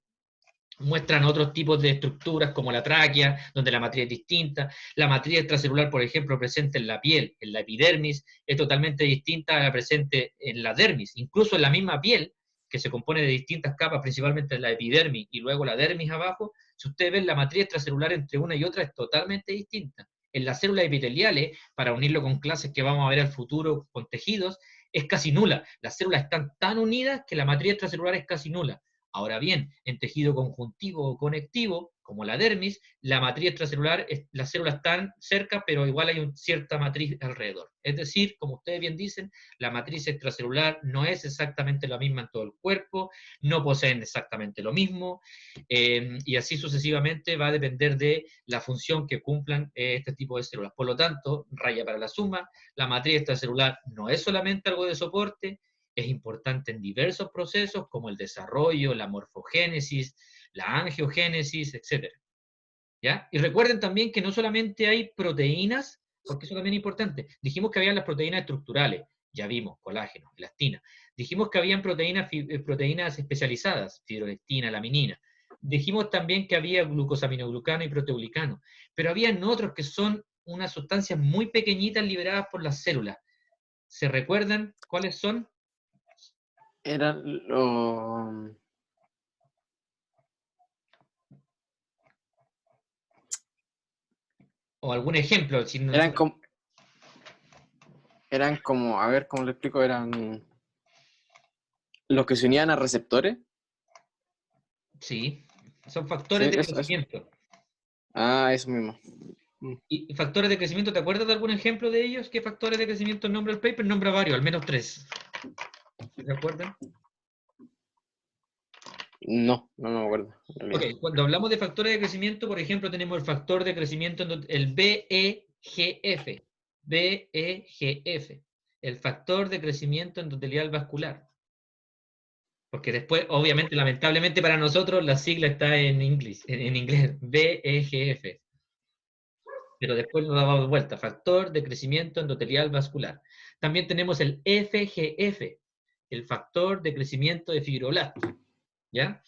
A: estructuras como la tráquea, donde la matriz es distinta. La matriz extracelular, por ejemplo, presente en la piel, en la epidermis, es totalmente distinta a la presente en la dermis. Incluso en la misma piel, que se compone de distintas capas, principalmente en la epidermis y luego la dermis abajo, si ustedes ven la matriz extracelular entre una y otra es totalmente distinta. En las células epiteliales, para unirlo con clases que vamos a ver al futuro con tejidos, es casi nula. Las células están tan unidas que la matriz extracelular es casi nula. Ahora bien, en tejido conjuntivo o conectivo, como la dermis, la matriz extracelular, las células están cerca, pero igual hay una cierta matriz alrededor. Es decir, como ustedes bien dicen, la matriz extracelular no es exactamente la misma en todo el cuerpo, no poseen exactamente lo mismo, y así sucesivamente va a depender de la función que cumplan este tipo de células. Por lo tanto, raya para la suma, la matriz extracelular no es solamente algo de soporte, es importante en diversos procesos como el desarrollo, la morfogénesis, la angiogénesis, etc. ¿Ya? Y recuerden también que no solamente hay proteínas, porque eso también es importante. Dijimos que había las proteínas estructurales, ya vimos, colágeno, elastina. Dijimos que habían proteínas especializadas, fibrolectina, laminina. Dijimos también que había glucosaminoglucano y proteoglicano, pero habían otros que son unas sustancias muy pequeñitas liberadas por las células. ¿Se recuerdan cuáles son?
C: Eran los...
A: O algún ejemplo. Si no...
C: Eran como, a ver, ¿cómo lo explico? Eran los que se unían a receptores.
A: Sí, son factores de crecimiento.
C: Eso. Ah, eso mismo.
A: ¿Y factores de crecimiento? ¿Te acuerdas de algún ejemplo de ellos? ¿Qué factores de crecimiento nombra el paper? Nombra varios, al menos 3. ¿Se acuerdan?
C: No me acuerdo.
A: Ok, cuando hablamos de factores de crecimiento, por ejemplo, tenemos el factor de crecimiento, el BEGF. BEGF. El factor de crecimiento endotelial vascular. Porque después, obviamente, lamentablemente para nosotros, la sigla está en inglés, BEGF. Pero después nos damos vuelta, factor de crecimiento endotelial vascular. También tenemos el FGF, el factor de crecimiento de fibroblastos, ¿ya?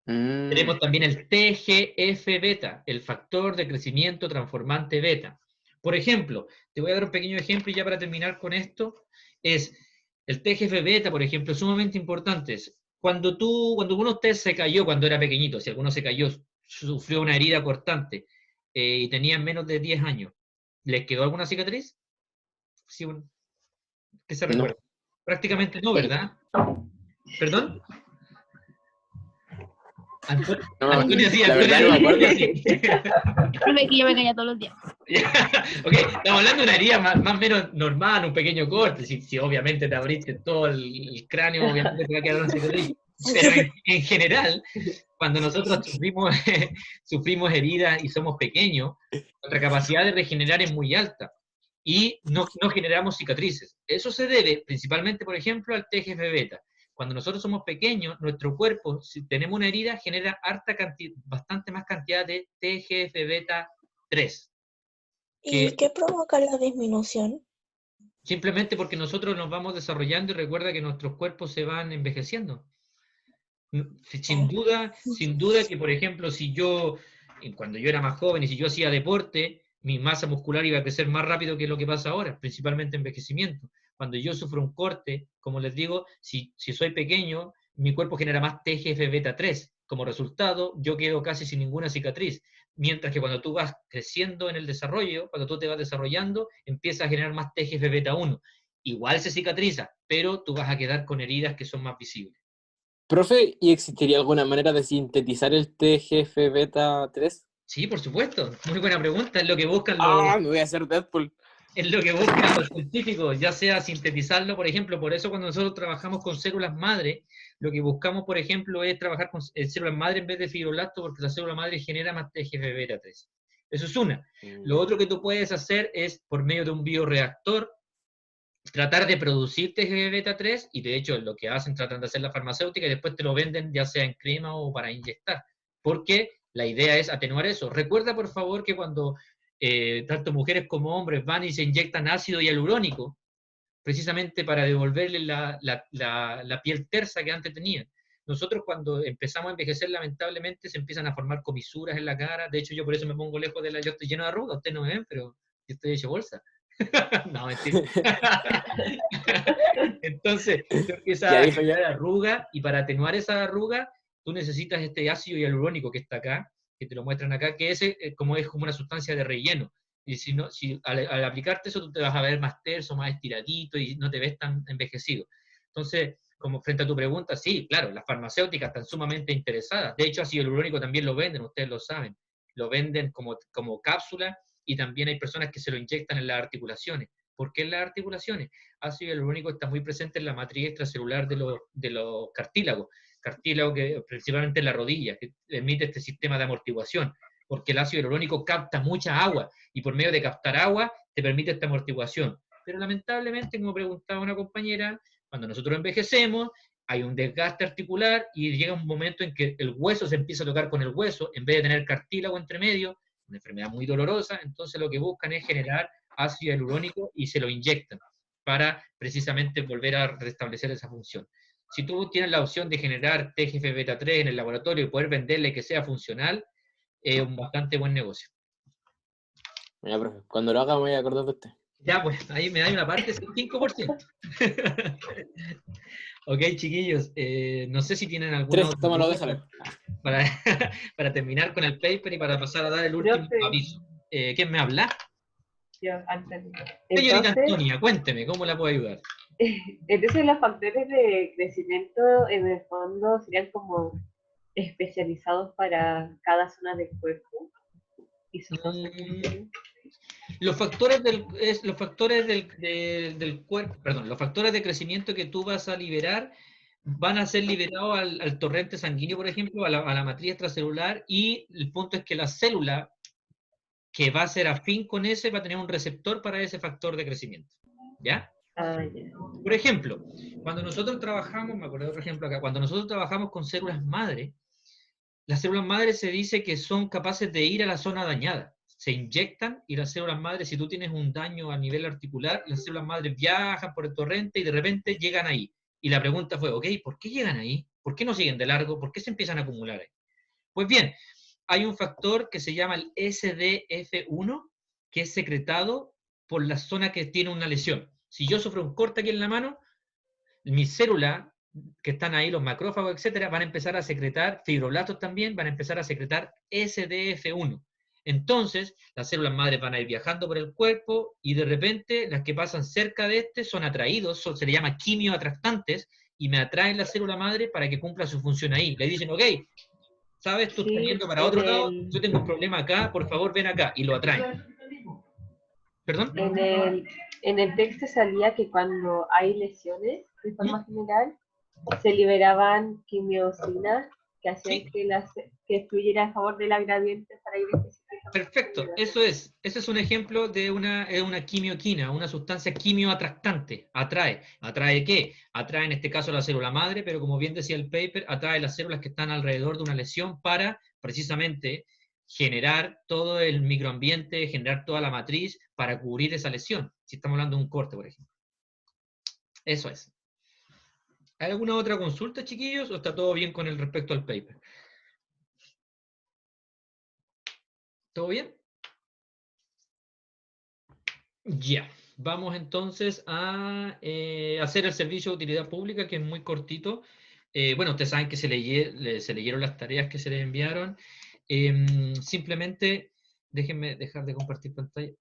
A: Tenemos también el TGF-beta, el factor de crecimiento transformante beta. Por ejemplo, te voy a dar un pequeño ejemplo y ya para terminar con esto, es el TGF-beta, por ejemplo, es sumamente importante. Cuando uno de ustedes se cayó cuando era pequeñito, si alguno se cayó, sufrió una herida cortante, y tenían menos de 10 años, ¿les quedó alguna cicatriz? Sí, bueno. ¿Qué se recuerda? No. Prácticamente no, ¿verdad? ¿Perdón? Antonio sí,
L: Profe, que yo me caía todos los días.
A: Ok, estamos hablando de una herida más o menos normal, un pequeño corte. Si obviamente te abriste todo el cráneo, obviamente te va a quedar una cicatriz. Pero en general, cuando nosotros sufrimos heridas y somos pequeños, nuestra capacidad de regenerar es muy alta y no generamos cicatrices. Eso se debe principalmente, por ejemplo, al TGF-beta. Cuando nosotros somos pequeños, nuestro cuerpo, si tenemos una herida, genera bastante más cantidad de TGF-beta 3.
I: ¿Y qué provoca la disminución?
A: Simplemente porque nosotros nos vamos desarrollando y recuerda que nuestros cuerpos se van envejeciendo. Sin duda que, por ejemplo, cuando yo era más joven y si yo hacía deporte, mi masa muscular iba a crecer más rápido que lo que pasa ahora, principalmente envejecimiento. Cuando yo sufro un corte, como les digo, si soy pequeño, mi cuerpo genera más TGF-beta 3. Como resultado, yo quedo casi sin ninguna cicatriz. Mientras que cuando tú vas creciendo en el desarrollo, cuando tú te vas desarrollando, empiezas a generar más TGF-beta 1. Igual se cicatriza, pero tú vas a quedar con heridas que son más visibles.
C: Profe, ¿y existiría alguna manera de sintetizar el TGF-beta 3?
A: Sí, por supuesto. Muy buena pregunta. Es lo que buscan
C: me voy a hacer Deadpool.
A: Es lo que buscan los científicos, ya sea sintetizarlo, por ejemplo. Por eso cuando nosotros trabajamos con células madre, lo que buscamos, por ejemplo, es trabajar con células madre en vez de fibroblastos, porque la célula madre genera más TGF-beta 3. Eso es una. Lo otro que tú puedes hacer es, por medio de un bioreactor, tratar de producir TGF-beta 3, y de hecho lo que hacen, tratan de hacer la farmacéutica, y después te lo venden ya sea en crema o para inyectar. Porque la idea es atenuar eso. Recuerda, por favor, que cuando tanto mujeres como hombres van y se inyectan ácido hialurónico, precisamente para devolverle la piel tersa que antes tenían. Nosotros cuando empezamos a envejecer, lamentablemente, se empiezan a formar comisuras en la cara. De hecho, yo por eso me pongo lejos de yo estoy lleno de arrugas, ustedes no me ven, pero yo estoy hecho bolsa. No, mentira. Entonces, tú empiezas a generar arruga, y para atenuar esa arruga, tú necesitas este ácido hialurónico que está acá, que te lo muestran acá, que es como una sustancia de relleno. Y si al aplicarte eso, tú te vas a ver más terso, más estiradito, y no te ves tan envejecido. Entonces, como frente a tu pregunta, sí, claro, las farmacéuticas están sumamente interesadas. De hecho, ácido hialurónico también lo venden, ustedes lo saben. Lo venden como cápsula, y también hay personas que se lo inyectan en las articulaciones. ¿Por qué en las articulaciones? Ácido hialurónico está muy presente en la matriz extracelular de los cartílagos. Cartílago que principalmente en la rodilla, que emite este sistema de amortiguación, porque el ácido hialurónico capta mucha agua, y por medio de captar agua te permite esta amortiguación. Pero lamentablemente, como preguntaba una compañera, cuando nosotros envejecemos, hay un desgaste articular, y llega un momento en que el hueso se empieza a tocar con el hueso, en vez de tener cartílago entre medio, una enfermedad muy dolorosa. Entonces lo que buscan es generar ácido hialurónico y se lo inyectan para precisamente volver a restablecer esa función. Si tú tienes la opción de generar TGF-beta 3 en el laboratorio y poder venderle que sea funcional, es un bastante buen negocio.
C: Ya, profe, cuando lo haga me voy a acordar de usted.
A: Ya, pues, ahí me da una parte, es un 5%. Ok, chiquillos, no sé si tienen alguna...
C: 3, tómalo, déjalo.
A: Para terminar con el paper y para pasar a dar el último aviso. ¿Quién me habla?
D: Yo, Antonio.
A: Señorita Antonia, cuénteme, ¿cómo la puedo ayudar?
D: Entonces los factores de crecimiento en el fondo serían como especializados para cada zona del cuerpo. Y
A: los factores del cuerpo, perdón, los factores de crecimiento que tú vas a liberar van a ser liberados al torrente sanguíneo, por ejemplo, a la matriz extracelular, y el punto es que la célula que va a ser afín con ese va a tener un receptor para ese factor de crecimiento. ¿Ya? Por ejemplo, cuando nosotros trabajamos, me acuerdo de otro ejemplo acá, cuando nosotros trabajamos con células madre, las células madre se dice que son capaces de ir a la zona dañada. Se inyectan, y las células madre, si tú tienes un daño a nivel articular, las células madre viajan por el torrente y de repente llegan ahí. Y la pregunta fue, ok, ¿por qué llegan ahí? ¿Por qué no siguen de largo? ¿Por qué se empiezan a acumular ahí? Pues bien, hay un factor que se llama el SDF1, que es secretado por la zona que tiene una lesión. Si yo sufro un corte aquí en la mano, mis células que están ahí, los macrófagos, etcétera, van a empezar a secretar, fibroblastos también, van a empezar a secretar SDF1. Entonces, las células madres van a ir viajando por el cuerpo, y de repente las que pasan cerca de este son atraídos, se le llama quimioatractantes, y me atraen la célula madre para que cumpla su función ahí. Le dicen, ok, ¿sabes? Tú estás yendo para otro lado, yo tengo un problema acá, por favor ven acá, y lo atraen. ¿Perdón?
D: En el texto salía que cuando hay lesiones, de forma general, se liberaban quimiosinas que hacían
A: Sí.
D: que fluyera a favor de la gradiente para ir específicamente.
A: Perfecto, eso es. Ese es un ejemplo de una quimioquina, una sustancia quimioatractante. Atrae. ¿Atrae qué? Atrae en este caso la célula madre, pero como bien decía el paper, atrae las células que están alrededor de una lesión para precisamente generar todo el microambiente, generar toda la matriz para cubrir esa lesión. Si estamos hablando de un corte, por ejemplo. Eso es. ¿Hay alguna otra consulta, chiquillos, o está todo bien con el respecto al paper? ¿Todo bien? Ya, vamos entonces a hacer el servicio de utilidad pública, que es muy cortito. Bueno, ustedes saben que se leyeron las tareas que se les enviaron. Simplemente, déjenme dejar de compartir pantalla.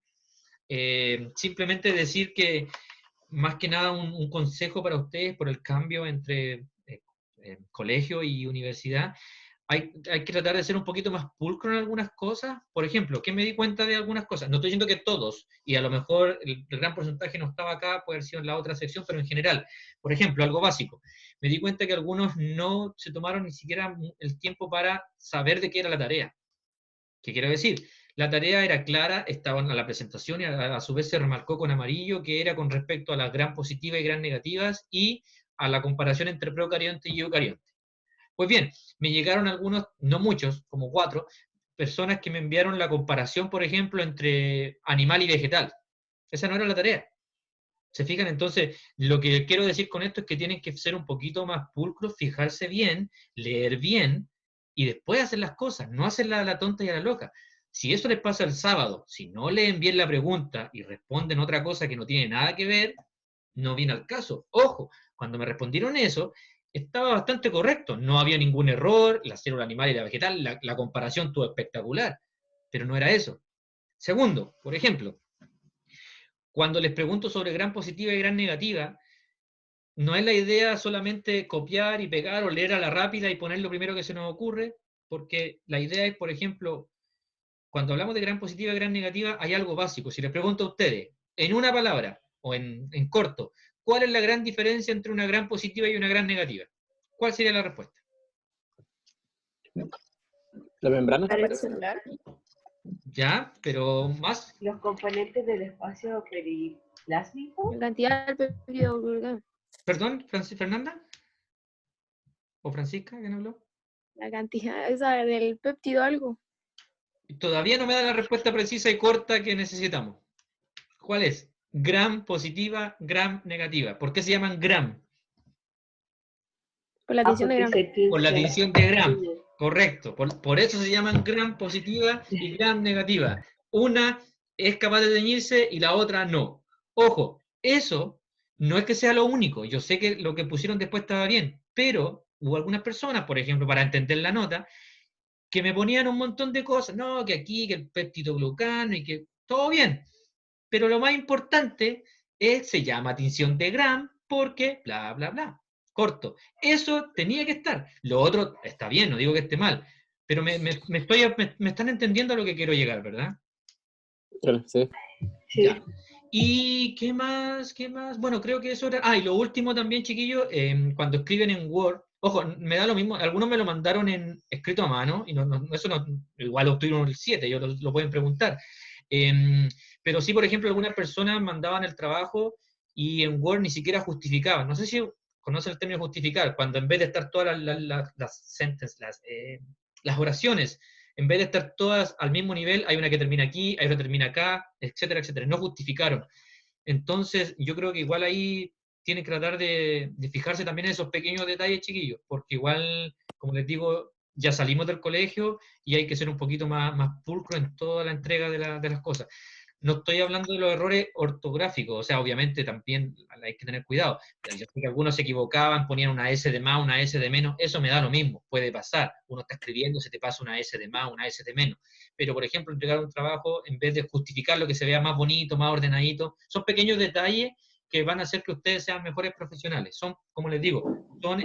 A: Simplemente decir que, más que nada, un consejo para ustedes por el cambio entre colegio y universidad. Hay que tratar de ser un poquito más pulcro en algunas cosas. Por ejemplo, ¿qué me di cuenta de algunas cosas? No estoy diciendo que todos, y a lo mejor el gran porcentaje no estaba acá, puede haber sido en la otra sección, pero en general, por ejemplo, algo básico. Me di cuenta que algunos no se tomaron ni siquiera el tiempo para saber de qué era la tarea. ¿Qué quiero decir? La tarea era clara, estaba en la presentación y a su vez se remarcó con amarillo que era con respecto a las gran positivas y gran negativas y a la comparación entre procarionte y eucarionte. Pues bien, me llegaron algunos, no muchos, como 4, personas que me enviaron la comparación, por ejemplo, entre animal y vegetal. Esa no era la tarea. ¿Se fijan? Entonces, lo que quiero decir con esto es que tienen que ser un poquito más pulcros, fijarse bien, leer bien, y después hacer las cosas, no hacerla a la tonta y a la loca. Si eso les pasa el sábado, si no leen bien la pregunta y responden otra cosa que no tiene nada que ver, no viene al caso. Ojo, cuando me respondieron eso, estaba bastante correcto, no había ningún error, la célula animal y la vegetal, la comparación estuvo espectacular, pero no era eso. Segundo, por ejemplo, cuando les pregunto sobre gran positiva y gran negativa, no es la idea solamente copiar y pegar o leer a la rápida y poner lo primero que se nos ocurre, porque la idea es, por ejemplo, cuando hablamos de gran positiva y gran negativa, hay algo básico. Si les pregunto a ustedes, en una palabra o en corto, ¿cuál es la gran diferencia entre una gran positiva y una gran negativa? ¿Cuál sería la respuesta?
C: La membrana.
B: Pared celular.
A: Ya, pero más.
D: Los componentes del espacio periplásmico.
B: La cantidad del péptido glucano.
A: Perdón, Fernanda. ¿O Francisca? ¿Quién habló?
B: La cantidad esa del péptido algo.
A: Todavía no me da la respuesta precisa y corta que necesitamos. ¿Cuál es? Gram positiva, gram negativa. ¿Por qué se llaman gram?
B: Por la adición de gramo.
A: Por la adición de gram. Correcto. Por eso se llaman gram positiva y gram negativa. Una es capaz de teñirse y la otra no. Ojo, eso no es que sea lo único. Yo sé que lo que pusieron después estaba bien, pero hubo algunas personas, por ejemplo, para entender la nota, que me ponían un montón de cosas. No, que aquí, que el peptidoglucano y que todo bien. Pero lo más importante es, se llama tinción de Gram porque bla, bla, bla. Corto. Eso tenía que estar. Lo otro está bien, no digo que esté mal, pero me están entendiendo a lo que quiero llegar, ¿verdad?
C: Claro, sí.
A: Ya. ¿Y qué más? ¿Qué más? Bueno, creo que eso era... Ah, y lo último también, chiquillos, cuando escriben en Word, ojo, me da lo mismo, algunos me lo mandaron en escrito a mano, y eso no, igual obtuvieron el 7, ellos lo pueden preguntar. Pero sí, por ejemplo, algunas personas mandaban el trabajo y en Word ni siquiera justificaban. No sé si conocen el término justificar, cuando en vez de estar todas las oraciones, en vez de estar todas al mismo nivel, hay una que termina aquí, hay otra que termina acá, etcétera, etcétera. No justificaron. Entonces, yo creo que igual ahí tienen que tratar de fijarse también en esos pequeños detalles, chiquillos, porque igual, como les digo, ya salimos del colegio y hay que ser un poquito más pulcro en toda la entrega de las cosas. No estoy hablando de los errores ortográficos, o sea, obviamente también hay que tener cuidado. Yo sé que algunos se equivocaban, ponían una S de más, una S de menos, eso me da lo mismo, puede pasar. Uno está escribiendo, se te pasa una S de más, una S de menos. Pero, por ejemplo, entregar un trabajo, en vez de justificar lo que se vea más bonito, más ordenadito, son pequeños detalles que van a hacer que ustedes sean mejores profesionales. Son, como les digo, son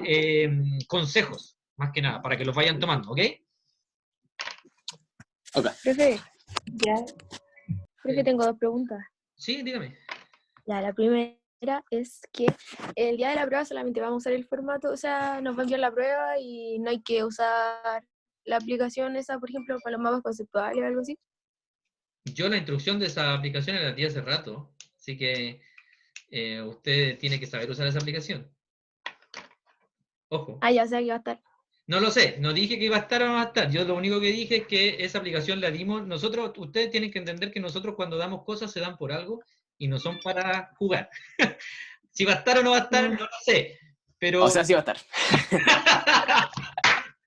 A: consejos, más que nada, para que los vayan tomando, ¿ok?
C: Ok.
B: Profe,
D: Ya.
B: profe, tengo 2 preguntas.
A: Sí, dígame.
B: Ya, la primera es que el día de la prueba solamente vamos a usar el formato, o sea, nos va a enviar la prueba y no hay que usar la aplicación esa, por ejemplo, para los mapas conceptuales o algo así.
A: Yo la instrucción de esa aplicación la di hace rato, así que usted tiene que saber usar esa aplicación. Ojo.
B: Ah, ya sé que va a estar.
A: No lo sé, no dije que iba a estar o no va a estar. Yo lo único que dije es que esa aplicación la dimos nosotros. Ustedes tienen que entender que nosotros cuando damos cosas se dan por algo y no son para jugar. Si va a estar o no va a estar, no lo sé. Pero...
L: O sea, sí va a estar.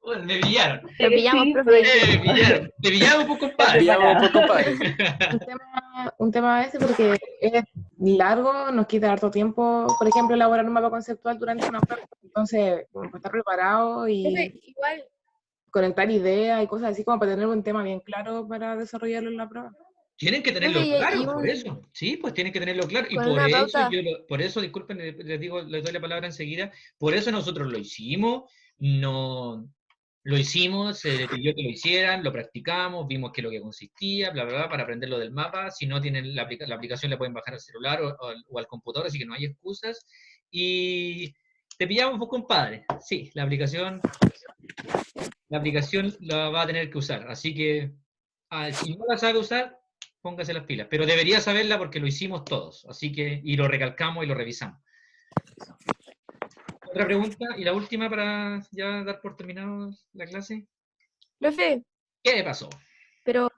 A: Bueno, me pillaron.
B: Te pillamos, profe.
A: Me pillaron. Te pillamos, pues, compadre.
L: Te pillamos, pues, compadre.
G: Un tema ese porque es largo, nos quita harto tiempo, por ejemplo, elaborar un mapa conceptual durante una prueba. Entonces, como para estar preparado y
B: Profe, igual.
G: conectar ideas y cosas así, como para tener un tema bien claro para desarrollarlo en la prueba.
A: Tienen que tenerlo
B: Profe,
A: claro,
B: y
A: por
B: un-
A: eso. Sí, pues tienen que tenerlo claro. Y
B: con
A: por
B: una
A: eso,
B: pauta.
A: por eso, disculpen, les digo, les doy la palabra enseguida. Por eso nosotros lo hicimos, no lo hicimos, se les pidió que lo hicieran, lo practicamos, vimos qué es lo que consistía, bla, bla, bla, para aprender lo del mapa. Si no tienen la aplicación, la pueden bajar al celular o al computador, así que no hay excusas. Y te pillamos, pues, compadre. Sí, la aplicación la va a tener que usar. Así que, si no la sabe usar, póngase las pilas. Pero debería saberla porque lo hicimos todos. Así que, y lo recalcamos y lo revisamos. Otra pregunta, y la última para ya dar por terminado la clase.
B: Profe,
A: ¿Qué pasó?
B: pero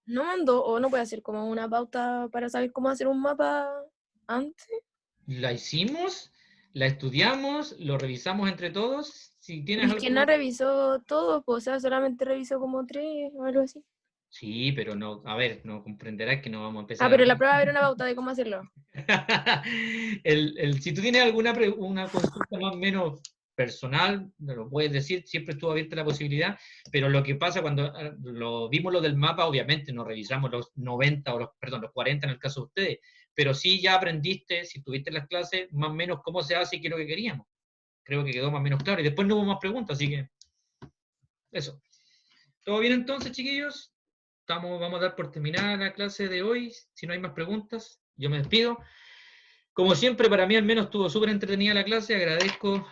B: no mandó o no puede hacer como una pauta para saber cómo hacer un mapa antes.
A: La hicimos, la estudiamos, lo revisamos entre todos. Si tienes
B: Es que no
A: algo...
B: revisó todo, pues, o sea, solamente revisó como 3 o algo así.
A: Sí, pero no, a ver, no comprenderás que no vamos a empezar
B: Ah, pero
A: a...
B: en la prueba va a haber una pauta de cómo hacerlo.
A: Si tú tienes alguna una consulta más o menos personal, me lo puedes decir, siempre estuvo abierta la posibilidad, pero lo que pasa cuando vimos lo del mapa, obviamente no revisamos los 90 o los 40 en el caso de ustedes, pero sí ya aprendiste, si tuviste las clases, más o menos cómo se hace y qué es lo que queríamos. Creo que quedó más o menos claro, y después no hubo más preguntas, así que eso. ¿Todo bien entonces, chiquillos? Vamos a dar por terminada la clase de hoy. Si no hay más preguntas, yo me despido. Como siempre, para mí al menos estuvo súper entretenida la clase. Agradezco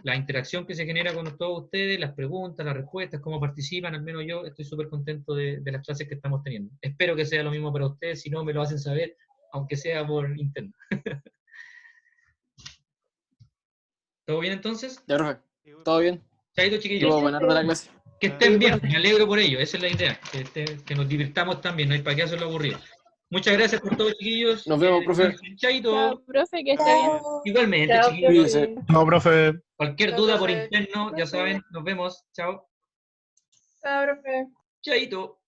A: la interacción que se genera con todos ustedes, las preguntas, las respuestas, cómo participan. Al menos yo estoy súper contento de las clases que estamos teniendo. Espero que sea lo mismo para ustedes. Si no, me lo hacen saber, aunque sea por interno. ¿Todo bien entonces?
L: Ya, profe. Todo bien.
A: Chaito, chiquillos.
L: Estuvo buena tarde la clase.
A: Que estén bien, me alegro por ello, esa es la idea, que nos divirtamos también, no hay para qué hacerlo aburrido. Muchas gracias por todo, chiquillos.
L: Nos vemos, profe.
A: Chaito.
B: Chao, profe, que esté bien.
A: Igualmente,
D: Chao,
A: chiquillos.
D: profe.
H: No, profe.
A: Cualquier
B: Chao,
A: duda por
B: profe.
A: interno, ya saben, nos vemos. Chao.
B: Chao, profe.
A: Chaito.